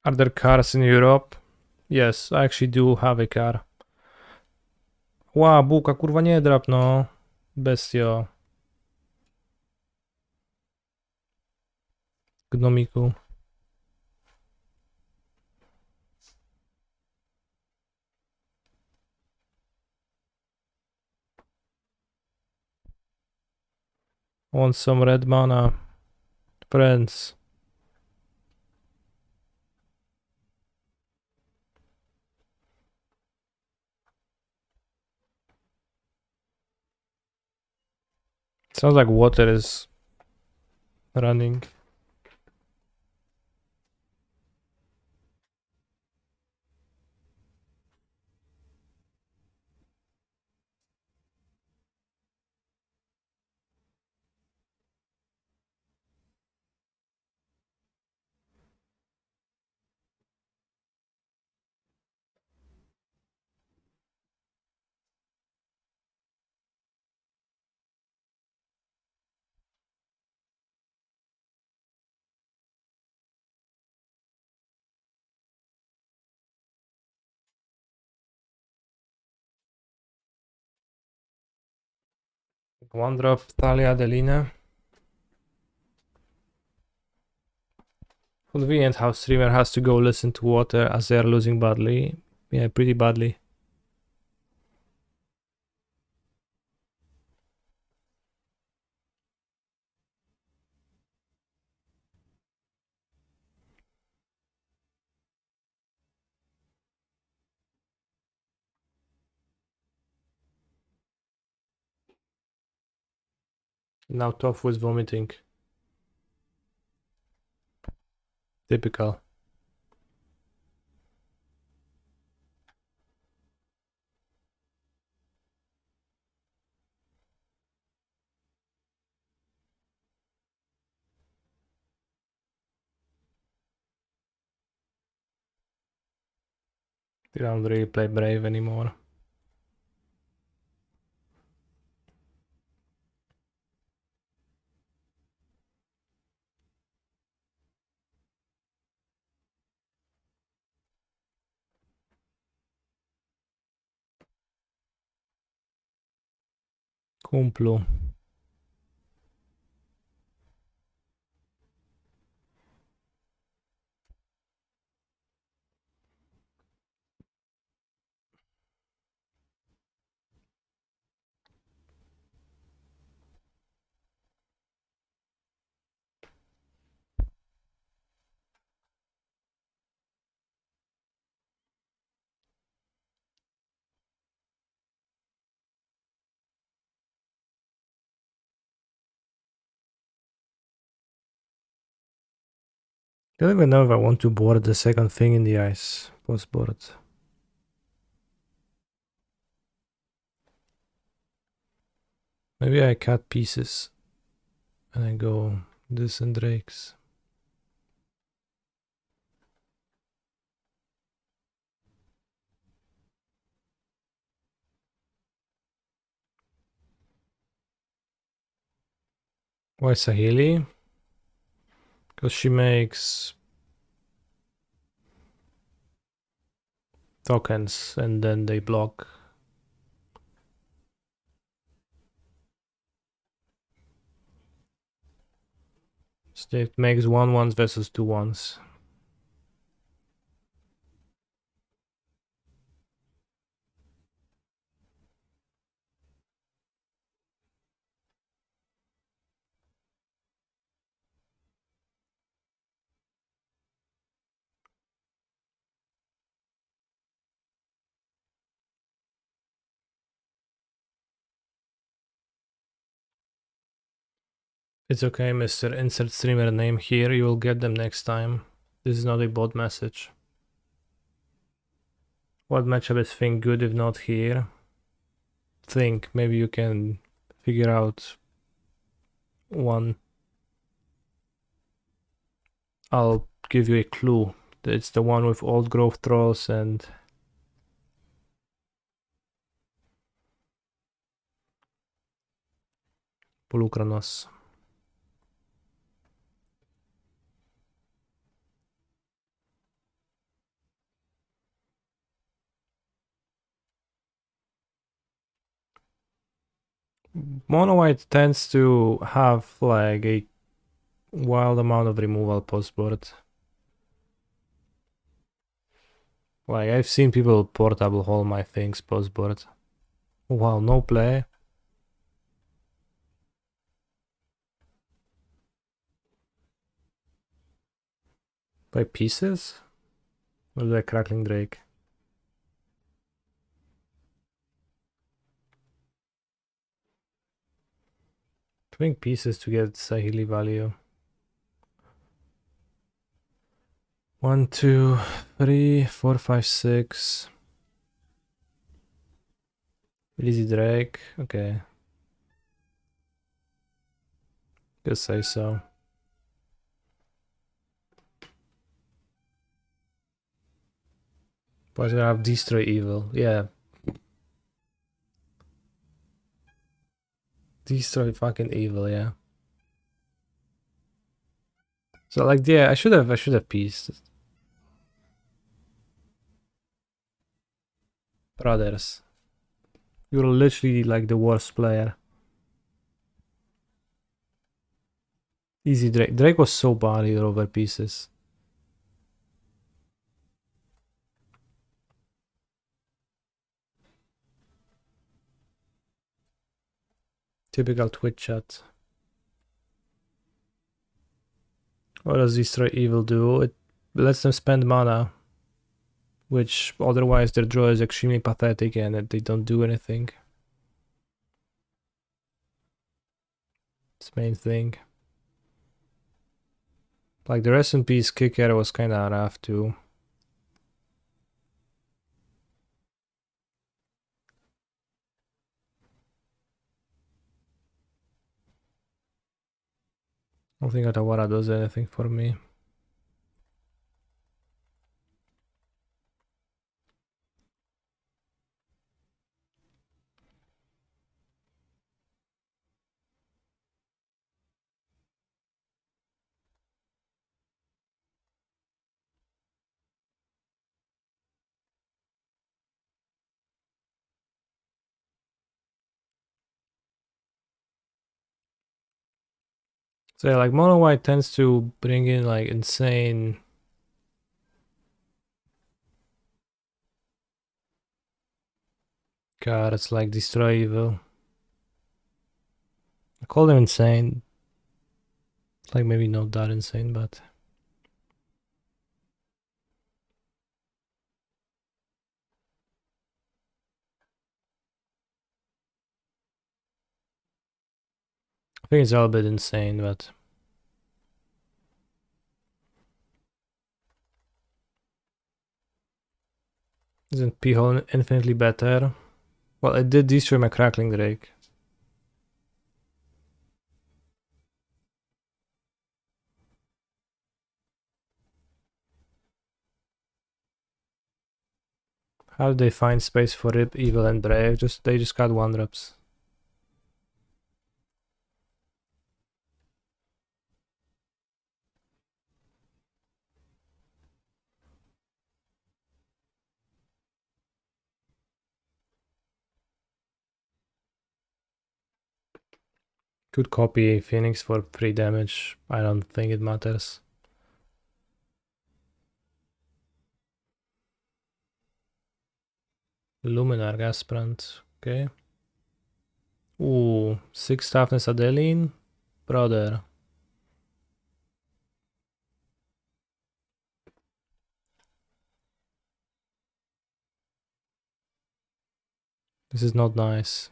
Are there cars in Europe? Yes, I actually do have a car. Ła, bułka, kurwa nie drap, no. Bestio. Gnomiku. Want some red mana. Friends. Sounds like water is running. One drop Talia Adelina. Convenient how streamer has to go listen to water as they are losing badly. Yeah, pretty badly. Now Tofu is vomiting. Typical. They don't really play brave anymore. Cumplu. Don't even know if I want to board the second thing in the ice. Post board. Maybe I cut pieces and I go this and drakes. Why Sahili? Because she makes tokens and then they block. So it makes 1/1s versus 2/1s. It's okay, Mr. Insert streamer name here. You will get them next time. This is not a bot message. What matchup is Think good if not here? Think. Maybe you can figure out one. I'll give you a clue. It's the one with old growth trolls and Polukranos. Mono white tends to have like a wild amount of removal post board. Like I've seen people portable haul my things post board. Wow, no play. By pieces? Or the Crackling Drake? Swing pieces to get Sahili value. 1, 2, 3, 4, 5, 6. Easy Drake. Okay. Could say so. But I have Destroy Evil. Yeah. Destroy fucking evil, yeah. So like yeah, I should have pieced. Brothers. You're literally like the worst player. Easy Drake. Drake was so bad over pieces. Typical Twitch chat. What does Destroy Evil do? It lets them spend mana, which otherwise their draw is extremely pathetic and they don't do anything. It's the main thing. Like the rest in peace kicker was kinda rough too. I don't think Atawara does anything for me. So yeah, like mono white tends to bring in like insane cards like Destroy Evil. I call them insane. Like maybe not that insane, but I think it's all a bit insane, but isn't P-hole infinitely better? Well, it did destroy my Crackling Drake. How did they find space for Rip, Evil, and Brave? They just got 1-drops. Could copy Phoenix for 3 damage. I don't think it matters. Luminar Gasprant. Okay. Ooh, 6 toughness Adeline. Brother. This is not nice.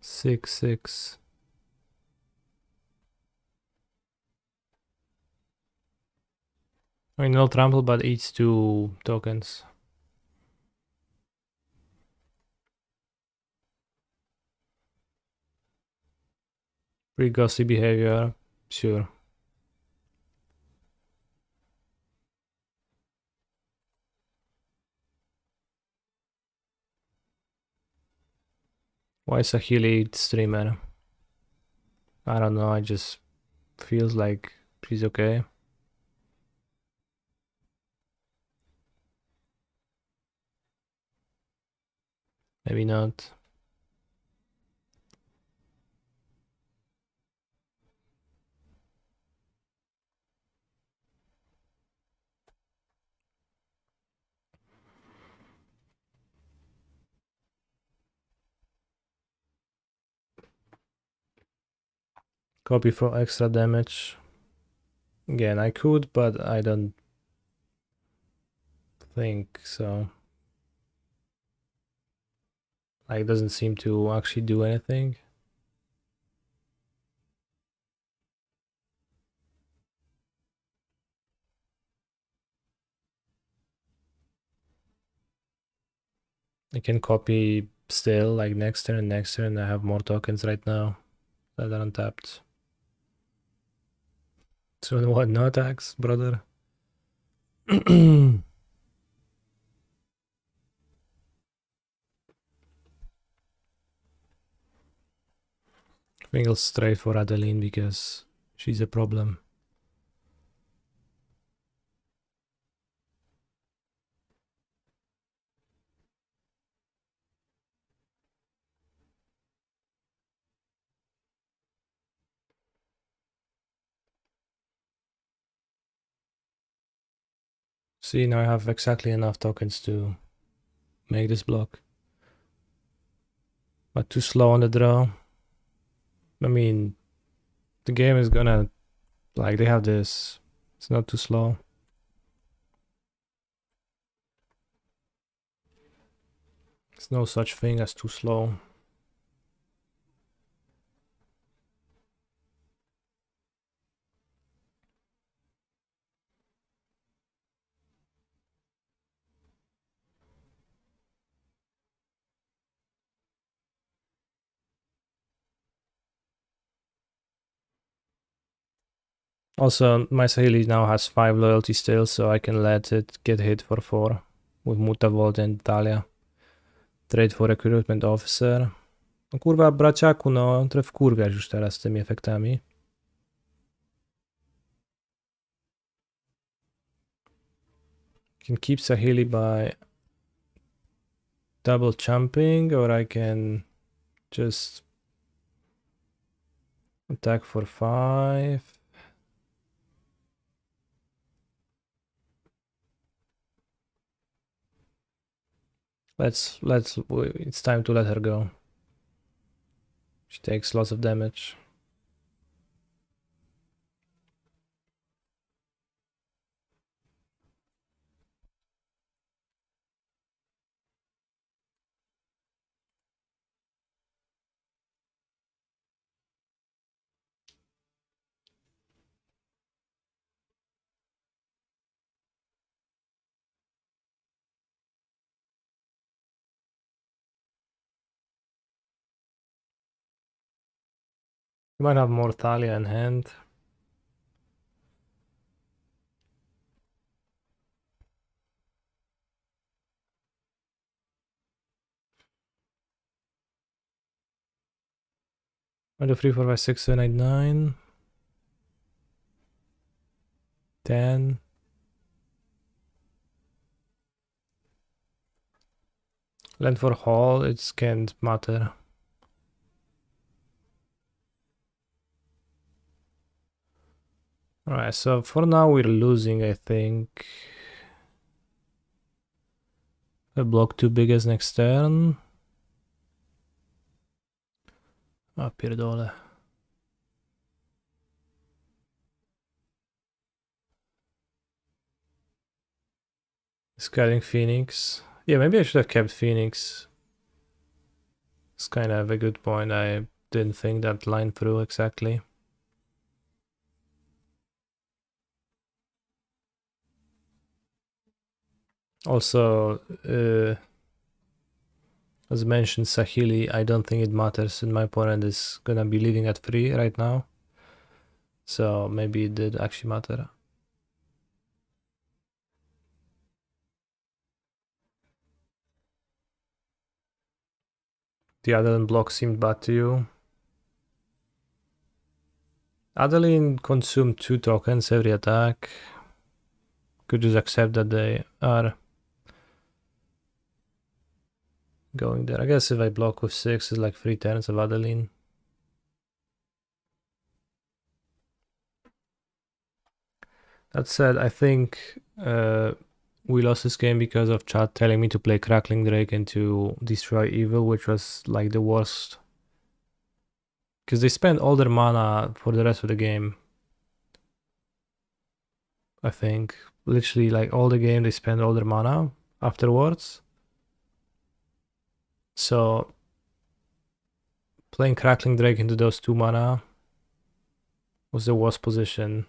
6, 6. I mean, no trample, but eats 2 tokens. Pretty gossy behavior, sure. Why is a Healy streamer? I don't know, I just feels like she's okay. Maybe not. Copy for extra damage. Again, I could, but I don't think so. Like, it doesn't seem to actually do anything. I can copy still, like next turn and next turn. I have more tokens right now that are untapped. So what? No attacks, brother. I think I'll straight for Adeline because she's a problem. See, now I have exactly enough tokens to make this block. But too slow on the draw. I mean, the game is gonna, like, they have this. It's not too slow. There's no such thing as too slow. Also, my Sahili now has 5 loyalty still, so I can let it get hit for 4 with Mutavolt and Talia. Trade for Recruitment Officer. No kurwa, braciaku, no, trochę wkurwiasz już teraz z tymi efektami. Can keep Sahili by double jumping, or I can just attack for 5. It's time to let her go. She takes lots of damage. You might have more Thalia in hand. One, two, three, four, five, six, seven, eight, 9. 10. Land for Hall, it can't matter. Alright, so for now we're losing, I think. A block too big as next turn. Ah, pierdole. Discarding Phoenix. Yeah, maybe I should have kept Phoenix. It's kind of a good point. I didn't think that line through exactly. Also, as mentioned, Sahili, I don't think it matters, and my opponent is gonna be leading at 3 right now. So maybe it did actually matter. The Adeline block seemed bad to you. Adeline consumed 2 tokens every attack. Could just accept that they are going there. I guess if I block with 6, it's like 3 turns of Adeline. That said, I think we lost this game because of chat telling me to play Crackling Drake and to destroy Evil, which was like the worst. Because they spent all their mana for the rest of the game. I think. Literally, like all the game, they spent all their mana afterwards. So Playing Crackling Drake into those 2 mana was the worst position.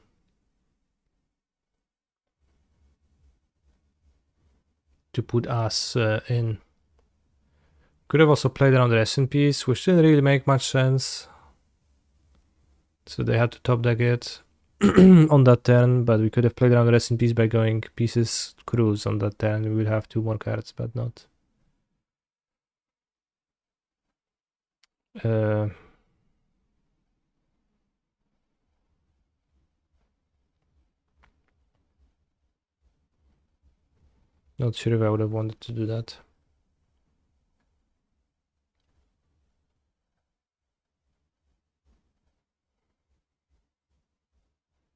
To put us in. Could have also played around the SNPs, which didn't really make much sense. So they had to top deck it on that turn, but we could have played around the SNPs by going pieces cruise on that turn. We would have 2 more cards, but not. Not sure if I would have wanted to do that.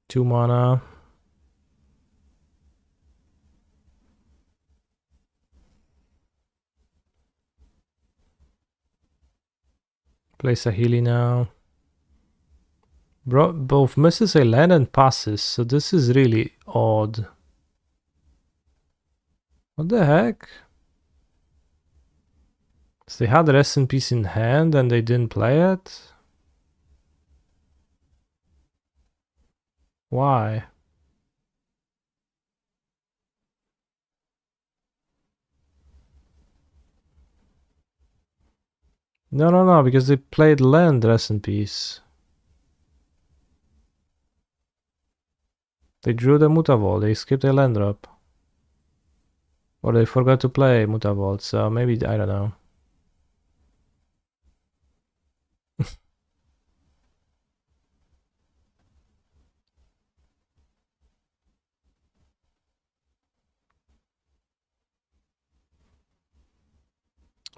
Two mana. Play Sahili now. Bro, both misses a land and passes, so this is really odd. What the heck? So they had the rest in peace in hand and they didn't play it? Why? No, because they played land rest in peace. They drew the Mutavault, they skipped a land drop. Or they forgot to play Mutavault, so maybe, I don't know.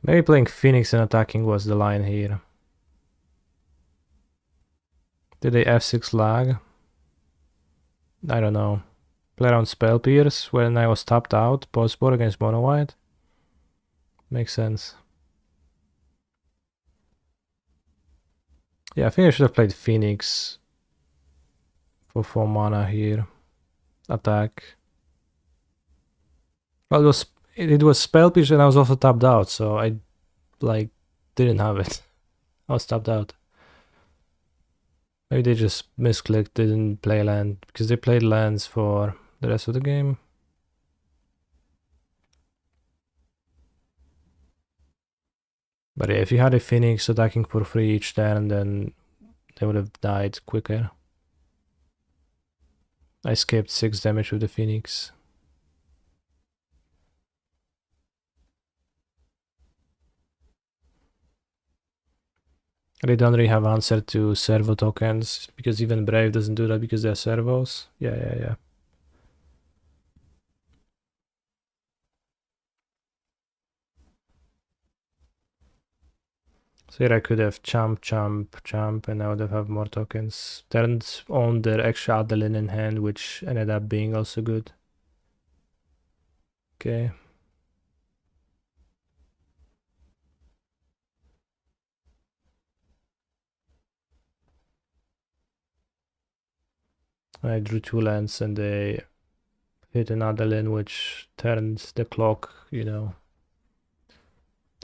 Maybe playing Phoenix and attacking was the line here. Did they F6 lag? I don't know. Play around Spell Pierce when I was tapped out, post board against Mono White. Makes sense. Yeah, I think I should have played Phoenix for 4 mana here. Attack. Well, it was Spell Pierce and I was also tapped out, so I like didn't have it. I was tapped out. Maybe they just misclicked, didn't play land, because they played lands for the rest of the game. But yeah, if you had a Phoenix attacking for free each turn, then they would have died quicker. I skipped 6 damage with the Phoenix. They don't really have answer to servo tokens, because even Brave doesn't do that because they're servos. Yeah. So here I could have champ, and I would have more tokens. Turned on their extra Adeline in hand, which ended up being also good. Okay. I drew 2 lands and they hit an Adeline, which turned the clock, you know.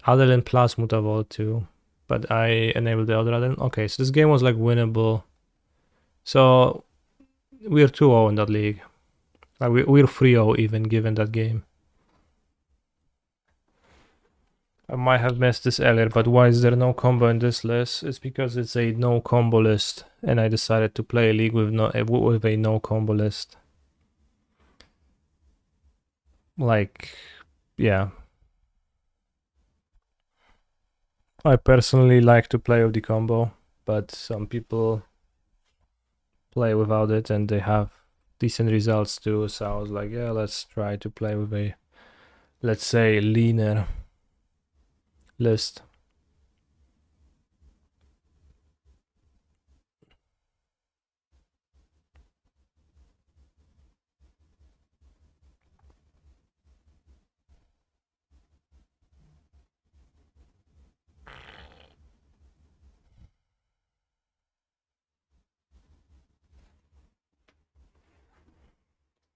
Adeline plus Mutavault too. But I enabled the other Adeline. Okay, so this game was like winnable. So we're 2-0 in that league. Like we're 3-0 even given that game. I might have missed this earlier, but why is there no combo in this list? It's because it's a no combo list, and I decided to play a league with a no combo list. Like, yeah. I personally like to play with the combo, but some people play without it and they have decent results too. So I was like, yeah, let's try to play with a, let's say, leaner list.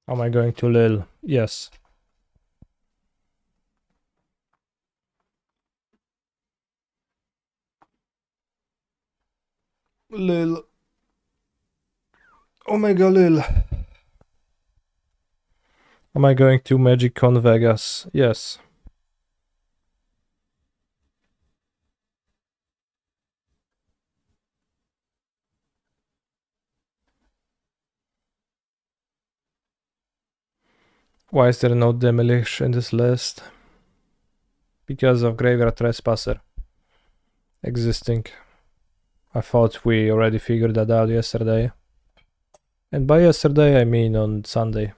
Am I going to Lil? Yes. Lil. Omega Lil. Am I going to Magic Con Vegas? Yes. Why is there no Demolish in this list? Because of Graveyard Trespasser existing. I thought we already figured that out yesterday. And by yesterday I mean on Sunday.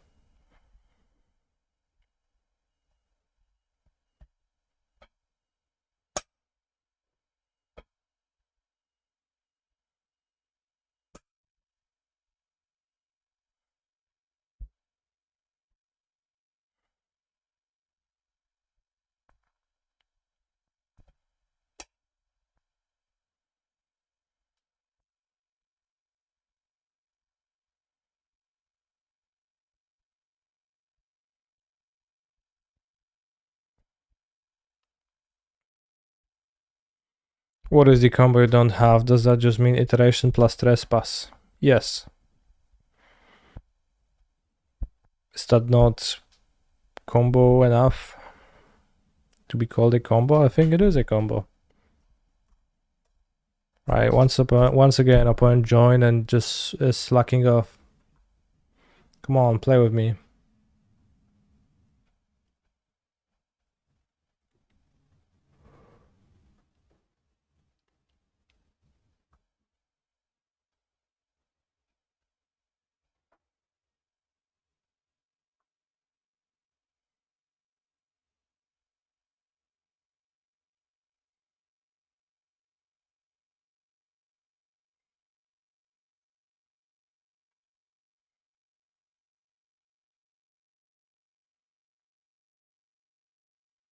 What is the combo you don't have? Does that just mean iteration plus trespass? Yes. Is that not combo enough to be called a combo? I think it is a combo. Right, once again, opponent join and just is slacking off. Come on, play with me.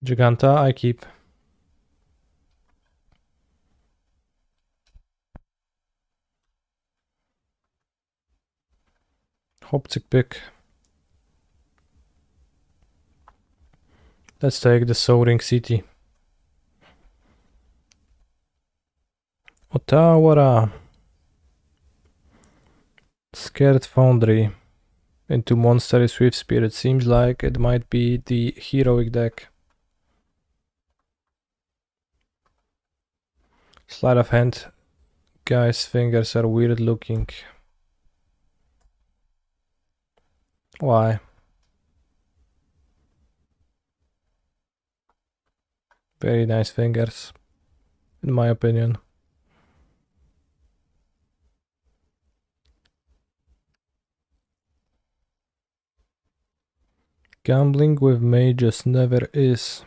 Giganta, I keep. Hoptic pick. Let's take the Soaring City. Otawara. Scared Foundry. Into Monster Swift Spirit. Seems like it might be the heroic deck. Sleight of hand. Guy's fingers are weird looking. Why? Very nice fingers, in my opinion. Gambling with mages never is.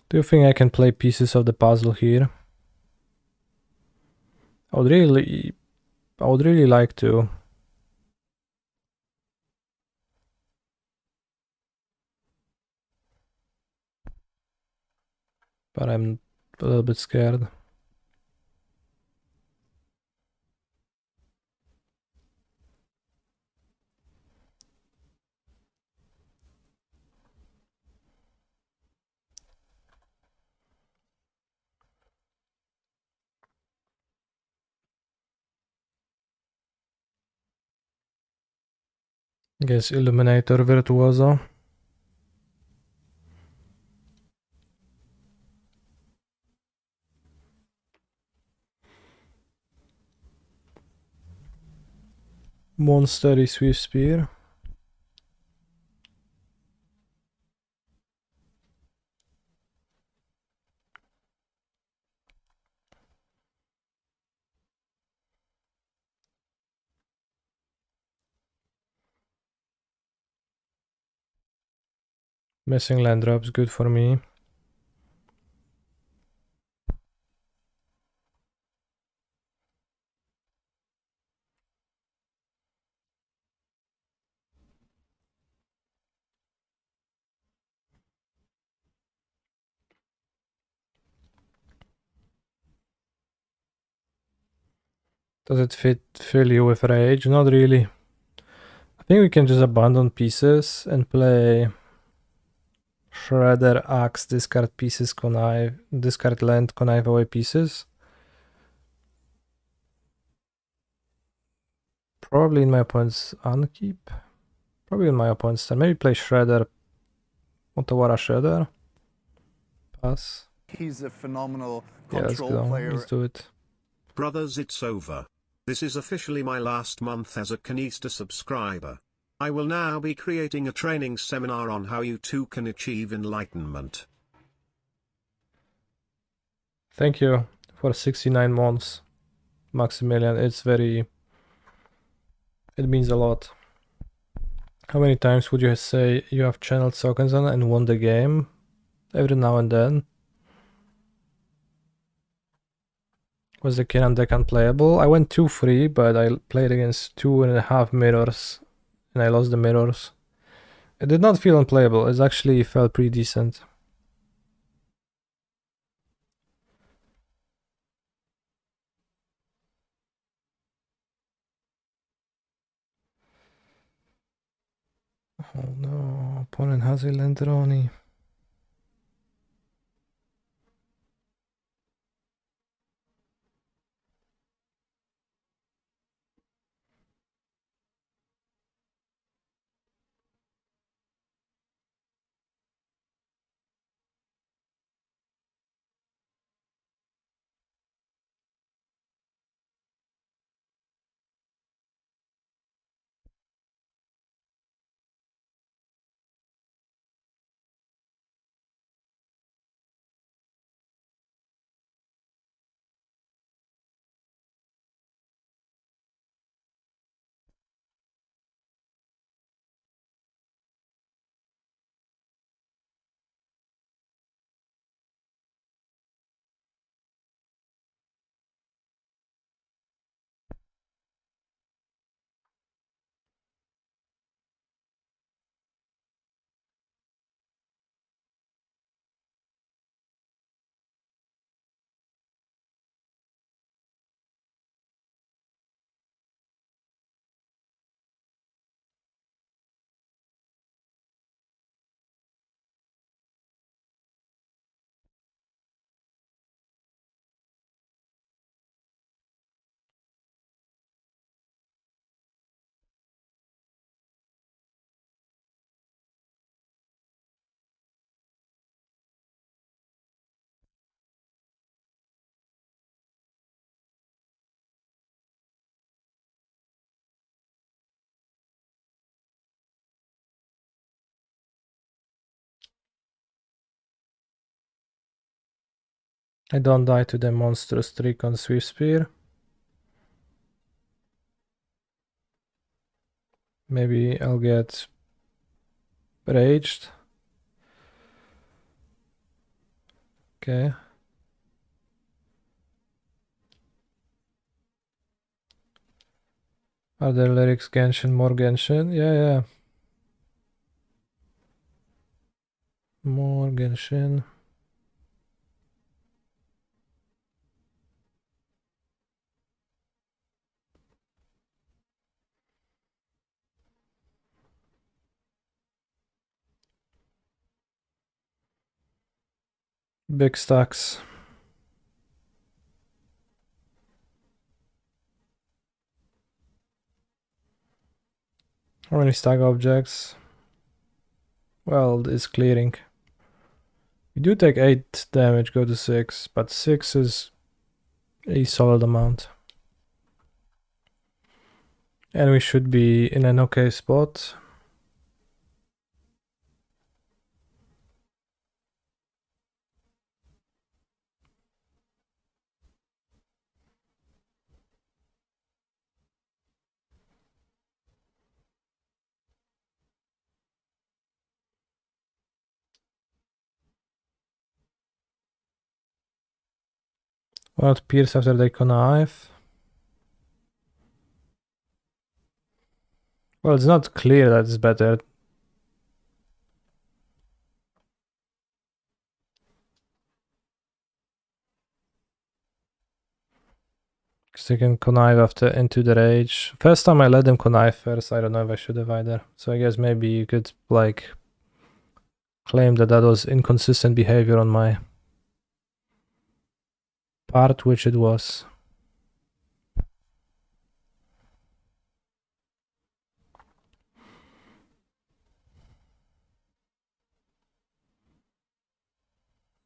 Do you think I can play pieces of the puzzle here? I would really like to. But I'm a little bit scared. Guess Illuminator Virtuoso. Monster Swift Spear. Missing land drops, good for me. Does it fill you with rage? Not really. I think we can just abandon pieces and play Shredder, axe, discard pieces, connive, discard land, connive away pieces. Probably in my opponent's unkeep. Probably in my opponent's turn. Maybe play Shredder. Otawara Shredder. Pass. He's a phenomenal Yeah, let's control go. player. Let's do it. Brothers, it's over. This is officially my last month as a Canista subscriber. I will now be creating a training seminar on how you too can achieve enlightenment. Thank you for 69 months, Maximilian. It means a lot. How many times would you say you have channeled Sokensen and won the game? Every now and then. Was the Kenan deck unplayable? I went 2-3, but I played against 2.5 mirrors, and I lost the mirrors. It did not feel unplayable, it actually felt pretty decent. Oh no, opponent has a Lenderoni. I don't die to the monstrous trick on Swift Spear. Maybe I'll get raged. Okay. Are there lyrics Genshin, more Genshin? Yeah. More Genshin. Big stacks. How many stack objects? Well, it's clearing. We do take 8 damage, go to 6, but 6 is a solid amount. And we should be in an okay spot. What pierce after they connive? Well, it's not clear that it's better. Because they can connive after into the rage. First time I let them connive first, I don't know if I should have either. So I guess maybe you could like claim that that was inconsistent behavior on my part, which it was.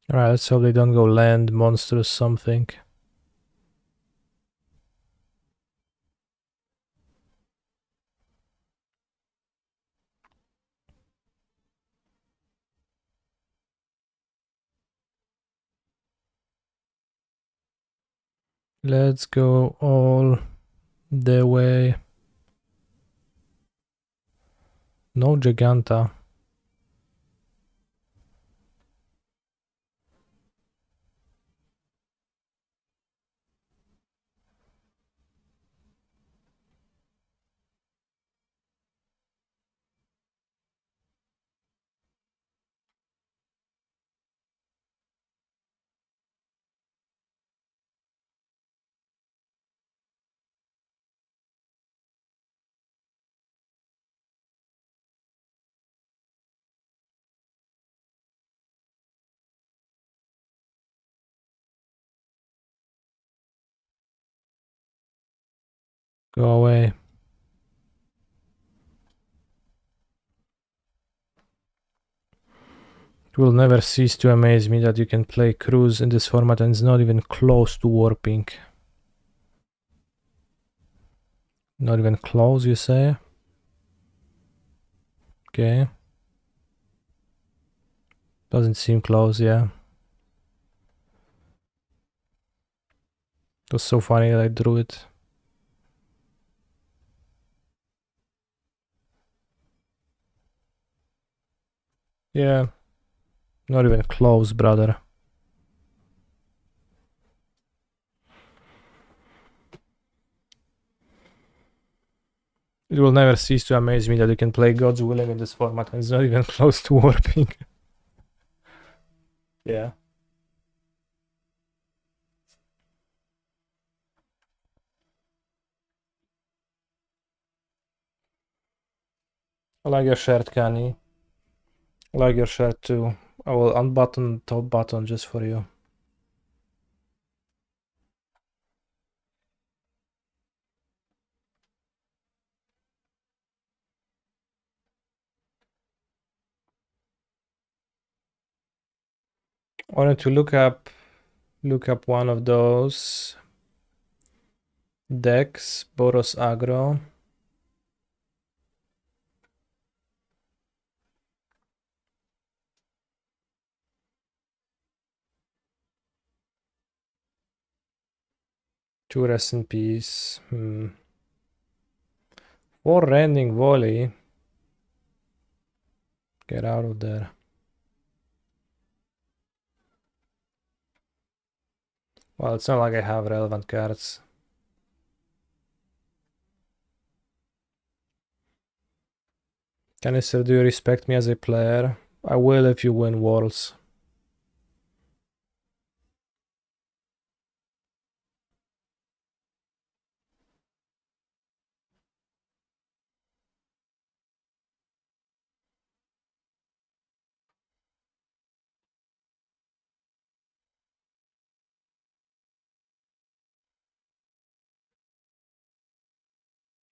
Alright, let's hope they don't go land monsters something. Let's go all the way. No Giganta. Go away. It will never cease to amaze me that you can play Cruise in this format and it's not even close to warping. Not even close, you say? Okay. Doesn't seem close, yeah. It was so funny that I drew it. Yeah. Not even close, brother. It will never cease to amaze me that you can play God's Willing in this format and it's not even close to warping. Yeah. I like your shirt, Kanye. I like your shirt too. I will unbutton top button just for you. I wanted to look up one of those decks, Boros Agro. Two rest in peace. 4 rending volley. Get out of there. Well, it's not like I have relevant cards. Canister, do you respect me as a player? I will if you win Worlds.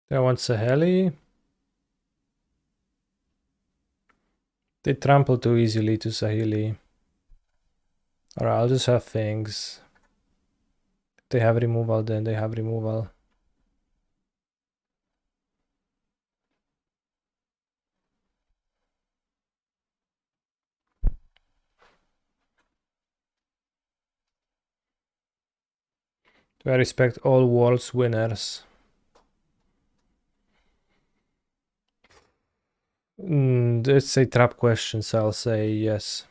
They want Saheli. They trample too easily to Saheli. Alright, I'll just have things. If they have removal, then they have removal. Do I respect all Worlds winners? It's a trap question, so I'll say yes.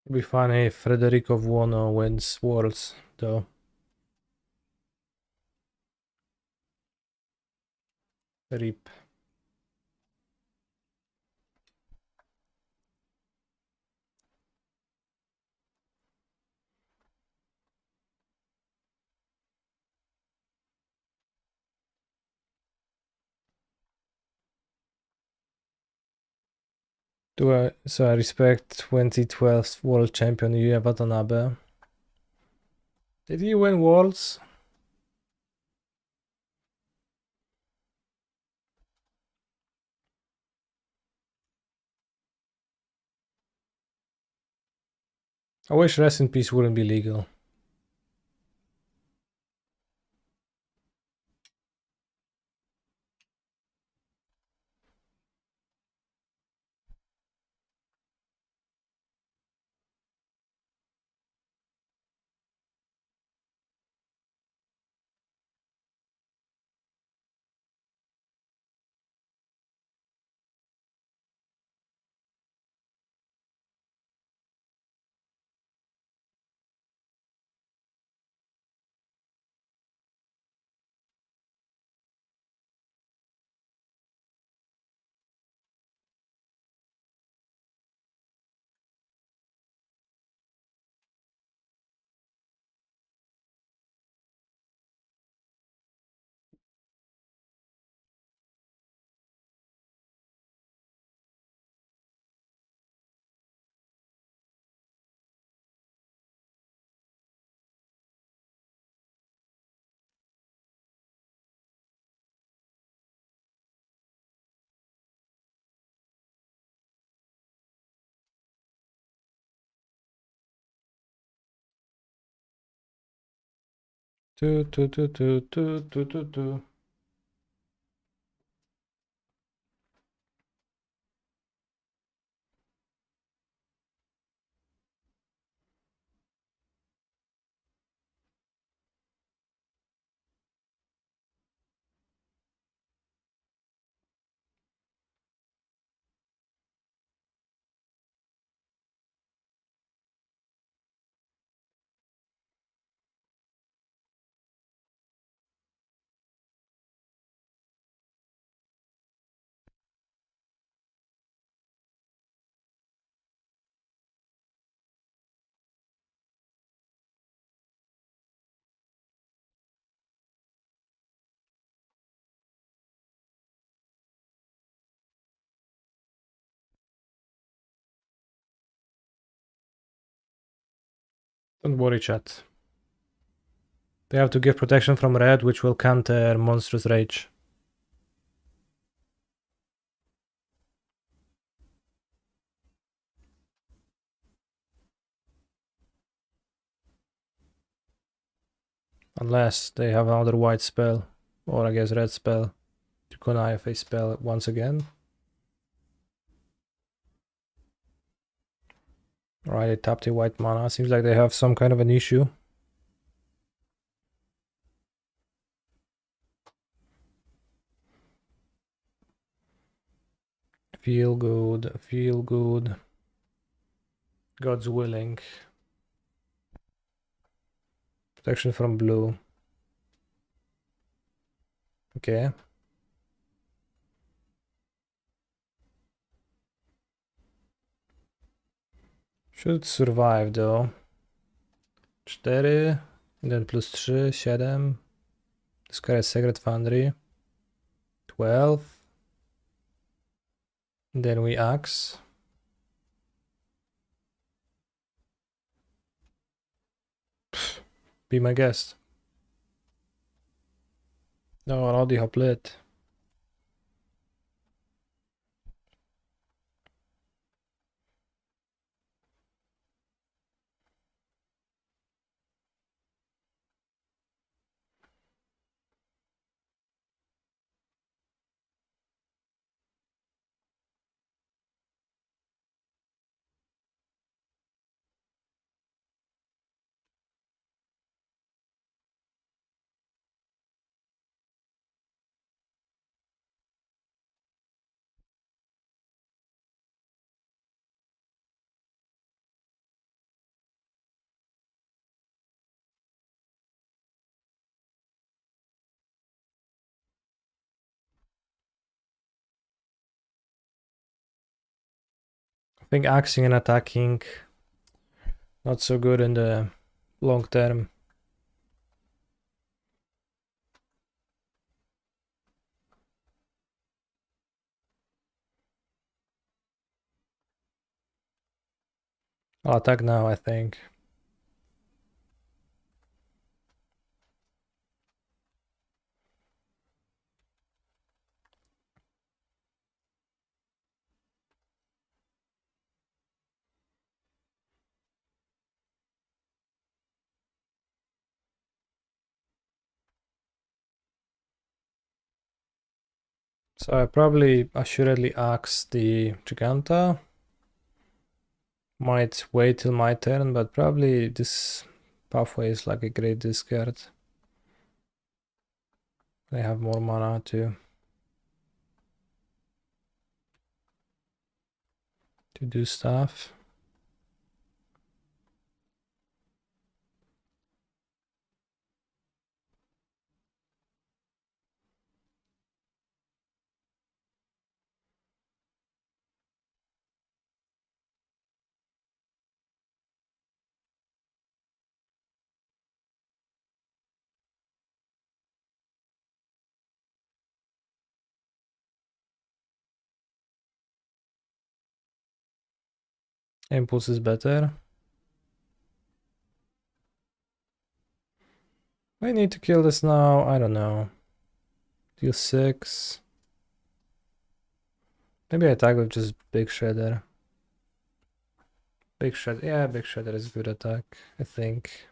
It'd be funny if Federico Buono wins Worlds, though. RIP. So I respect 2012 world champion Yuya Watanabe. Did he win Worlds? I wish Rest in Peace wouldn't be legal. Do, do, do, do, do, do, do, do. Don't worry, chat. They have to give protection from red, which will counter Monstrous Rage. Unless they have another white spell, or I guess red spell, to connive a spell once again. Alright, they tapped a white mana. Seems like they have some kind of an issue. Feel good, feel good. God's willing. Protection from blue. Okay. Should survive though. 4, 1 plus 3, 7. Discard Secret Foundry. 12. Then we axe. Be my guest. No, already har blivit. I think axing and attacking not so good in the long term. I'll attack now, I think. So I probably assuredly axe the Giganta. Might wait till my turn, but probably this pathway is like a great discard. They have more mana to do stuff. Impulse is better. I need to kill this now. I don't know. Deal 6. Maybe I attack with just Big Shredder. Big Shredder. Yeah, Big Shredder is a good attack, I think.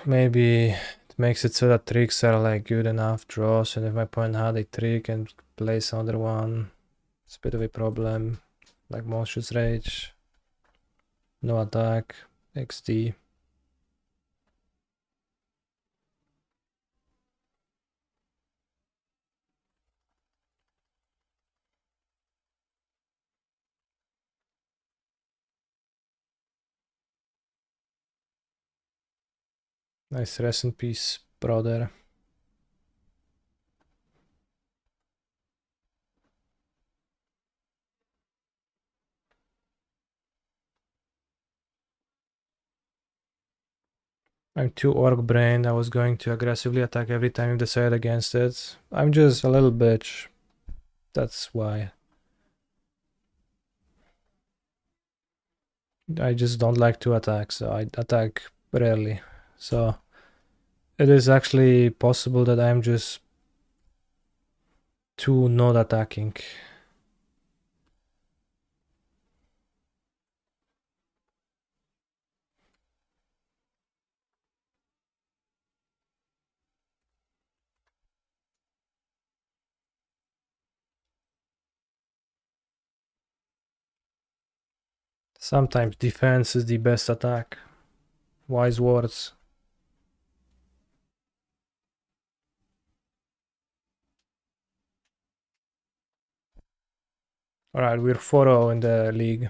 Maybe it makes it so that tricks are like good enough draws, and if my opponent had a trick and plays another one, it's a bit of a problem. Like Monstrous Rage. No attack. XD. Nice, rest in peace, brother. I'm too orc brained. I was going to aggressively attack every time you decide against it. I'm just a little bitch. That's why. I just don't like to attack, so I attack rarely. So it is actually possible that I'm just too not attacking. Sometimes defense is the best attack. Wise words. Alright, we're 4-0 in the league.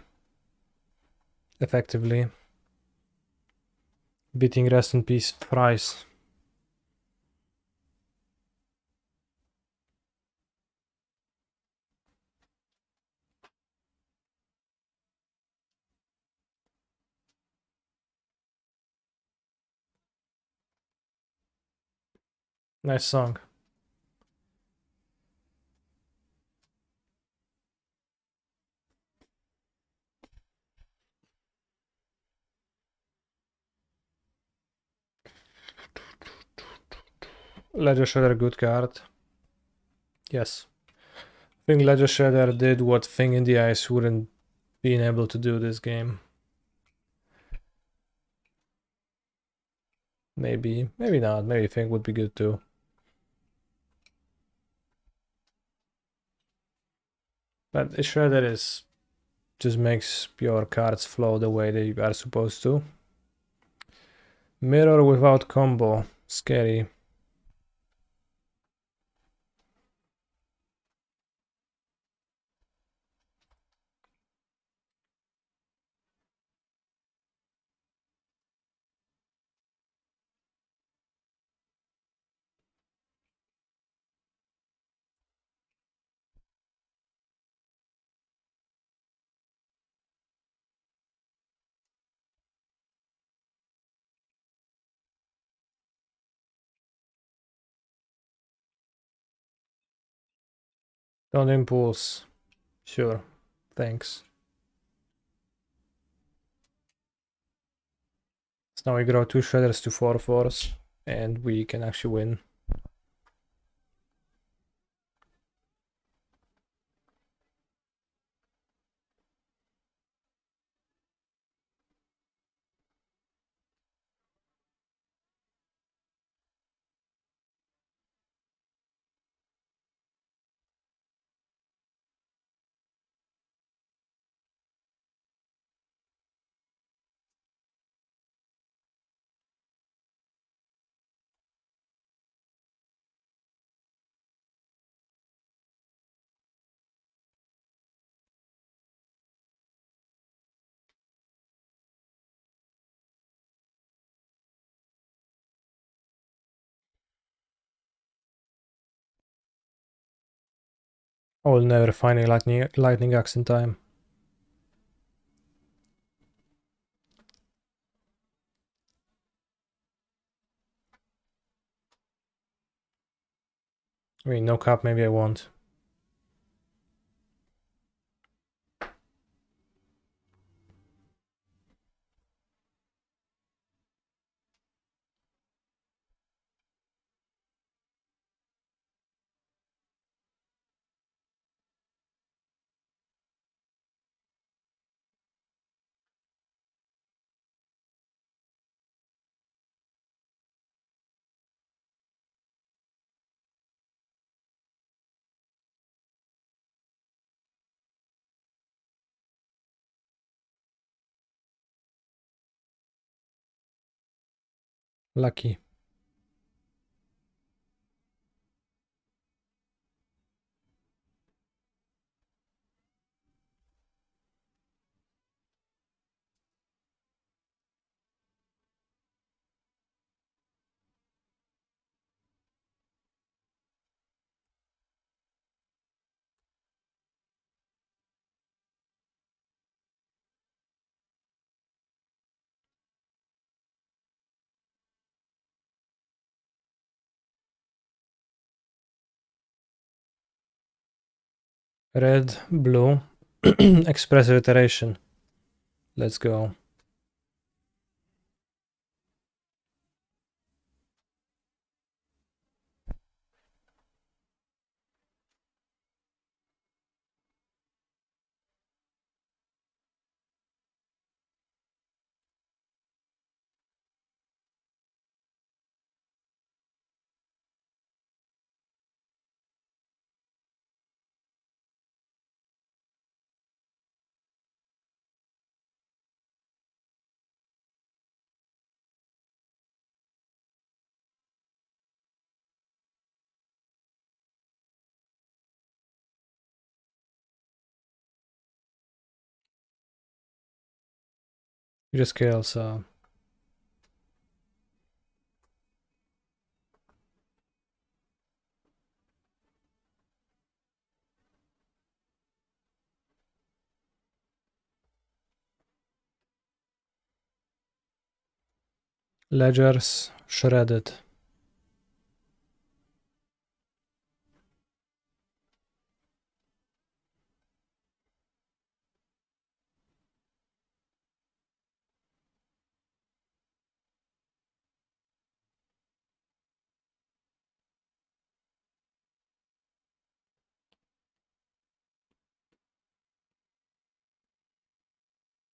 Effectively. Beating Rest in Peace thrice. Nice song. Ledger Shredder, good card. Yes. I think Ledger Shredder did what Thing in the Ice wouldn't been able to do this game. Maybe, maybe not. Maybe Thing would be good too. But a Shredder is just makes your cards flow the way they are supposed to. Mirror without combo. Scary. Don't impulse. Sure. Thanks. So now we grow 2 shredders to 4/4s, and we can actually win. I will never find a lightning axe in time. I mean, no cap, maybe I won't. Lucky. Red, blue, expressive iteration. Let's go. Just kills. Ledgers shredded.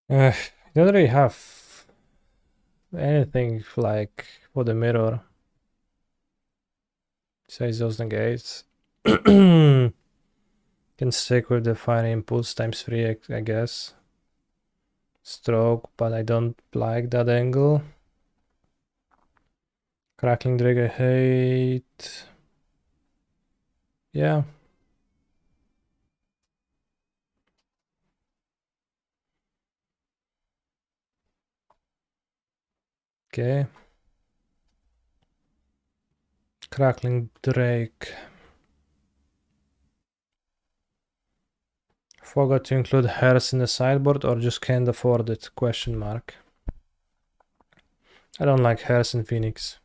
Don't really have anything like for the mirror. Besides those negates. Can stick with the fire impulse times 3, I guess. Stroke, but I don't like that angle. Crackling drag I hate. Yeah. Okay. Crackling Drake. Forgot to include hairs in the sideboard or just can't afford it? Question mark. I don't like hairs in Phoenix.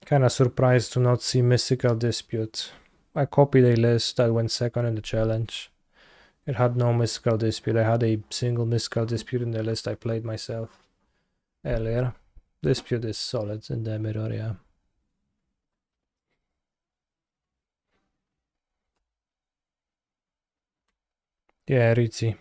Kinda surprised to not see Mystical Dispute. I copied a list that went second in the challenge. It had no mystical dispute. I had a single mystical dispute in the list I played myself earlier. Dispute is solid in the mirror, yeah. Yeah, Rizzi.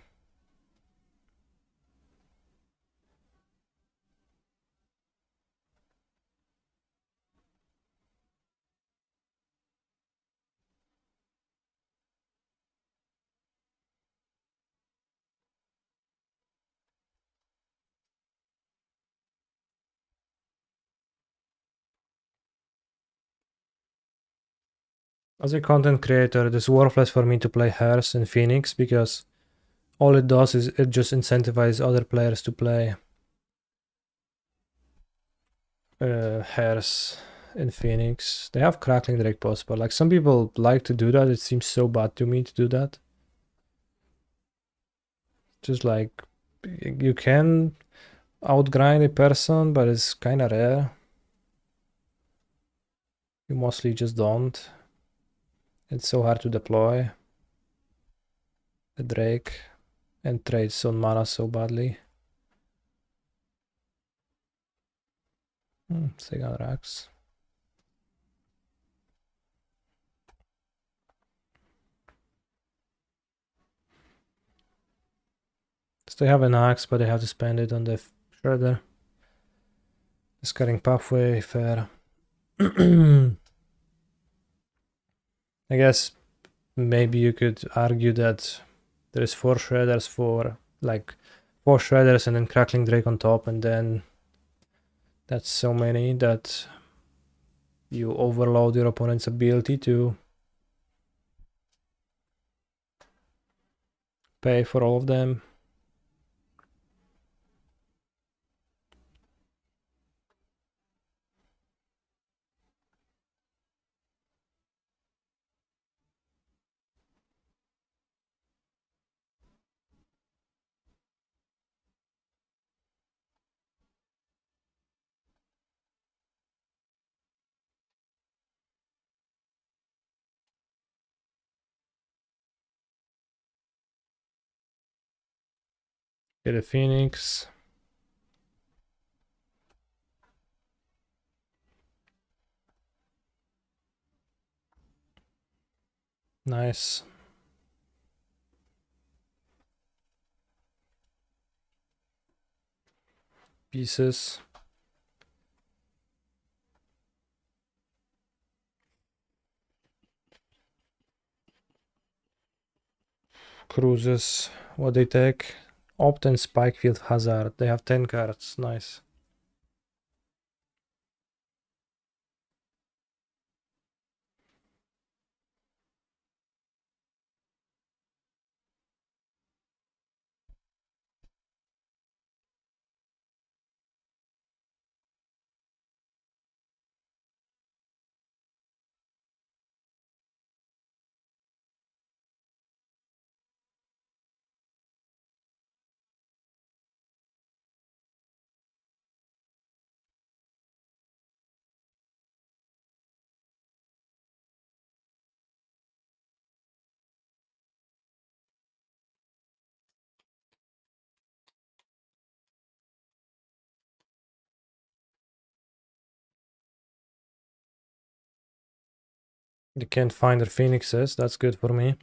As a content creator, it is worthless for me to play Hearse in Phoenix because all it does is it just incentivizes other players to play Hearse in Phoenix. They have Crackling Drake post, but like some people like to do that. It seems so bad to me to do that. Just like you can outgrind a person, but it's kind of rare. You mostly just don't. It's so hard to deploy a Drake and trades on mana so badly. Second Rax. So they have an axe, but they have to spend it on the shredder. Discarding pathway, fair. I guess maybe you could argue that there is 4 shredders for like 4 shredders and then Crackling Drake on top, and then that's so many that you overload your opponent's ability to pay for all of them. Get a Phoenix. Nice. Pieces. Cruises. What they take? Opt and Spikefield Hazard. They have 10 cards. Nice. They can't find their Phoenixes. That's good for me.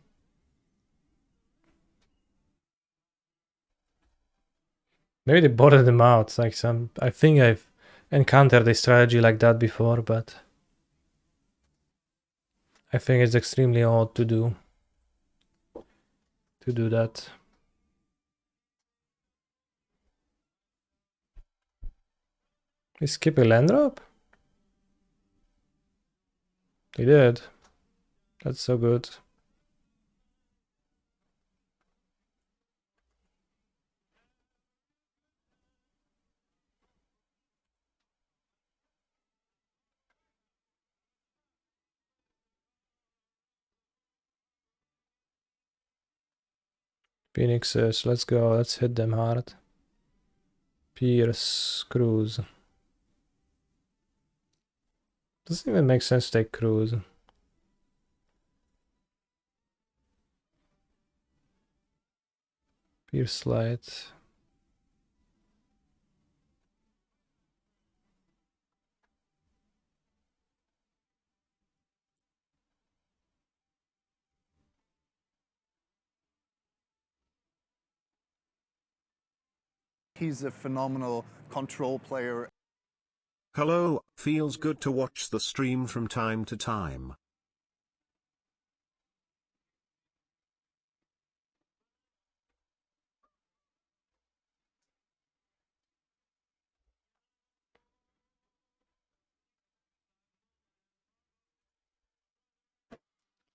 Maybe they botted them out. Like some. I think I've encountered a strategy like that before, but I think it's extremely odd to do that. They skip a land drop? They did. That's so good. Phoenixes, let's go. Let's hit them hard. Pierce, Cruise. Doesn't even make sense to take Cruise. Pierce Light. He's a phenomenal control player. Hello, feels good to watch the stream from time to time.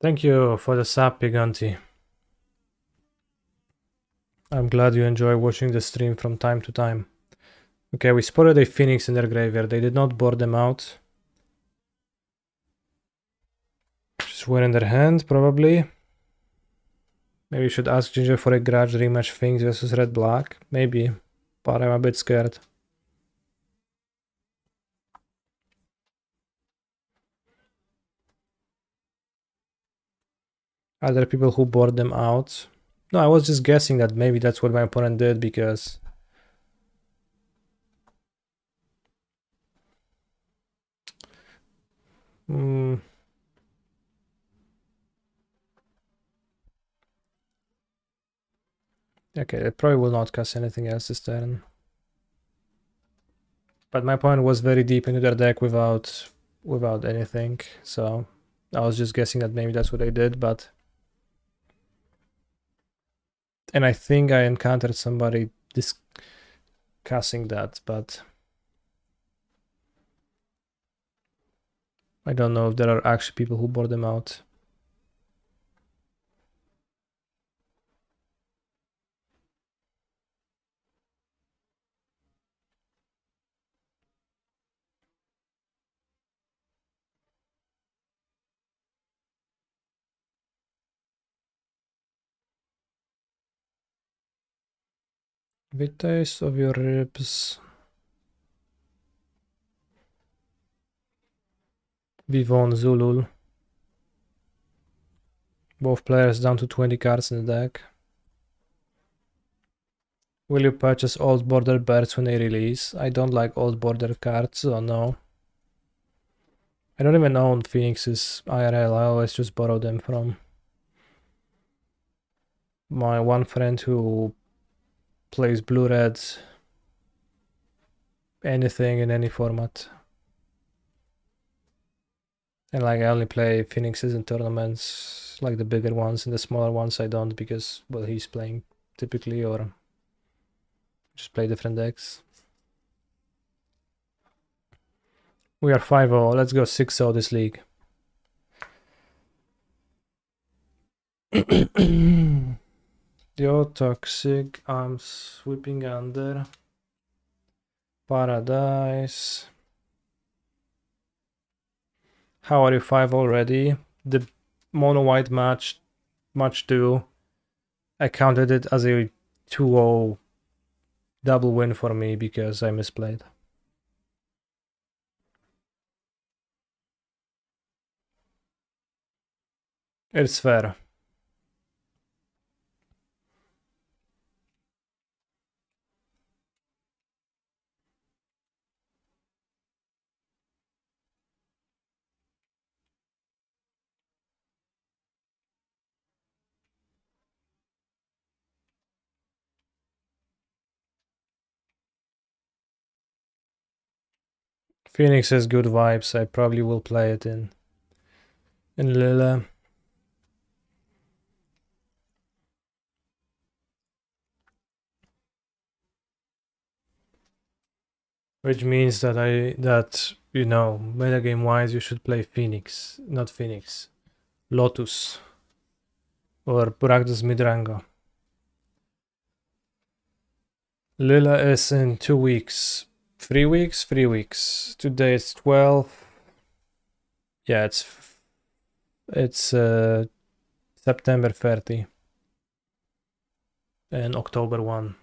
Thank you for the sub, Piganti. I'm glad you enjoy watching the stream from time to time. Okay, we spotted a phoenix in their graveyard. They did not board them out. Just were in their hand, probably. Maybe we should ask Ginger for a grudge rematch Phoenix versus Red Black. Maybe. But I'm a bit scared. Are there people who board them out? No, I was just guessing that maybe that's what my opponent did because... Okay, they probably will not cast anything else this turn. But my opponent was very deep into their deck without anything, so I was just guessing that maybe that's what they did, but... And I think I encountered somebody discussing that, but... I don't know if there are actually people who board them out. The taste of your ribs. Vivon Zulul. Both players down to 20 cards in the deck. Will you purchase old border birds when they release? I don't like old border cards, so no. I don't even own Phoenix's IRL, I always just borrow them from my one friend who plays blue-red anything in any format. And like I only play Phoenixes in tournaments, like the bigger ones, and the smaller ones I don't because, well, he's playing typically or just play different decks. We are 5-0, let's go 6-0 this league. Yo, Toxic, I'm sweeping under. Paradise. How are you 5 already? The mono white match 2. I counted it as a 2-0 double win for me because I misplayed. It's fair. Phoenix has good vibes. I probably will play it in Lila. Which means that you know, metagame wise you should play Phoenix, not Phoenix. Lotus. Or Bragdus Midrango. Lila is in 2 weeks. 3 weeks? 3 weeks. Today it's 12. Yeah, it's September 30 and October 1.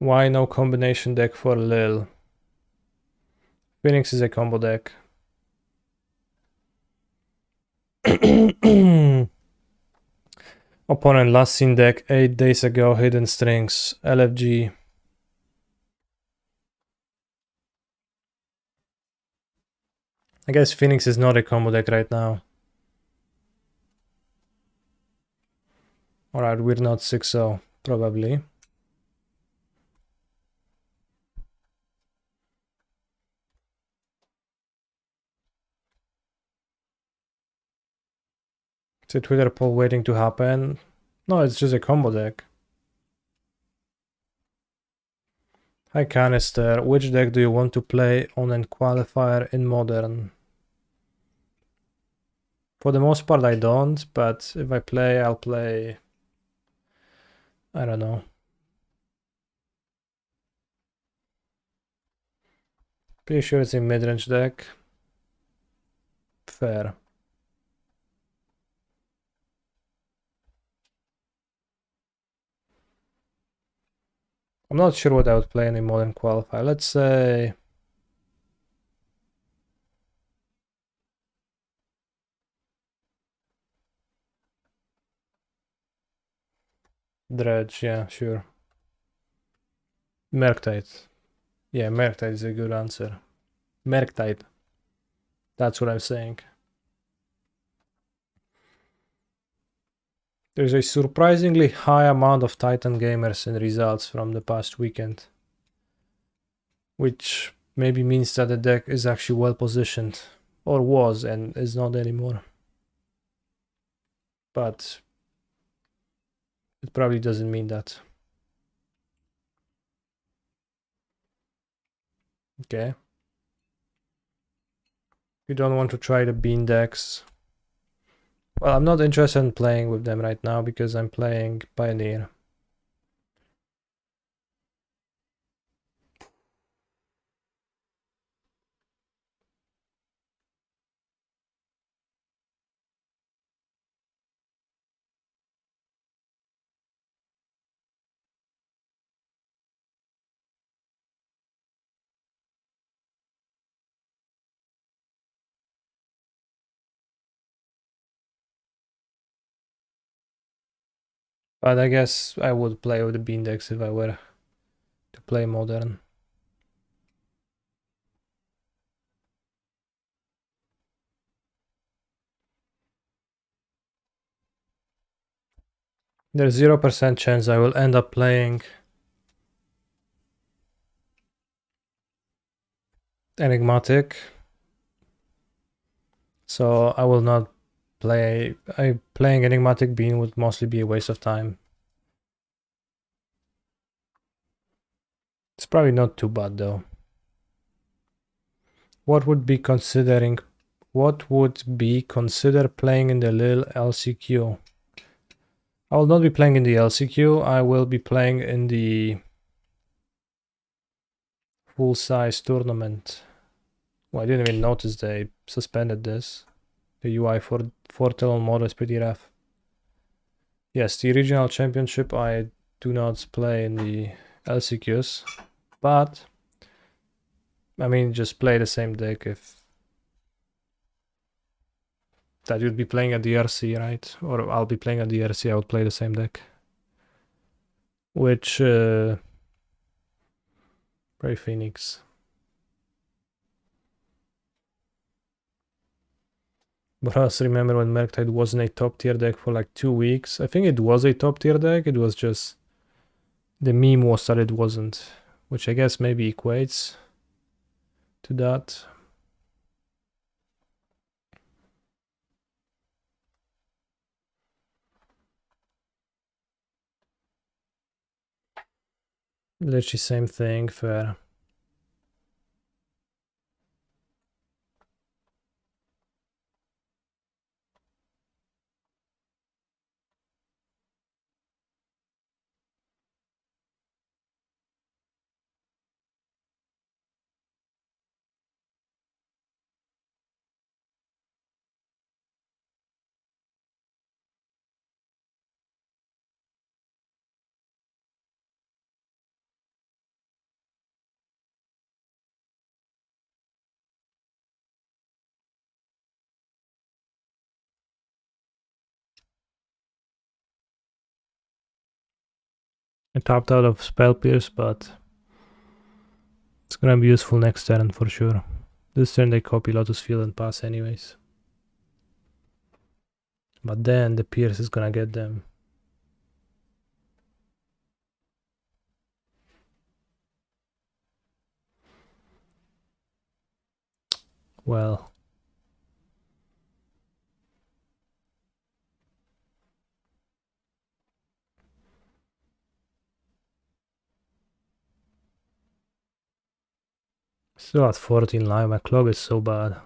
Why no combination deck for Lil? Phoenix is a combo deck. Opponent last seen deck 8 days ago, Hidden Strings, LFG. I guess Phoenix is not a combo deck right now. Alright, we're not 6-0, probably. It's a Twitter poll waiting to happen. No, it's just a combo deck. Hi Canister, which deck do you want to play on a qualifier in Modern? For the most part I don't, but if I play, I'll play... I don't know. Pretty sure it's a mid-range deck. Fair. I'm not sure what I would play in a Modern qualifier. Let's say... Dredge, yeah, sure. Merktide. Yeah, Merktide is a good answer. Merktide. That's what I'm saying. There's a surprisingly high amount of Titan gamers in results from the past weekend, which maybe means that the deck is actually well positioned, or was and is not anymore. But it probably doesn't mean that. Okay. You don't want to try the bean decks. Well, I'm not interested in playing with them right now because I'm playing Pioneer. But I guess I would play with the bean decks if I were to play Modern. There's 0% chance I will end up playing Enigmatic. So I will not play. Playing Enigmatic Bean would mostly be a waste of time. It's probably not too bad though. What would be consider playing in the Lil LCQ? I will not be playing in the LCQ. I will be playing in the full-size tournament. Well, I didn't even notice they suspended this. The UI for Talon model is pretty rough. Yes, the regional championship, I do not play in the LCQs, but I mean, just play the same deck if that you'd be playing at the RC, right? Or I'll be playing at the RC, I would play the same deck. Which, play Phoenix. But I also remember when Merktide wasn't a top tier deck for like 2 weeks. I think it was a top tier deck, it was just the meme was that it wasn't, which I guess maybe equates to that. Literally same thing, fair. I tapped out of Spell Pierce, but it's gonna be useful next turn for sure. This turn they copy Lotus Field and pass anyways. But then the Pierce is gonna get them. Well. Still at 14 live, my clock is so bad.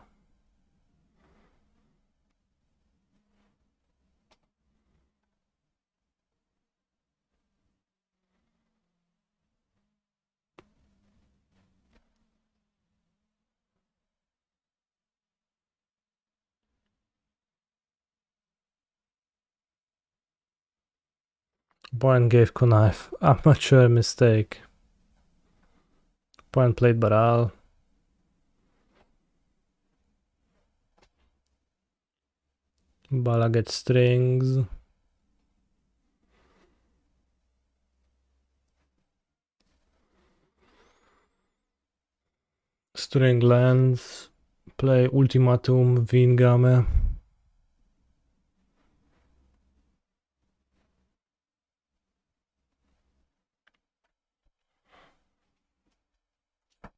Opponent gave Knife. I'm not sure, mistake. Opponent played Baral. Bala gets strings. String lands. Play Ultimatum, Vingame. I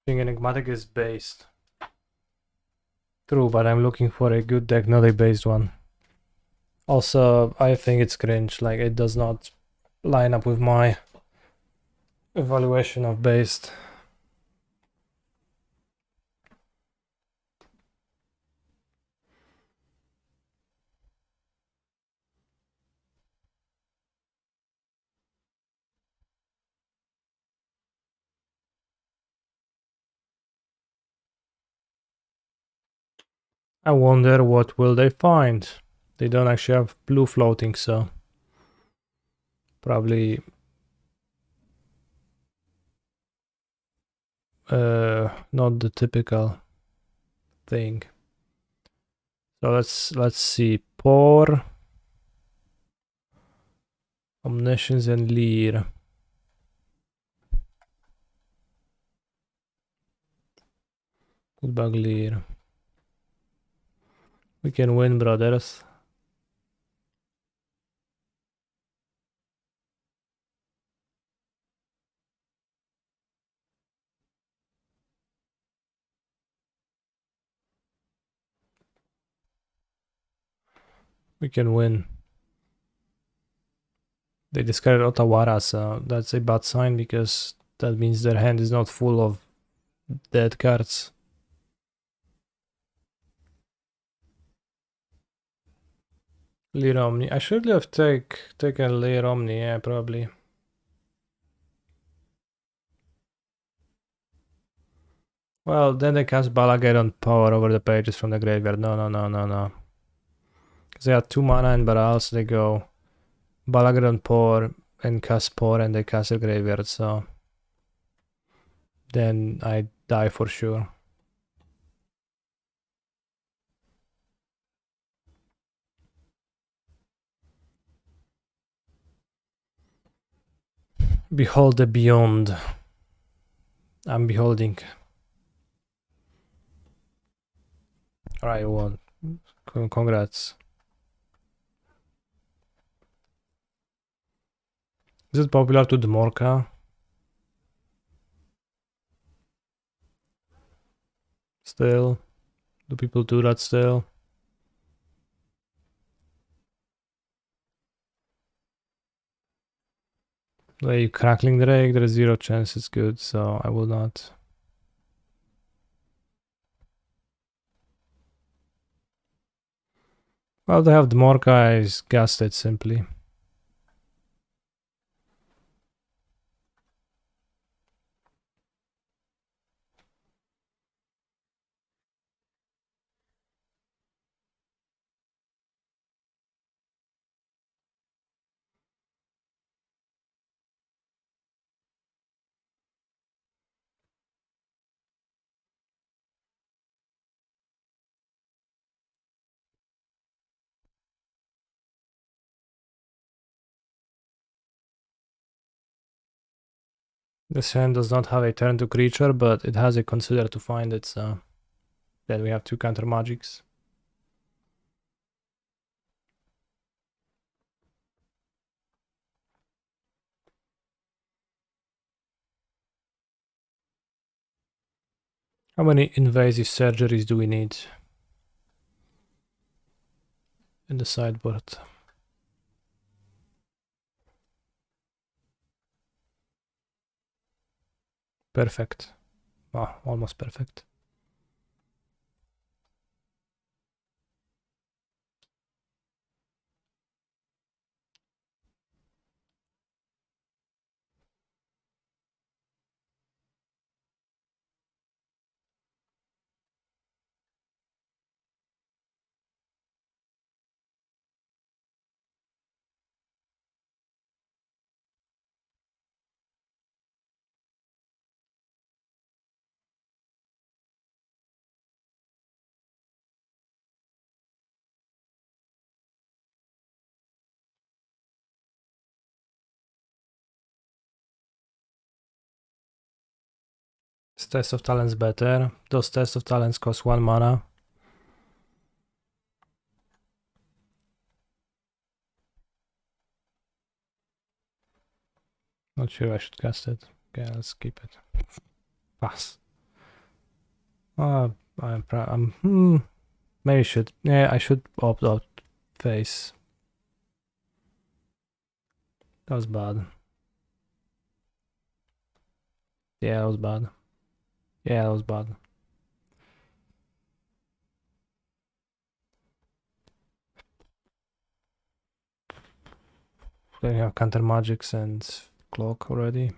think Enigmatic is based. True, but I'm looking for a good deck, not a based one. Also, I think it's cringe, like it does not line up with my evaluation of based. I wonder what will they find. They don't actually have blue floating, so probably not the typical thing. So let's see. Pour, Omniscience and Leer. Goodbye, Leer. We can win, brothers. We can win. They discarded Otawara, so that's a bad sign because that means their hand is not full of dead cards. Leer Omni. I should have taken Leer Omni, yeah, probably. Well, then they cast Balagate on power over the pages from the graveyard. No. They had 2 mana in Baral, so they go Balagate on power and cast power and they cast a graveyard, so then I die for sure. Behold the beyond. I'm beholding. Alright, you won. Congrats. Is it popular to Dmorka? Still? Do people do that still? Like Crackling Drake, there is 0 chance it's good, so I will not. Well, they have Dmorka, I guessed it simply. This hand does not have a turn to creature, but it has a consider to find it, so then we have 2 counter magics. How many invasive surgeries do we need in the sideboard? Perfect. Ah, almost perfect. This Test of Talents better. Those Test of Talents cost 1 mana. Not sure I should cast it. Okay, let's keep it. Pass. Maybe should. Yeah, I should opt out face. That was bad. Yeah, that was bad. Yeah, that was bad. Then you have counter magics and cloak already.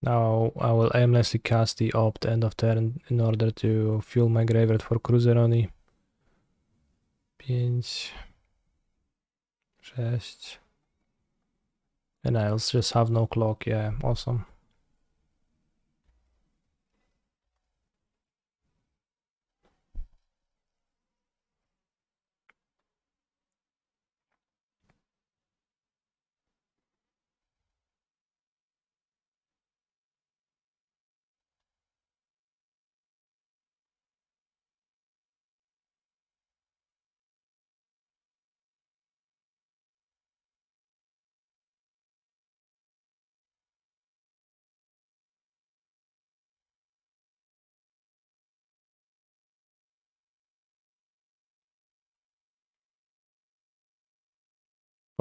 Now I will aimlessly cast the opt end of turn in order to fuel my graveyard for Cruiseroni. 5, 6. And I'll just have no clock, yeah, awesome.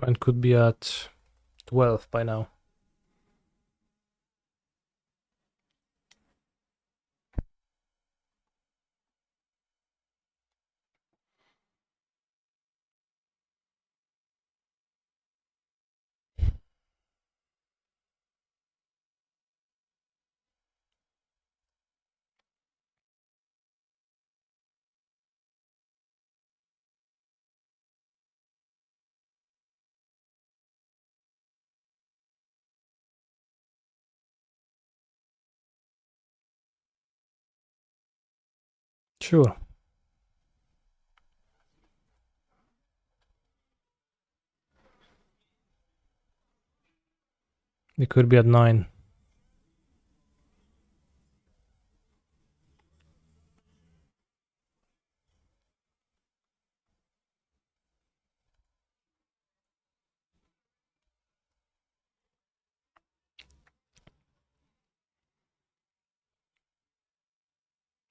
Point could be at 12 by now. Sure. It could be at 9.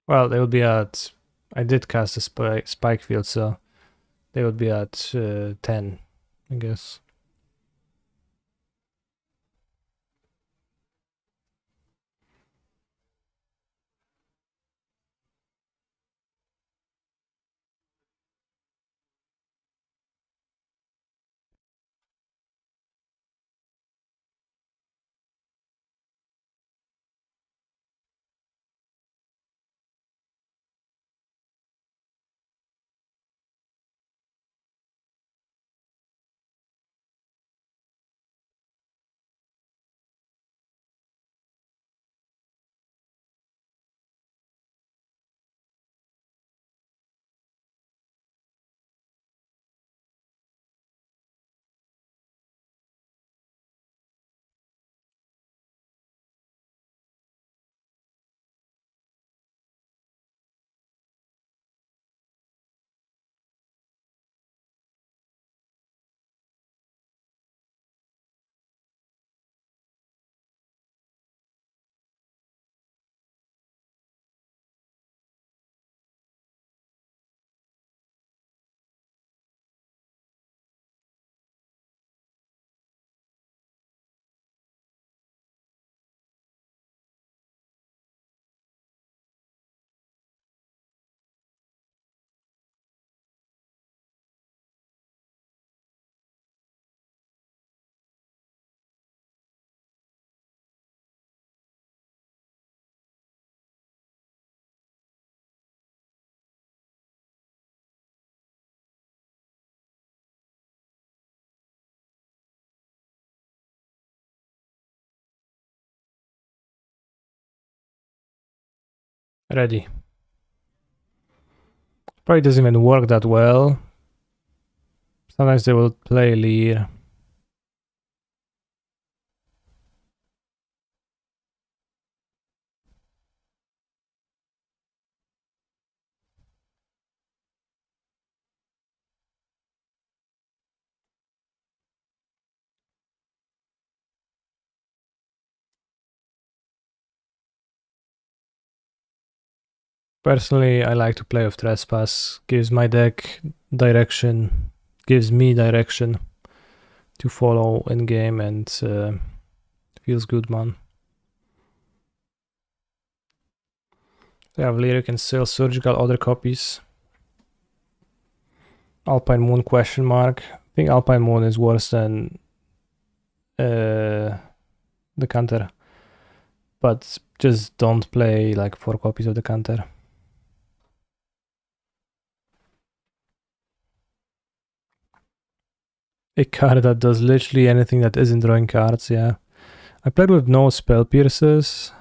Well, they would be at. I did cast a spike field, so they would be at 10, I guess. Ready. Probably doesn't even work that well. Sometimes they will play lead. Personally, I like to play with Trespass. Gives my deck direction, gives me direction to follow in game, and feels good, man. They have Lyric and Sail Surgical, other copies. Alpine Moon question mark. I think Alpine Moon is worse than the counter. But just don't play like 4 copies of the counter. A card that does literally anything that isn't drawing cards, yeah. I played with no Spell Pierces,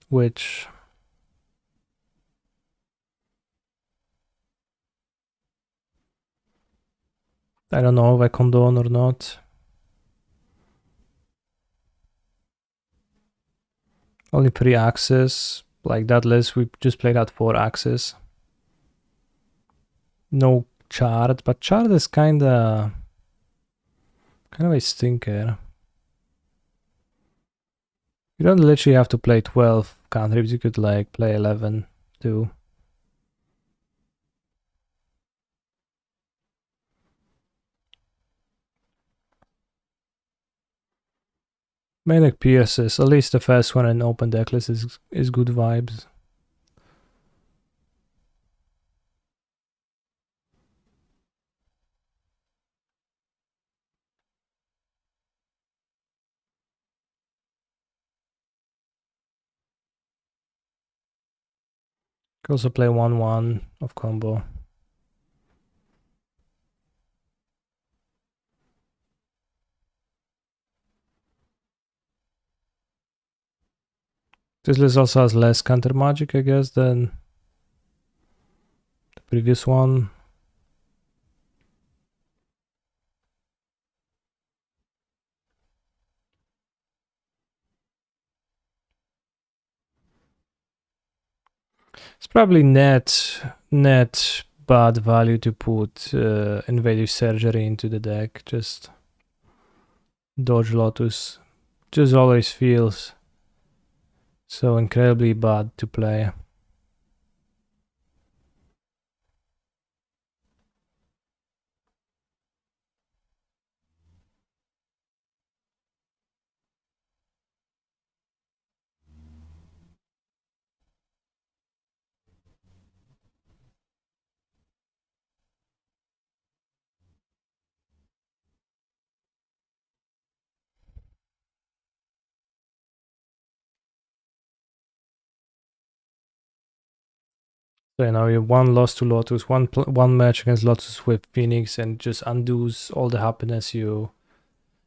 which I don't know if I condone or not. Only 3 axes. Like that list, we just played at 4 axes. No chart, but chart is kinda a stinker. You don't literally have to play 12 cantrips, you could like play 11 too. Manic Pierces, at least the first one in open decklist is good vibes. Could also play 1-1 of combo. This list also has less counter magic, I guess, than the previous one. It's probably net bad value to put Invasive Surgery into the deck. Just dodge Lotus. Just always feels so incredibly bad to play. So you know, you have 1 loss to Lotus, one match against Lotus with Phoenix, and just undoes all the happiness you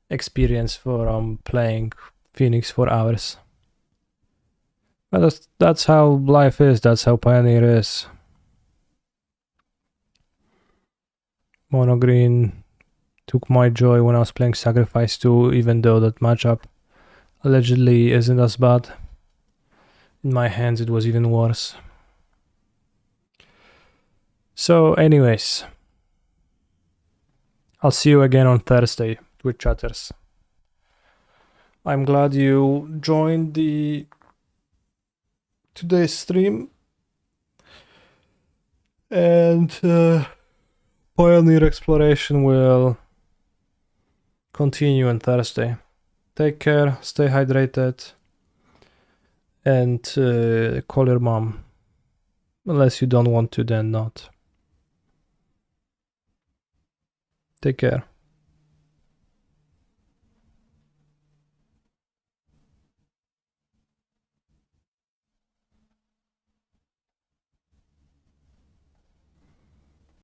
experience from playing Phoenix for hours. But that's how life is. That's how Pioneer is. Mono green took my joy when I was playing Sacrifice 2, even though that matchup allegedly isn't as bad. In my hands, it was even worse. So, anyways, I'll see you again on Thursday, Twitch chatters. I'm glad you joined today's stream, and Pioneer exploration will continue on Thursday. Take care, stay hydrated, and call your mom. Unless you don't want to, then not. Take care.